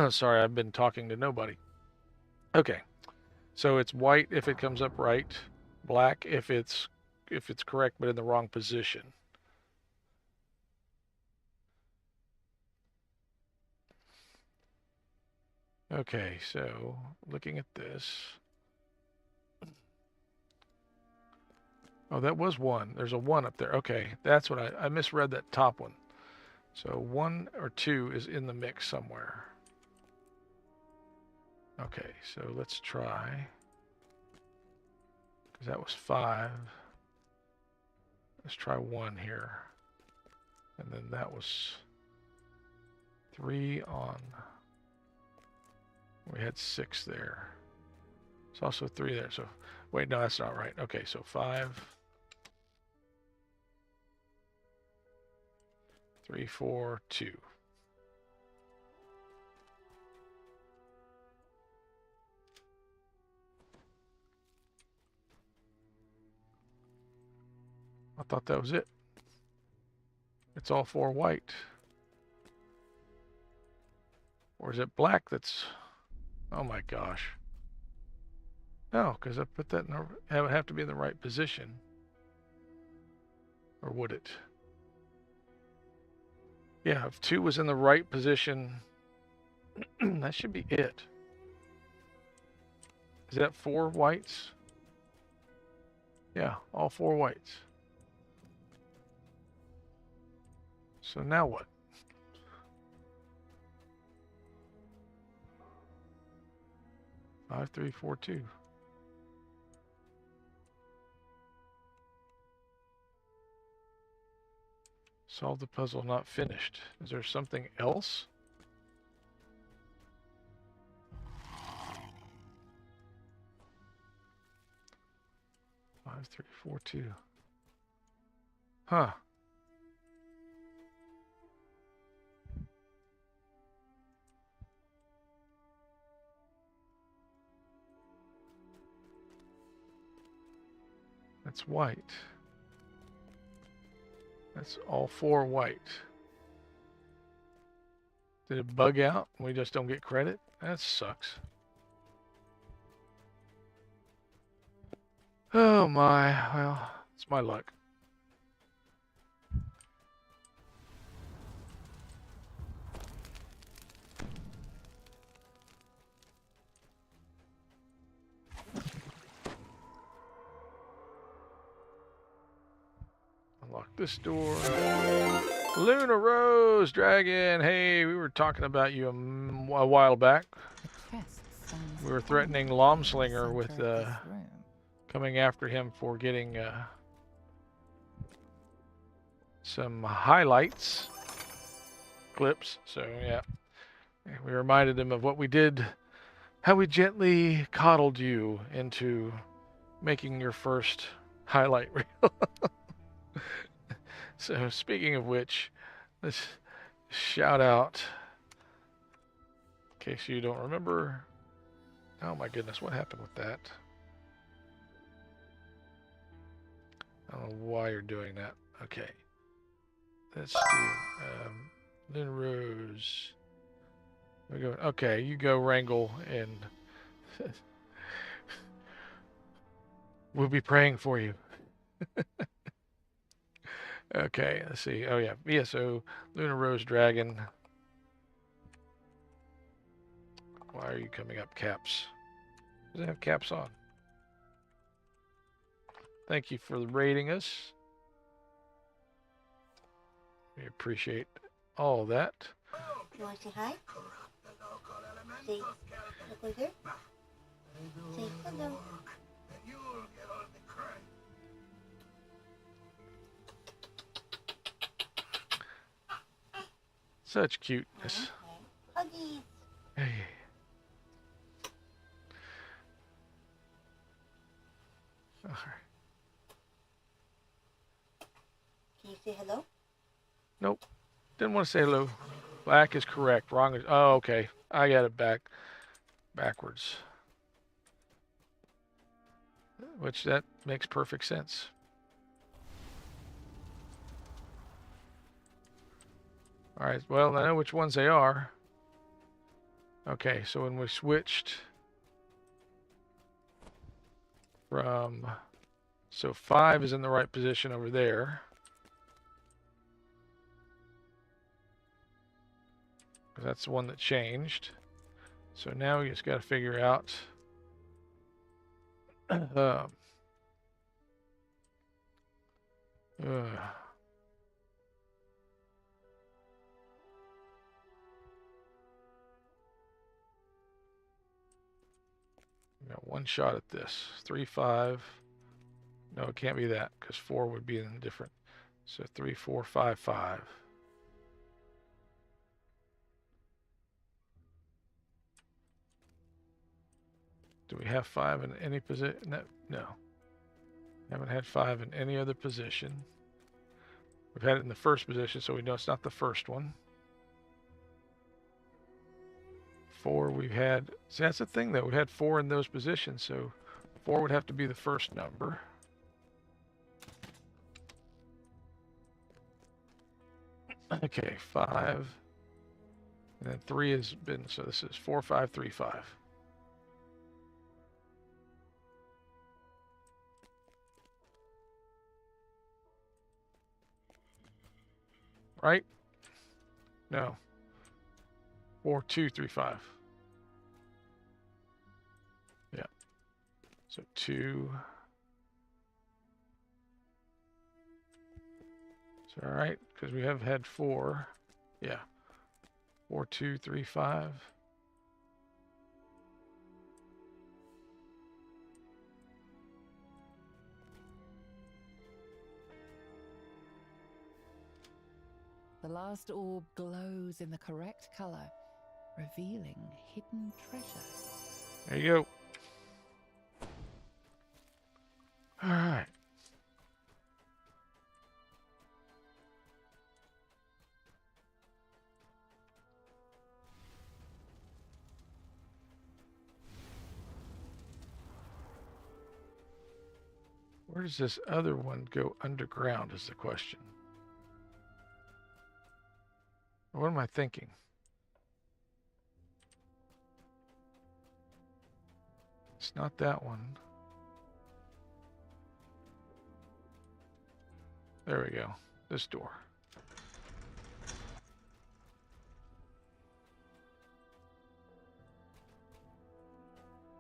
[SPEAKER 1] Sorry, I've been talking to nobody. Okay, so it's white if it comes up right, black if it's correct but in the wrong position. Okay, so looking at this. Oh, that was 1. There's a 1 up there. Okay, that's what I misread that top one. So 1 or 2 is in the mix somewhere. Okay, so let's try. Because that was 5. Let's try 1 here. And then that was 3 on. We had 6 there. It's also 3 there. So, wait, no, that's not right. Okay, so 5. 3, 4, 2. I thought that was it. It's all 4 white. Or is it black that's... Oh my gosh. No, because I put that in it would have to be in the right position. Or would it? Yeah, if 2 was in the right position, that should be it. Is that 4 whites? Yeah, all 4 whites. So now what? Five, 3, 4, 2. Solve the puzzle not finished. Is there something else? Five, 3, 4, 2. Huh. That's white. That's all 4 white. Did it bug out? We just don't get credit? That sucks. Oh my. Well, it's my luck. Unlock this door. Luna Rose Dragon. Hey, we were talking about you a while back. We were threatening Lomslinger with coming after him for getting some highlights clips. So yeah, we reminded him of what we did, how we gently coddled you into making your first highlight reel. So speaking of which, let's shout out, in case you don't remember. Oh my goodness, what happened with that? I don't know why you're doing that. Okay. Let's do Lynn Rose. We go. Okay, you go wrangle, and we'll be praying for you. Okay, let's see. Oh yeah, VSO, Luna Rose Dragon. Why are you coming up, caps? Does it have caps on? Thank you for rating us. We appreciate all that.
[SPEAKER 20] You want to say hi? Say hello there. Say hello.
[SPEAKER 1] Such cuteness.
[SPEAKER 20] Huggies.
[SPEAKER 1] Hey. All right.
[SPEAKER 20] Can you say hello?
[SPEAKER 1] Nope. Didn't want to say hello. Black is correct. Wrong is... Oh, okay. I got it backwards. Which that makes perfect sense. All right. Well, I know which ones they are. Okay, so when we switched from... So 5 is in the right position over there. Because that's the one that changed. So now we just got to figure out... We got one shot at this. 3, 5. No, it can't be that because 4 would be in different. So 3, 4, 5, 5. Do we have 5 in any position? No, no. Haven't had 5 in any other position. We've had it in the first position, so we know it's not the first one. 4 we've had. See, that's the thing though. We had 4 in those positions, so 4 would have to be the first number. Okay, 5. And then 3 has been, so this is 4, 5, 3, 5. Right? No. 4, 2, 3, 5. Yeah. So 2. So, all right, because we have had 4. Yeah. 4, 2, 3, 5.
[SPEAKER 16] The last orb glows in the correct color, revealing hidden treasure.
[SPEAKER 1] There you go. All right. Where does this other one go underground is the question. What am I thinking? It's not that one. There we go. This door.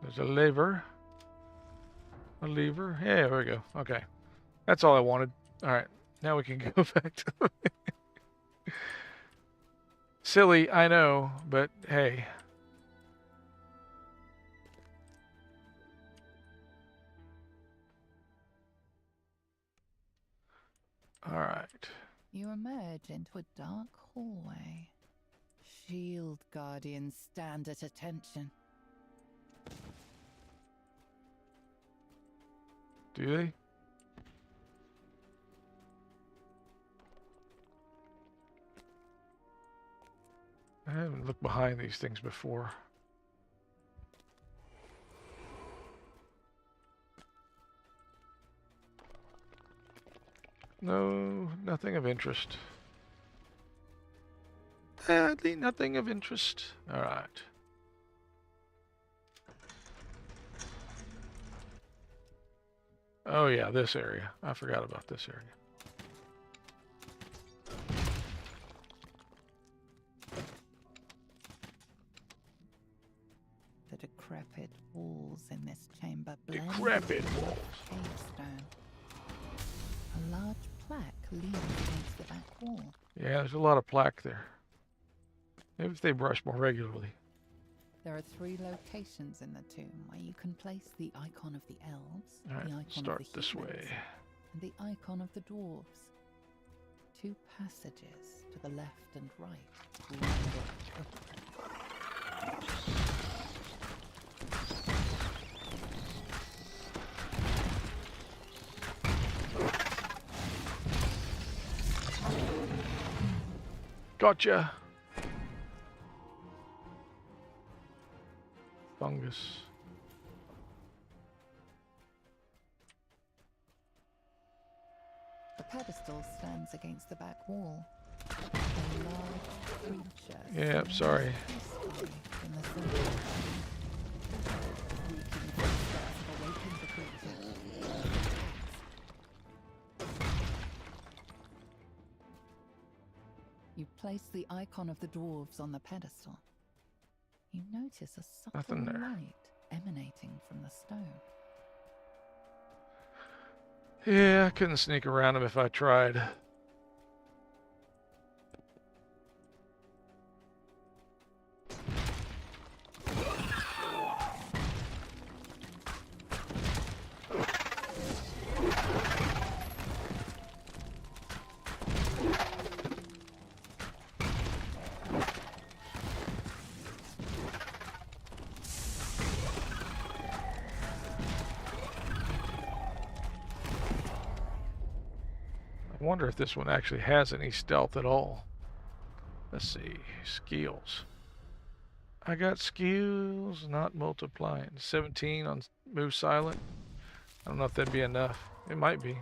[SPEAKER 1] There's a lever. A lever. Yeah, there we go. Okay. That's all I wanted. All right. Now we can go back to... Silly, I know, but hey. All right.
[SPEAKER 16] You emerge into a dark hallway. Shield guardians stand at attention.
[SPEAKER 1] Do they? I haven't looked behind these things before. No, nothing of interest. Sadly, nothing of interest. All right. Oh yeah, this area. I forgot about this area.
[SPEAKER 16] The decrepit walls in this chamber blend
[SPEAKER 1] Decrepit
[SPEAKER 16] with
[SPEAKER 1] walls.
[SPEAKER 16] cavestone. A large plaque leans against the back wall.
[SPEAKER 1] Yeah, there's a lot of plaque there. Maybe if they brush more regularly.
[SPEAKER 16] There are 3 locations in the tomb where you can place the icon of the elves,
[SPEAKER 1] All right,
[SPEAKER 16] the icon
[SPEAKER 1] start
[SPEAKER 16] of the
[SPEAKER 1] this
[SPEAKER 16] humans,
[SPEAKER 1] way.
[SPEAKER 16] and the icon of the dwarves. 2 passages to the left and right lead up.
[SPEAKER 1] Gotcha. Fungus.
[SPEAKER 16] The pedestal stands against the back wall. A large
[SPEAKER 1] Yeah, sorry.
[SPEAKER 16] You place the icon of the dwarves on the pedestal. You notice a subtle
[SPEAKER 1] Nothing there.
[SPEAKER 16] light emanating from the stone.
[SPEAKER 1] Yeah, I couldn't sneak around them if I tried. I wonder if this one actually has any stealth at all. Let's see. Skills. I got skills not multiplying. 17 on move silent. I don't know if that'd be enough. It might be.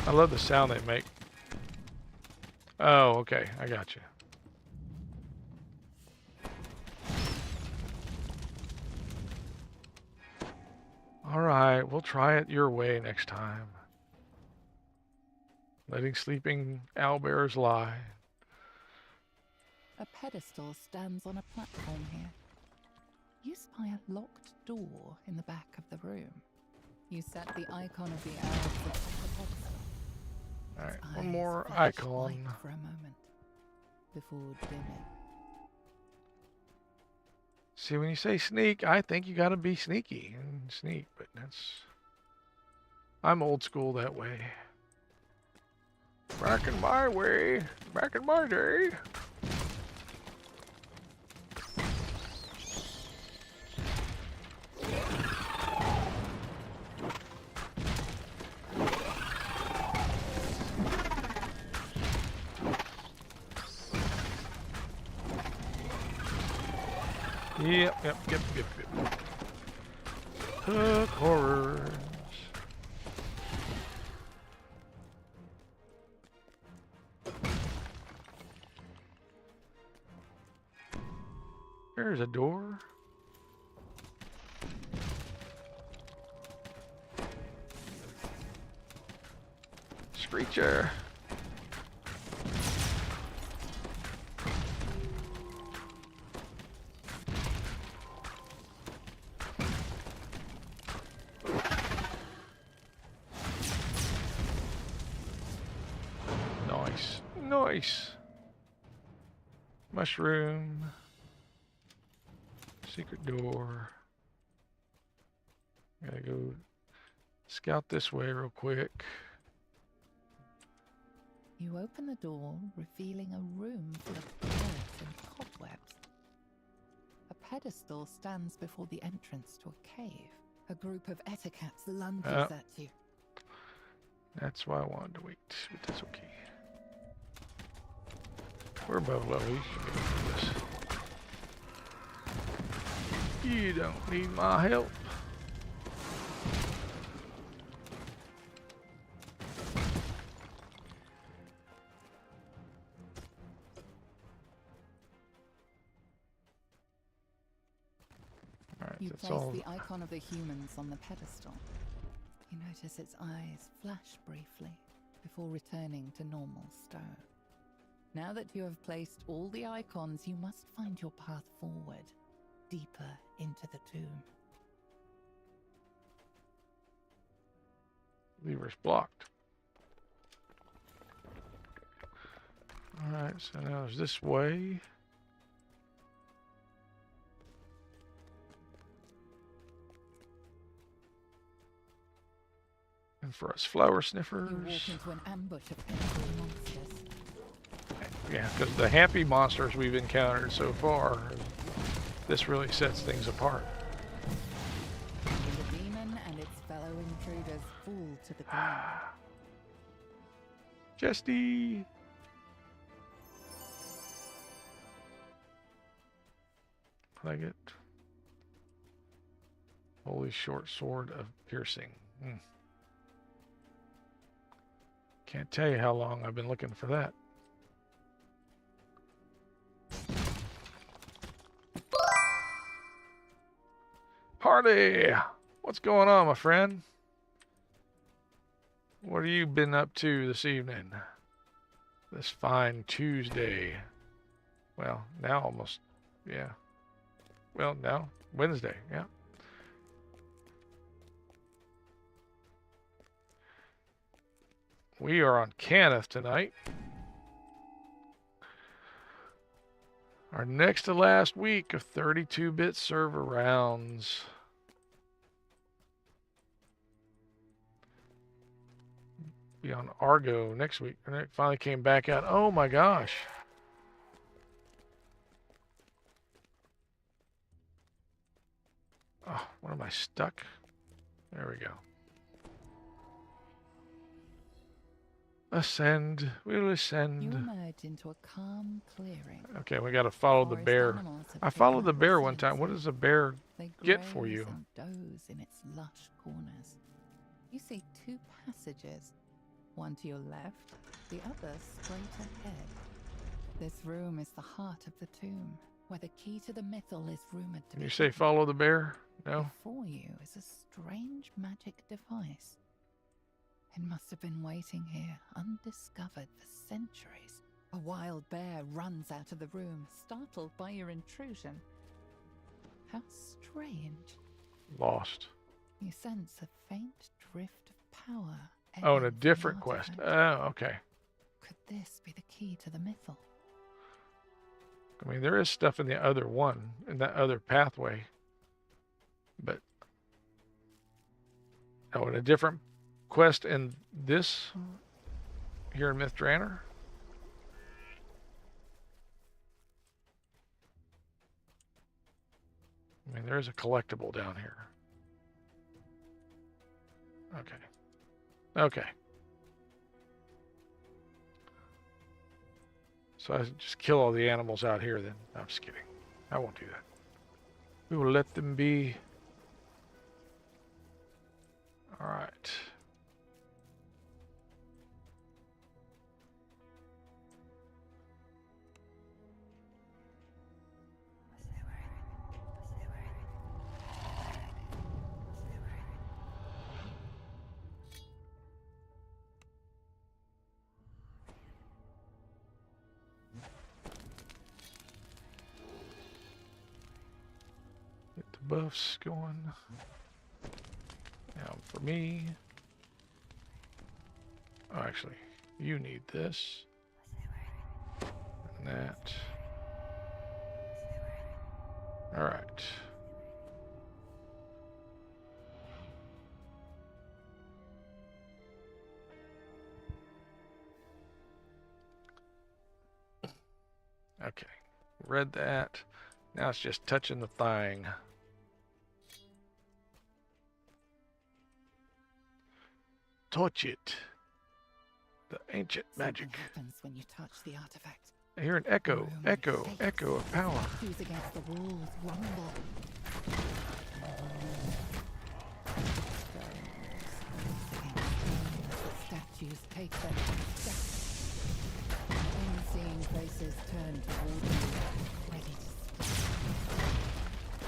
[SPEAKER 1] I love the sound they make. Oh, okay. I got you. All right, we'll try it your way next time. Letting sleeping owlbears lie.
[SPEAKER 16] A pedestal stands on a platform here. You spy a locked door in the back of the room. You set the icon of the owl atop the pedestal.
[SPEAKER 1] All right,
[SPEAKER 16] Its
[SPEAKER 1] one more
[SPEAKER 16] eyes flash
[SPEAKER 1] icon.
[SPEAKER 16] white for a moment before dimming.
[SPEAKER 1] See, when you say sneak, I think you got to be sneaky and sneak, but I'm old school that way. Back in my way, back in my day. Yep. Hook horrors. There's a door. Screecher. Nice. Mushroom. Secret door. Gotta go scout this way real quick.
[SPEAKER 16] You open the door, revealing a room full of birds and cobwebs. A pedestal stands before the entrance to a cave. A group of ettercats lunges at you.
[SPEAKER 1] That's why I wanted to wait, but that's okay. We're above level. You should be able to do this. You don't need my help.
[SPEAKER 16] You place the icon of the humans on the pedestal. You notice its eyes flash briefly before returning to normal stone. Now that you have placed all the icons, you must find your path forward, deeper into the tomb.
[SPEAKER 1] Lever's blocked. Alright, so now there's this way. And for us flower sniffers.
[SPEAKER 16] You walk into an ambush of pitiful monsters.
[SPEAKER 1] Yeah, because the happy monsters we've encountered so far, this really sets things apart.
[SPEAKER 16] The demon and its fellow intruders fall to the ground.
[SPEAKER 1] Jesty! Legate. Holy short sword of piercing. Can't tell you how long I've been looking for that. Hardy! What's going on, my friend? What have you been up to this evening? This fine Tuesday. Well, now almost, yeah. Well, now Wednesday, yeah. We are on Cannith tonight. Our next to last week of 32-bit server rounds. Be on Argo next week. And it finally came back out. Oh my gosh. Oh, what am I stuck? There we go. Ascend. We'll ascend.
[SPEAKER 16] You emerge into a calm clearing.
[SPEAKER 1] Okay, we got to follow the bear. I followed the bear one time. What does a bear get for you?
[SPEAKER 16] And doze in its lush corners. You see two passages, one to your left, the other straight ahead. This room is the heart of the tomb, where the key to the mythal is rumored to be.
[SPEAKER 1] You say follow the bear? No.
[SPEAKER 16] Before you is a strange magic device. It must have been waiting here, undiscovered for centuries. A wild bear runs out of the room, startled by your intrusion. How strange.
[SPEAKER 1] Lost.
[SPEAKER 16] You sense a faint drift of power.
[SPEAKER 1] Oh, in a different quest. Oh, okay.
[SPEAKER 16] Could this be the key to the mythal?
[SPEAKER 1] I mean, there is stuff in the other one, in that other pathway. But, oh, in a different quest in this here in Mythdraenor? I mean, there is a collectible down here. Okay. Okay. So I just kill all the animals out here then. No, I'm just kidding. I won't do that. We will let them be. All right. Get the buffs going. Now for me. Oh, actually, you need this. And that. All right. Okay. Read that. Now it's just touching the thing. Touch it. The ancient magic.
[SPEAKER 16] Something happens when you touch the artifact.
[SPEAKER 1] I hear an echo, echo, echo of power.
[SPEAKER 16] Statues against the walls rumble. The statues take their steps. Unseen faces turn toward you, ready to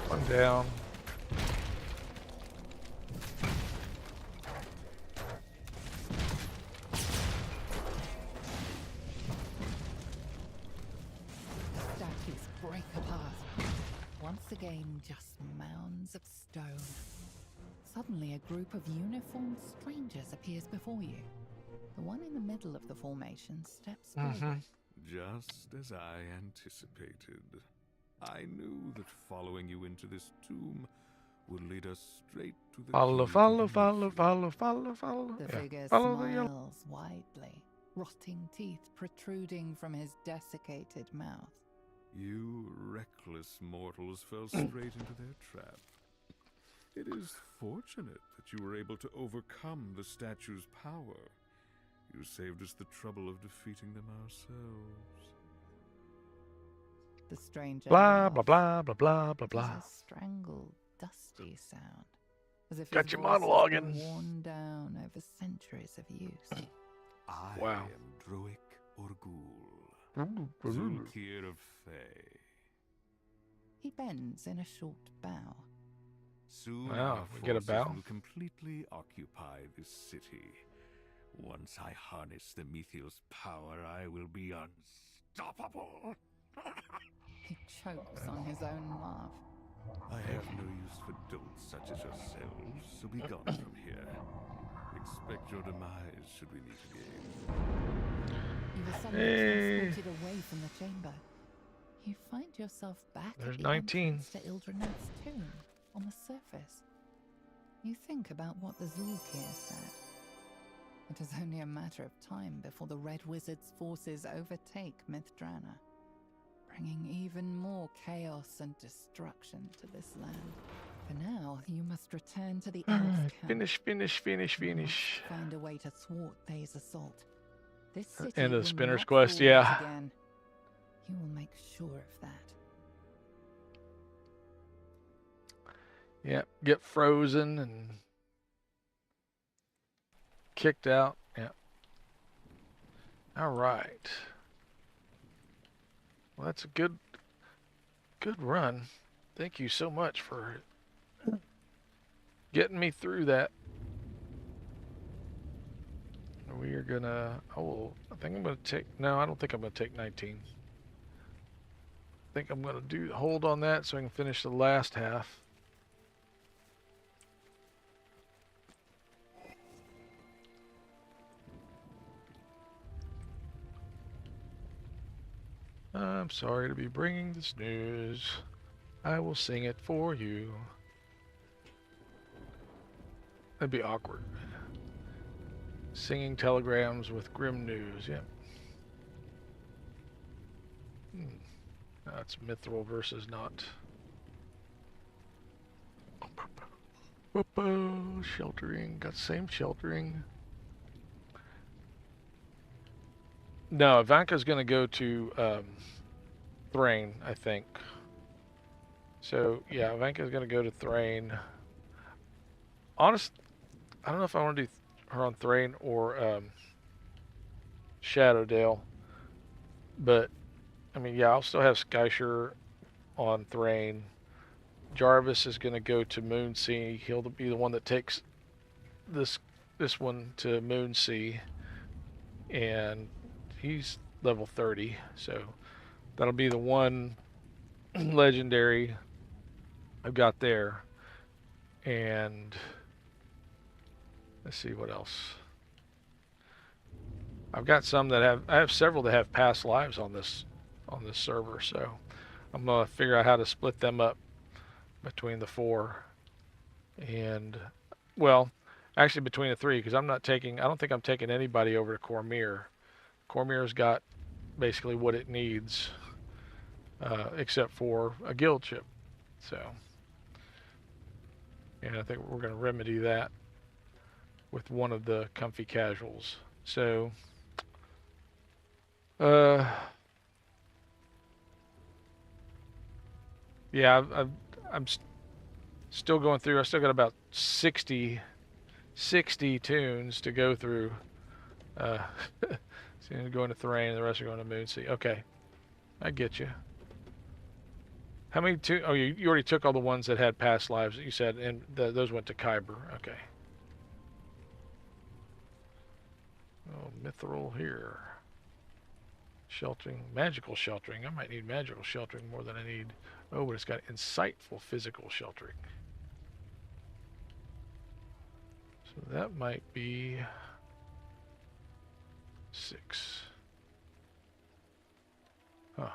[SPEAKER 1] One down.
[SPEAKER 16] statues break apart. Once again, just mounds of stone. Suddenly, a group of uniformed strangers appears before you. The one in the middle of the formation steps forward.
[SPEAKER 8] Just as I anticipated. I knew that following you into this tomb would lead us straight to the
[SPEAKER 1] Follow,
[SPEAKER 8] key
[SPEAKER 1] follow,
[SPEAKER 8] to the
[SPEAKER 1] follow,
[SPEAKER 8] mystery.
[SPEAKER 1] follow, follow, follow.
[SPEAKER 16] The
[SPEAKER 1] Yeah.
[SPEAKER 16] figure
[SPEAKER 1] Follow the yellow.
[SPEAKER 16] smiles widely, rotting teeth protruding from his desiccated mouth.
[SPEAKER 8] You reckless mortals fell straight into their trap. It is fortunate that you were able to overcome the statue's power. You saved us the trouble of defeating them ourselves.
[SPEAKER 16] the strange air
[SPEAKER 1] Blah,
[SPEAKER 16] off.
[SPEAKER 1] blah, blah, blah, blah, blah,
[SPEAKER 16] It was
[SPEAKER 1] blah.
[SPEAKER 16] a strangled, dusty sound, as if
[SPEAKER 1] Got
[SPEAKER 16] his
[SPEAKER 1] you
[SPEAKER 16] voice has
[SPEAKER 1] monologuing.
[SPEAKER 16] been worn down over centuries of use.
[SPEAKER 8] I
[SPEAKER 1] Wow.
[SPEAKER 8] am Druik Urgul, Zulkir of Fae.
[SPEAKER 16] He bends in a short bow.
[SPEAKER 8] Soon
[SPEAKER 1] Wow,
[SPEAKER 8] our
[SPEAKER 1] we get a
[SPEAKER 8] forces
[SPEAKER 1] bow.
[SPEAKER 8] will completely occupy this city. Once I harness the Methiel's power, I will be unstoppable.
[SPEAKER 16] He chokes on his own laugh.
[SPEAKER 8] I have no use for dolts such as yourselves, so be gone from here. Expect your demise should we meet again.
[SPEAKER 16] You were suddenly transported away from the chamber. You find yourself back
[SPEAKER 1] There's
[SPEAKER 16] at the
[SPEAKER 1] 19.
[SPEAKER 16] entrance to Ildreneth's tomb, on the surface. You think about what the Zulkir said. It is only a matter of time before the Red Wizard's forces overtake Mithdrana, bringing even more chaos and destruction to this land. For now, you must return to the elf camp.
[SPEAKER 1] Finish.
[SPEAKER 16] Find a way to thwart Thay's assault. This city
[SPEAKER 1] End of the
[SPEAKER 16] will
[SPEAKER 1] Spinner's
[SPEAKER 16] not
[SPEAKER 1] Quest,
[SPEAKER 16] fall
[SPEAKER 1] yeah.
[SPEAKER 16] yet again. You will make sure of that.
[SPEAKER 1] Yeah, get frozen and kicked out. Yeah. All right. Well, that's a good run. Thank you so much for getting me through that. We are gonna. I think I'm gonna take. No, I don't think I'm gonna take 19. I think I'm gonna hold on that so I can finish the last half. I'm sorry to be bringing this news. I will sing it for you. That'd be awkward. Singing telegrams with grim news. Yep. That's mithril versus not. Whoop-oh, sheltering. Got the same sheltering. No, Ivanka's going to go to Thrain, I think. So, yeah, Ivanka's going to go to Thrain. Honest, I don't know if I want to do her on Thrain or Shadowdale. But, I mean, yeah, I'll still have Skysher on Thrain. Jarvis is going to go to Moonsea. He'll be the one that takes this one to Moonsea. And he's level 30, so that'll be the one legendary I've got there. And let's see what else. I've got some that I have several that have past lives on this server, so I'm gonna figure out how to split them up between the 4 and, well, actually between the 3, because I don't think I'm taking anybody over to Cormyr. Cormyr's got basically what it needs, except for a guild chip. So, and I think we're going to remedy that with one of the comfy casuals. So, yeah, I'm still going through. I still got about 60 tunes to go through. So going to Thrain, and the rest are going to Moonsea. Okay, I get you. How many tunes? Oh, you already took all the ones that had past lives that you said, and those went to Kyber. Okay. Oh, mithril here. Sheltering, magical sheltering. I might need magical sheltering more than I need. Oh, but it's got insightful physical sheltering. So that might be 6. Huh.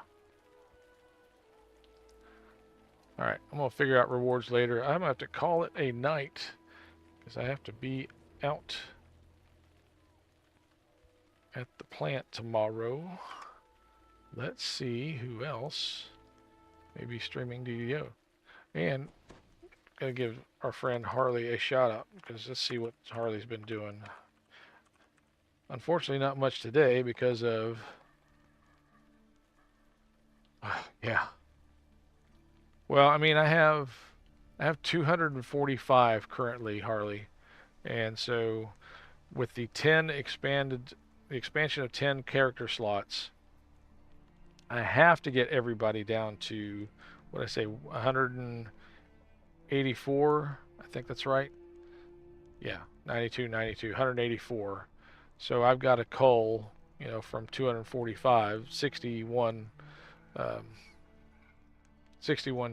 [SPEAKER 1] Alright, I'm going to figure out rewards later. I'm going to have to call it a night because I have to be out at the plant tomorrow. Let's see who else may be streaming DDO. And going to give our friend Harley a shout out because let's see what Harley's been doing. Unfortunately, not much today because of Yeah. Well, I mean, I have 245 currently, Harley, and so with the expansion of 10 character slots, I have to get everybody down to what I say 184. I think that's right. Yeah, 92, 92, 184. So I've got to cull, from 245, 61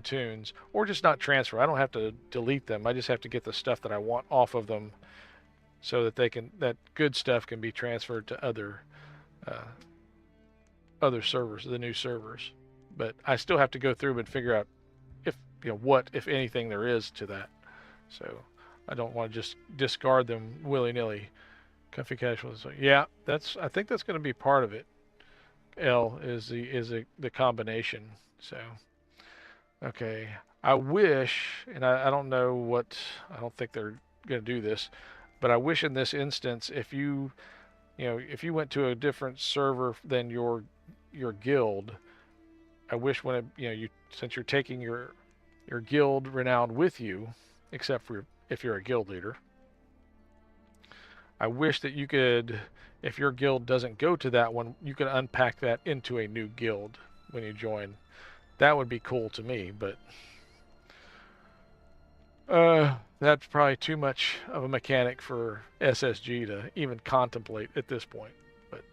[SPEAKER 1] tunes, or just not transfer. I don't have to delete them. I just have to get the stuff that I want off of them, so that that good stuff can be transferred to other servers, the new servers. But I still have to go through and figure out what, if anything, there is to that. So I don't want to just discard them willy-nilly. Comfy casual. So yeah, I think that's going to be part of it. L is the combination. So okay, I wish, and I don't know what, I don't think they're going to do this, but I wish in this instance, if you went to a different server than your guild, I wish when since you're taking your guild renowned with you, except for if you're a guild leader, I wish that you could, if your guild doesn't go to that one, you could unpack that into a new guild when you join. That would be cool to me, but that's probably too much of a mechanic for SSG to even contemplate at this point. But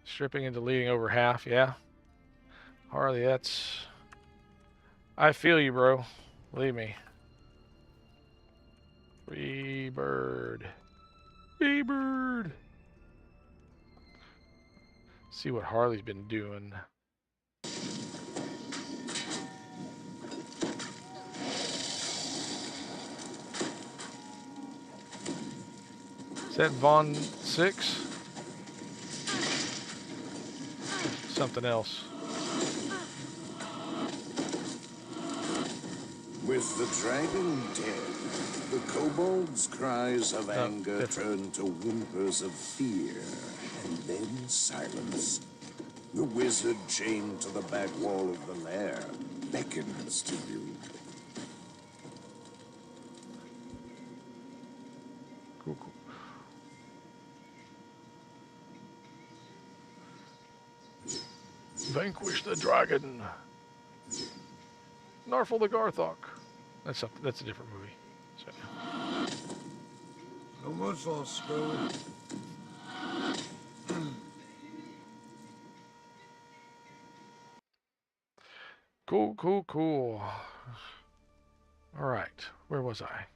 [SPEAKER 1] stripping and deleting over half, yeah. Harley, I feel you, bro. Believe me. Free bird. Free bird. See what Harley's been doing. Is that Vaughn 6? Something else.
[SPEAKER 21] With the dragon dead, the kobold's cries of anger turn to whimpers of fear, and then silence. The wizard chained to the back wall of the lair beckons to you.
[SPEAKER 1] Cool. Vanquish the dragon. Narfel the Garthok. That's a different movie. So.
[SPEAKER 21] So much I'll scroll.
[SPEAKER 1] Cool. All right, where was I?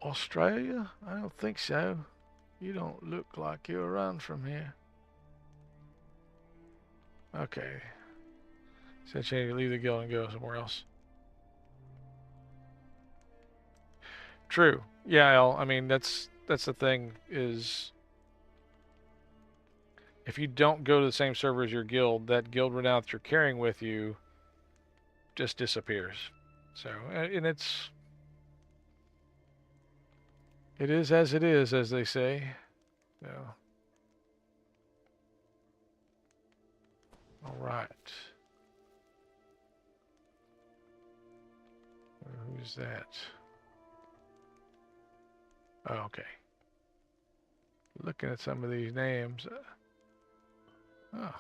[SPEAKER 1] Australia? I don't think so. You don't look like you're around from here. Okay. So you need to leave the guild and go somewhere else. True. Yeah, El, I mean, that's the thing is, if you don't go to the same server as your guild, that guild renown that you're carrying with you just disappears. So, and it is as it is, as they say. So. All right. Who's that? Oh, okay. Looking at some of these names. Oh.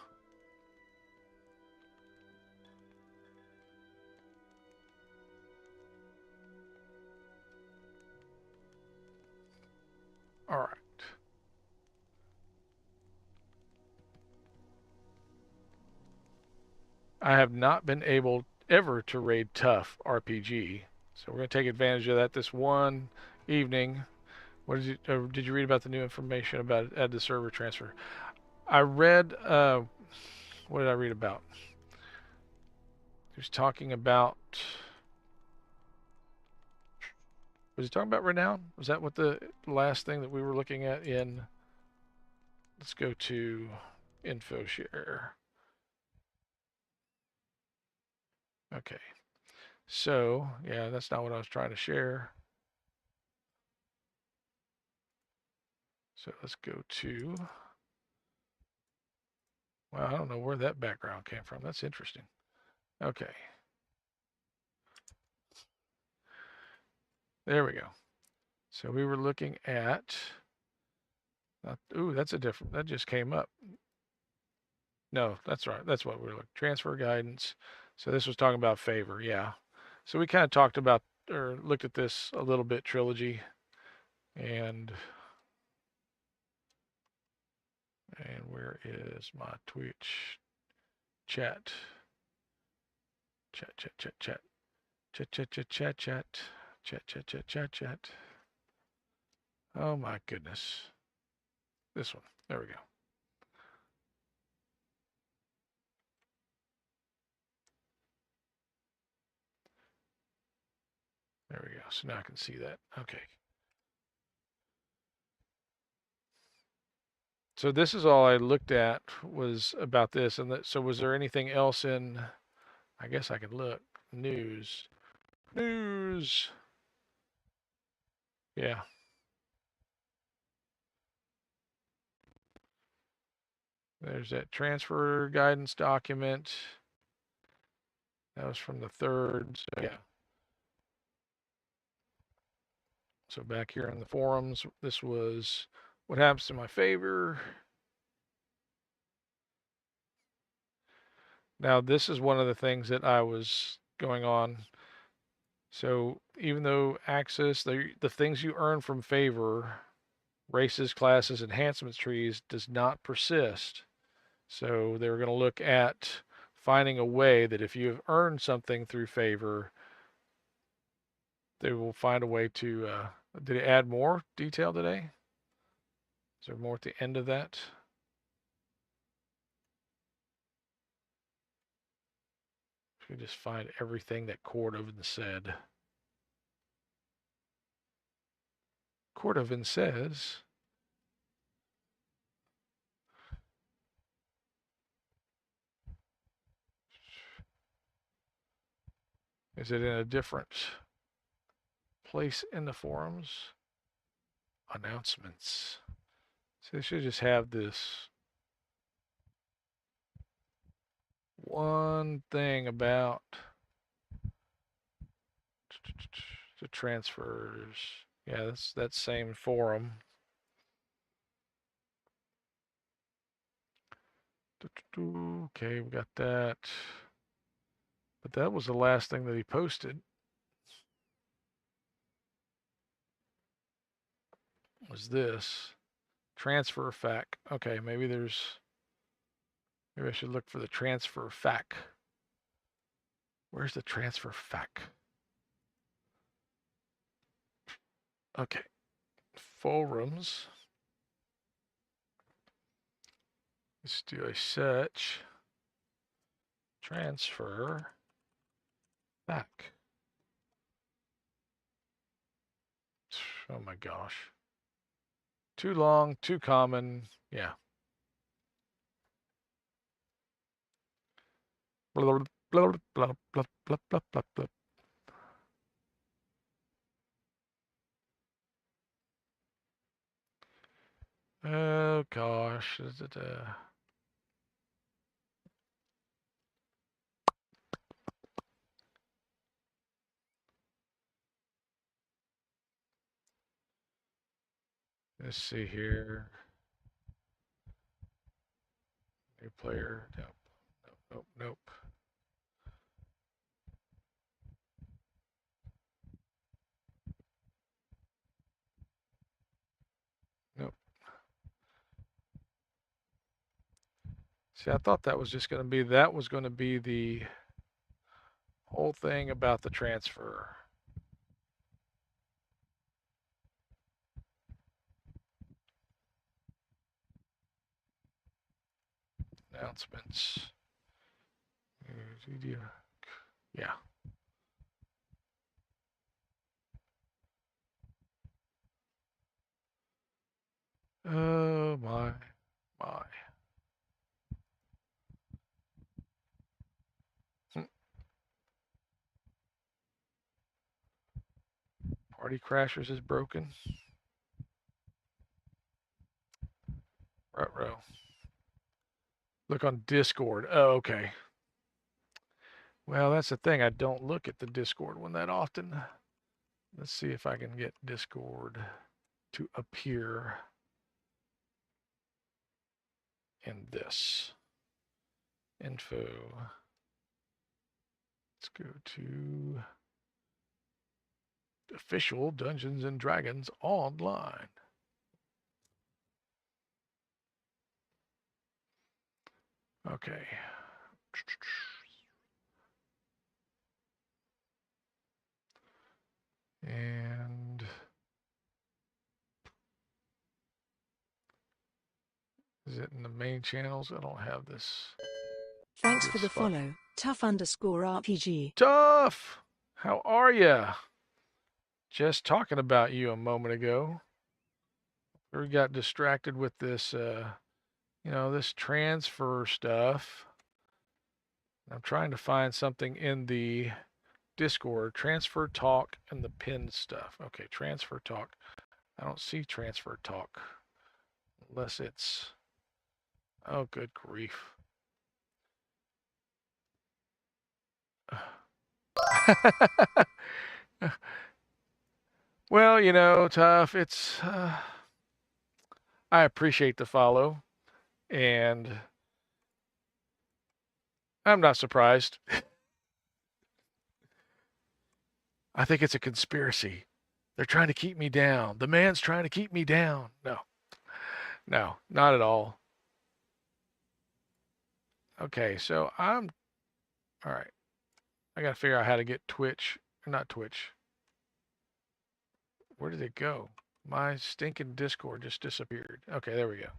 [SPEAKER 1] All right. I have not been able ever to raid Tough RPG, so we're going to take advantage of that this one evening. What did you read about the new information about add the server transfer? I read, what did I read about? He was talking about, was he talking about Renown? Was that what the last thing that we were looking at in, let's go to info share. Okay. So, yeah, that's not what I was trying to share. So let's go to Well, I don't know where that background came from. That's interesting. Okay. There we go. So we were looking at, ooh, that's a different, that just came up. No, that's right. That's what we were looking, transfer guidance. So this was talking about favor, yeah. So we kind of talked about, or looked at this a little bit, trilogy. And where is my Twitch chat? Chat. Oh my goodness. This one. There we go. There we go. So now I can see that. Okay. So this is all I looked at was about this. And that, so was there anything else in, I guess I could look, news. Yeah. There's that transfer guidance document. That was from the 3rd. So yeah. So back here in the forums, this was what happens to my favor. Now, this is one of the things that I was going on. So even though access, the things you earn from favor, races, classes, enhancements trees, does not persist. So they were going to look at finding a way that if you have earned something through favor, they will find a way to, did it add more detail today? Is there more at the end of that? We just find everything that Cordovan said. Cordovan says, is it in a different place in the forums? Announcements. So they should just have this one thing about the transfers. Yeah, that's that same forum. Okay, we got that. But that was the last thing that he posted. Was this transfer fact? Okay, maybe I should look for the transfer fact. Where's the transfer fact? Okay, forums. Let's do a search. Transfer back. Oh my gosh. Too long, too common. Yeah. Blah, blah, blah, blah, blah, blah, blah, blah. Oh gosh. Let's see here. New player. Nope. See, I thought that was just going to be, the whole thing about the transfer. Announcements. Yeah. Oh my. Party Crashers is broken. Ruh-roh. Look on Discord. Oh, okay. Well, that's the thing. I don't look at the Discord one that often. Let's see if I can get Discord to appear in this info. Let's go to official Dungeons and Dragons online. Okay. And is it in the main channels? I don't have this.
[SPEAKER 3] Thanks for the follow. Tough_RPG.
[SPEAKER 1] Tough! How are ya? Just talking about you a moment ago. We got distracted with this, this transfer stuff. I'm trying to find something in the Discord. Transfer talk and the pinned stuff. Okay, transfer talk. I don't see transfer talk. Unless it's... Oh, good grief. Well, Tough, it's... I appreciate the follow. And I'm not surprised. I think it's a conspiracy. They're trying to keep me down. The man's trying to keep me down. No, not at all. Okay, so all right. I got to figure out how to get Twitch, or not Twitch. Where did it go? My stinking Discord just disappeared. Okay, there we go.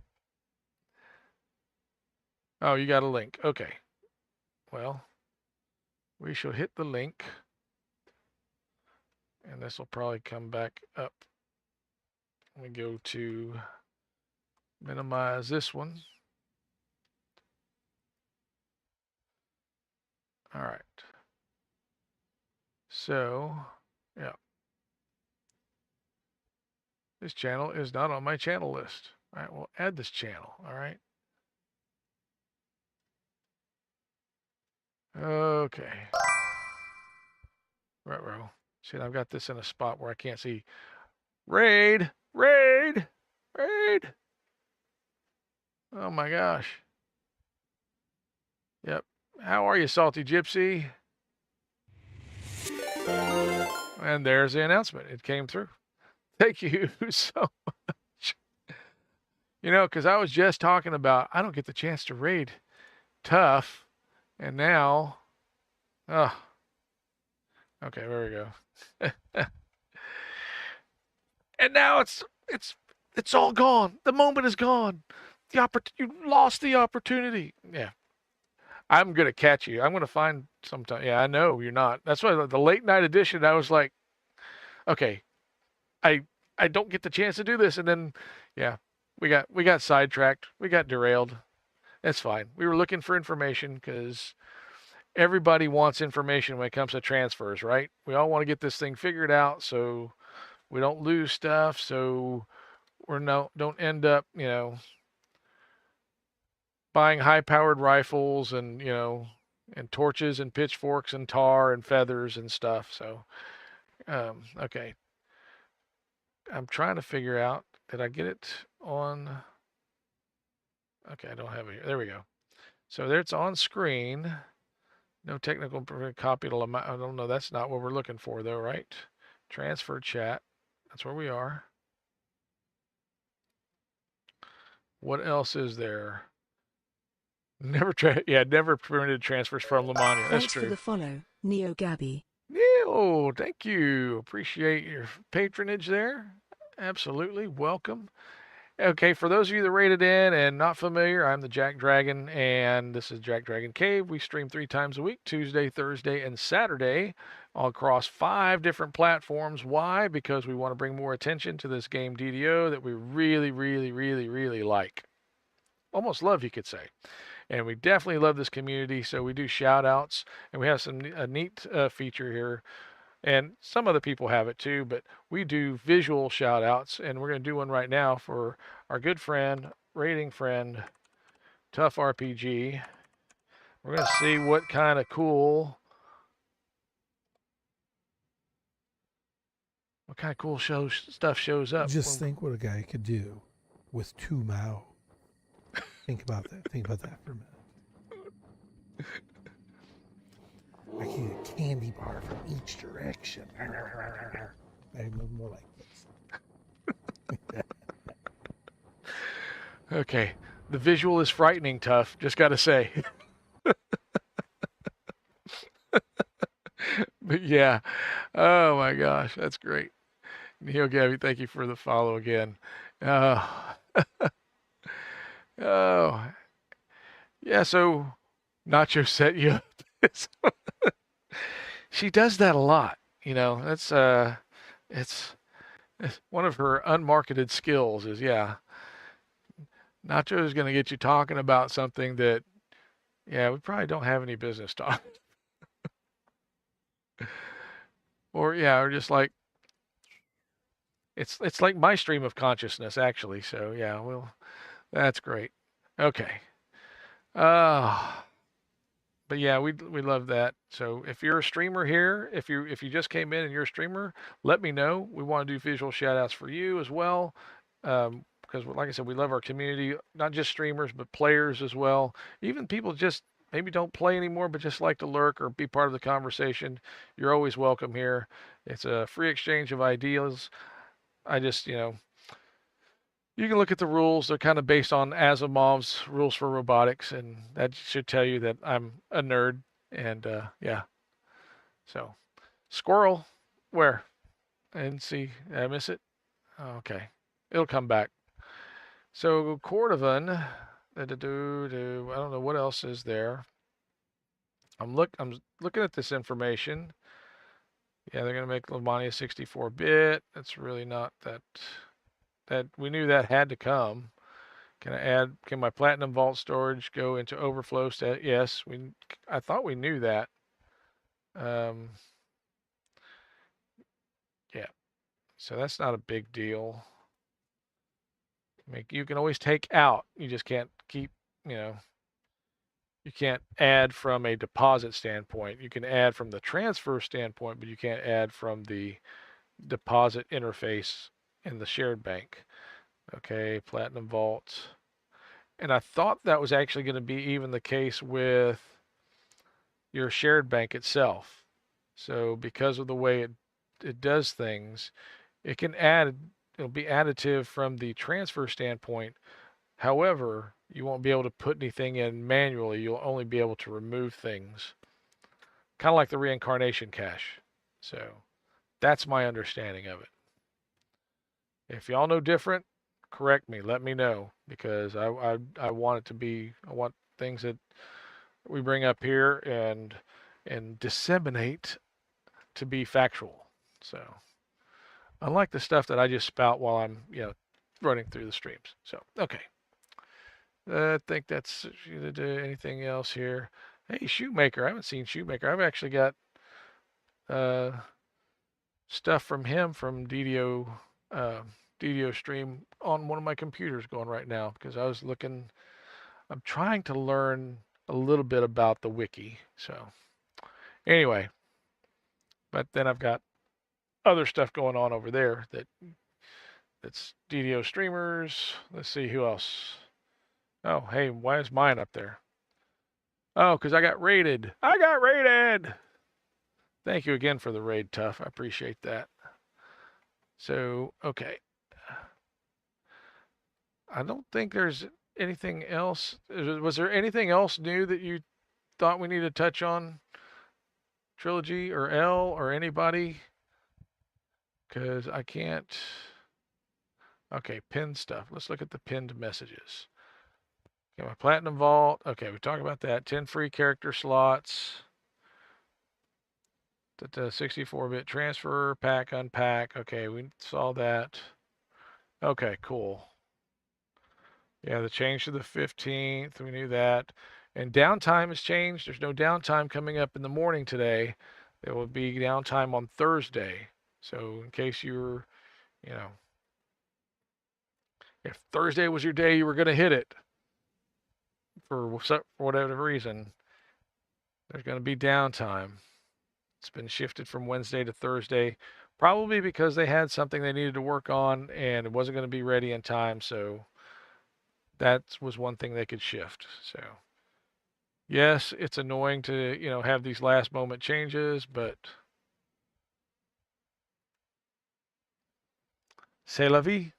[SPEAKER 1] Oh, you got a link. Okay. Well, we shall hit the link. And this will probably come back up. Let me go to minimize this one. All right. So, yeah. This channel is not on my channel list. All right, we'll add this channel. All right. Okay. Right. See, I've got this in a spot where I can't see. Raid! Raid! Raid! Oh my gosh. Yep. How are you, Salty Gypsy? And there's the announcement. It came through. Thank you so much. Because I was just talking about I don't get the chance to raid Tough. And now, okay, there we go. And now it's all gone. The moment is gone. You lost the opportunity. Yeah. I'm going to catch you. I'm going to find sometime. Yeah, I know you're not. That's why the late night edition, I was like, okay, I don't get the chance to do this. And then, yeah, we got sidetracked. We got derailed. That's fine. We were looking for information because everybody wants information when it comes to transfers, right? We all want to get this thing figured out so we don't lose stuff. So don't end up, buying high-powered rifles and, and torches and pitchforks and tar and feathers and stuff. So, okay. I'm trying to figure out, did I get it on? Okay, I don't have it here. There we go. So there it's on screen. No technical copy to I don't know. That's not what we're looking for though, right? Transfer chat. That's where we are. What else is there? Never permitted transfers from Lamania. That's
[SPEAKER 3] Thanks
[SPEAKER 1] true.
[SPEAKER 3] For the follow, Neo Gabby.
[SPEAKER 1] Neo, thank you. Appreciate your patronage there. Absolutely. Welcome. Okay, for those of you that rated in and not familiar, I'm the Jack Dragon, and this is Jack Dragon Cave. We stream 3 times a week, Tuesday, Thursday, and Saturday, all across 5 different platforms. Why? Because we want to bring more attention to this game DDO that we really, really, really, really like. Almost love, you could say. And we definitely love this community, so we do shout-outs, and we have a neat feature here. And some other people have it too, but we do visual shout outs, and we're going to do one right now for our good friend, rating friend, Tough RPG. We're going to see what kind of cool stuff shows up.
[SPEAKER 6] Just think what a guy could do with 2 Mao. Think about that. Think about that for a minute. I can get a candy bar from each direction. I move more like this.
[SPEAKER 1] Okay. The visual is frightening, Tough. Just got to say. But yeah. Oh my gosh. That's great. Neo Gabby, thank you for the follow again. Oh. Yeah, so Nacho set you up. She does that a lot, you know. It's one of her unmarketed skills is Nacho is going to get you talking about something that we probably don't have any business talking. Or just like it's like my stream of consciousness actually. So well, that's great. Okay. But yeah, we love that. So if you're a streamer here, if you just came in and you're a streamer, let me know. We want to do visual shout outs for you as well. Because like I said, we love our community, not just streamers, but players as well. Even people just maybe don't play anymore, but just like to lurk or be part of the conversation. You're always welcome here. It's a free exchange of ideas. I just, you can look at the rules. They're kind of based on Asimov's rules for robotics, and that should tell you that I'm a nerd. And so squirrel, where? I didn't see. Did I miss it? Oh, okay, it'll come back. So Cordovan, I don't know what else is there. I'm looking at this information. Yeah, they're gonna make Lamania 64-bit. That's really not that we knew that had to come. Can my platinum vault storage go into overflow state? Yes, I thought we knew that. Yeah, so that's not a big deal. You can always take out. You just can't keep, you can't add from a deposit standpoint. You can add from the transfer standpoint, but you can't add from the deposit interface in the shared bank. Okay, Platinum Vault. And I thought that was actually going to be even the case with your shared bank itself. So because of the way it does things, it'll be additive from the transfer standpoint. However, you won't be able to put anything in manually. You'll only be able to remove things. Kind of like the reincarnation cache. So that's my understanding of it. If y'all know different, correct me. Let me know, because I want it to be. I want things that we bring up here and disseminate to be factual. So unlike the stuff that I just spout while I'm running through the streams. So okay. I think that's anything else here. Hey, Shoemaker. I haven't seen Shoemaker. I've actually got stuff from him from DDO stream on one of my computers going right now, because I'm trying to learn a little bit about the wiki. So anyway, but then I've got other stuff going on over there that's DDO streamers. Let's see who else. Oh, hey, why is mine up there? Oh, because I got raided. I got raided. Thank you again for the raid, Tough. I appreciate that. So, okay. I don't think there's anything else. Was there anything else new that you thought we need to touch on? Trilogy or L or anybody? Because I can't. Okay, pinned stuff. Let's look at the pinned messages. Okay, my Platinum Vault. Okay, we talked about that. 10 free character slots. The 64-bit transfer, pack, unpack. Okay, we saw that. Okay, cool. Yeah, the change to the 15th. We knew that. And downtime has changed. There's no downtime coming up in the morning today. There will be downtime on Thursday. So in case you're, if Thursday was your day, you were going to hit it. for whatever reason, there's going to be downtime. It's been shifted from Wednesday to Thursday, probably because they had something they needed to work on and it wasn't going to be ready in time. So that was one thing they could shift. So yes, it's annoying to, have these last moment changes, but c'est la vie.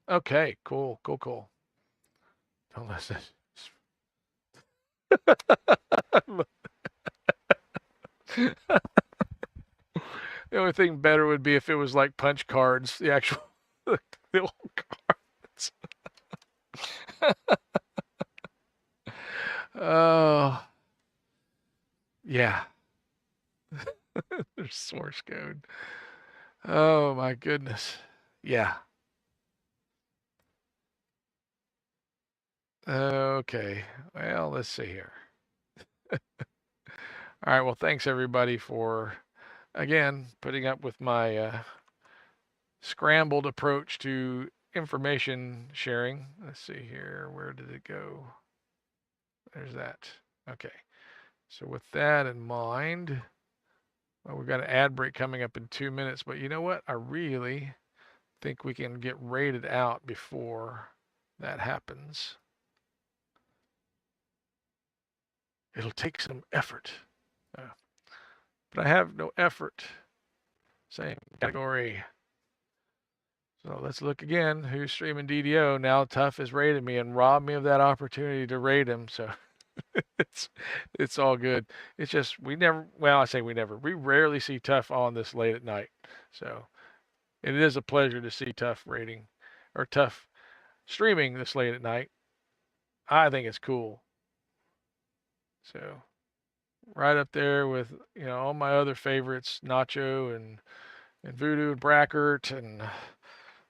[SPEAKER 1] Okay, cool. Don't listen. The only thing better would be if it was like punch cards, the actual the old cards. Oh, yeah. There's source code. Oh my goodness. Yeah. Okay. Well, let's see here. All right. Well, thanks everybody for again putting up with my scrambled approach to information sharing. Let's see here. Where did it go? There's that. Okay. So with that in mind, well, we've got an ad break coming up in 2 minutes, but you know what? I really think we can get rated out before that happens. It'll take some effort. But I have no effort. Same category. So let's look again. Who's streaming DDO? Now Tough has rated me and robbed me of that opportunity to rate him. So it's all good. It's just we rarely see Tough on this late at night. So it is a pleasure to see Tough rating or Tough streaming this late at night. I think it's cool. So right up there with all my other favorites, Nacho and Voodoo and Brackert and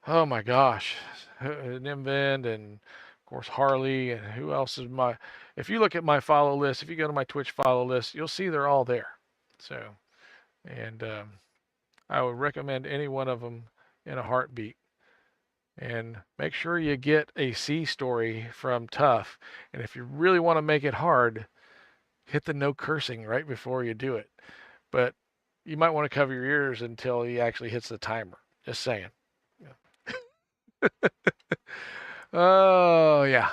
[SPEAKER 1] oh my gosh, Nimvend and of course Harley and who else is my. If you look at my follow list, if you go to my Twitch follow list, you'll see they're all there. So, and I would recommend any one of them in a heartbeat. And make sure you get a C story from Tough. And if you really want to make it hard, hit the no cursing right before you do it. But you might want to cover your ears until he actually hits the timer. Just saying. Oh, yeah.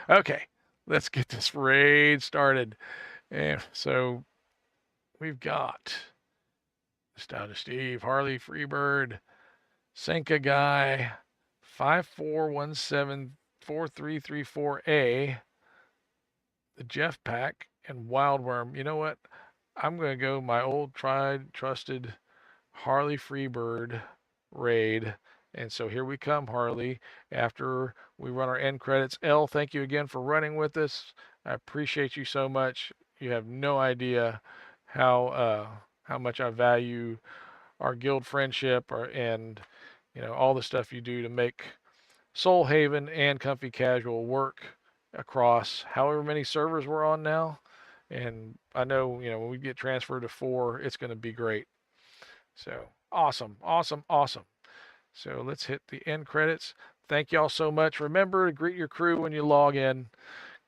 [SPEAKER 1] Okay, let's get this raid started. And so we've got Stout Steve, Harley Freebird, Senka Guy, 54174334A, the Jeff Pack, and Wildworm. You know what? I'm going to go my old tried, trusted Harley Freebird raid. And so here we come, Harley, after we run our end credits. L, thank you again for running with us. I appreciate you so much. You have no idea how much I value our guild friendship and all the stuff you do to make Soul Haven and Comfy Casual work across however many servers we're on now. And I know, when we get transferred to 4, it's going to be great. So awesome. So let's hit the end credits. Thank y'all so much. Remember to greet your crew when you log in.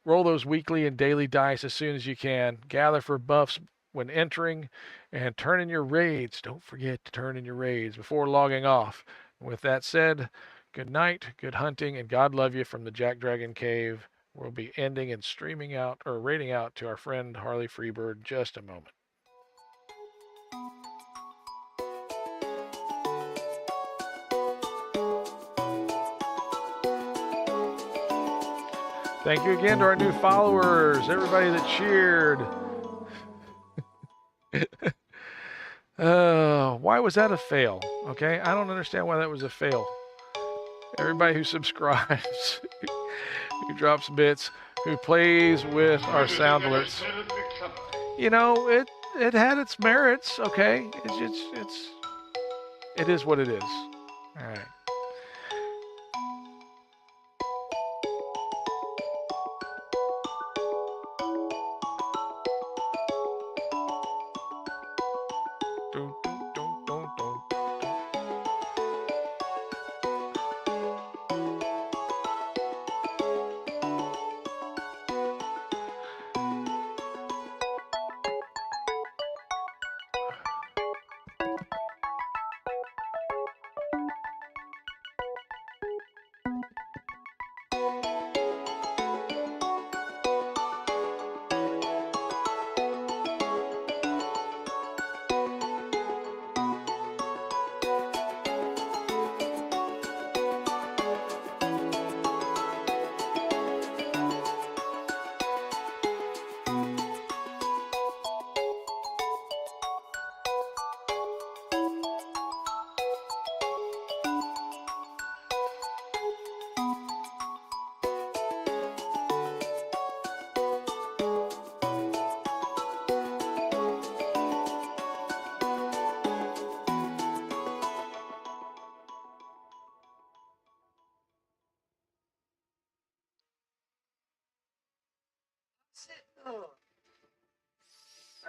[SPEAKER 1] Roll those weekly and daily dice as soon as you can. Gather for buffs when entering and turn in your raids. Don't forget to turn in your raids before logging off. With that said, good night, good hunting, and God love you from the Jack Dragon Cave. We'll be ending and streaming out or raiding out to our friend Harley Freebird in just a moment. Thank you again to our new followers, everybody that cheered. Why was that a fail? Okay, I don't understand why that was a fail. Everybody who subscribes, who drops bits, who plays with our sound alerts. It had its merits. Okay, it is what it is. All right.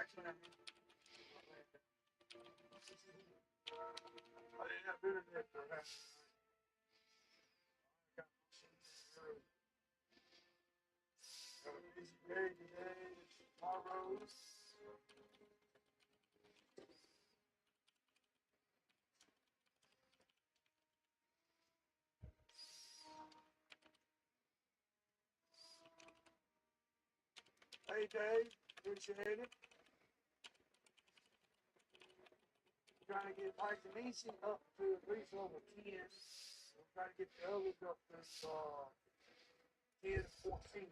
[SPEAKER 9] actually, I didn't have internet for half. I got early. Busy day today, tomorrow. Hey Dave, appreciate it. Trying to get Mike and Easy up to at least level 10. We're trying to get the others up to 10 and 14.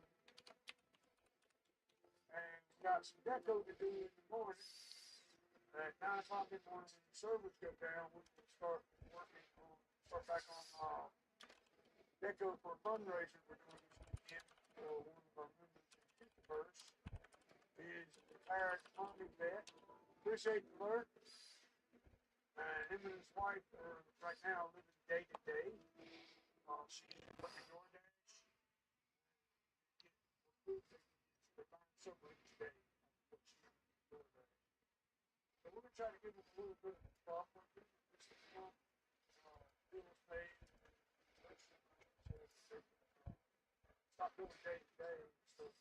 [SPEAKER 9] And we got some deco to do in the morning. At 9 o'clock in the morning, when the servers go down, we can start working on, start back on deco for a fundraiser we're doing this weekend for one of our members in 51st. He is a retired Army vet. Appreciate the alert. Him and his wife are right now living day to day. She's working DoorDash. They're buying supper each day. So we're going to try to give them a little bit of profit this month. Bills paid. Stop doing day to day. So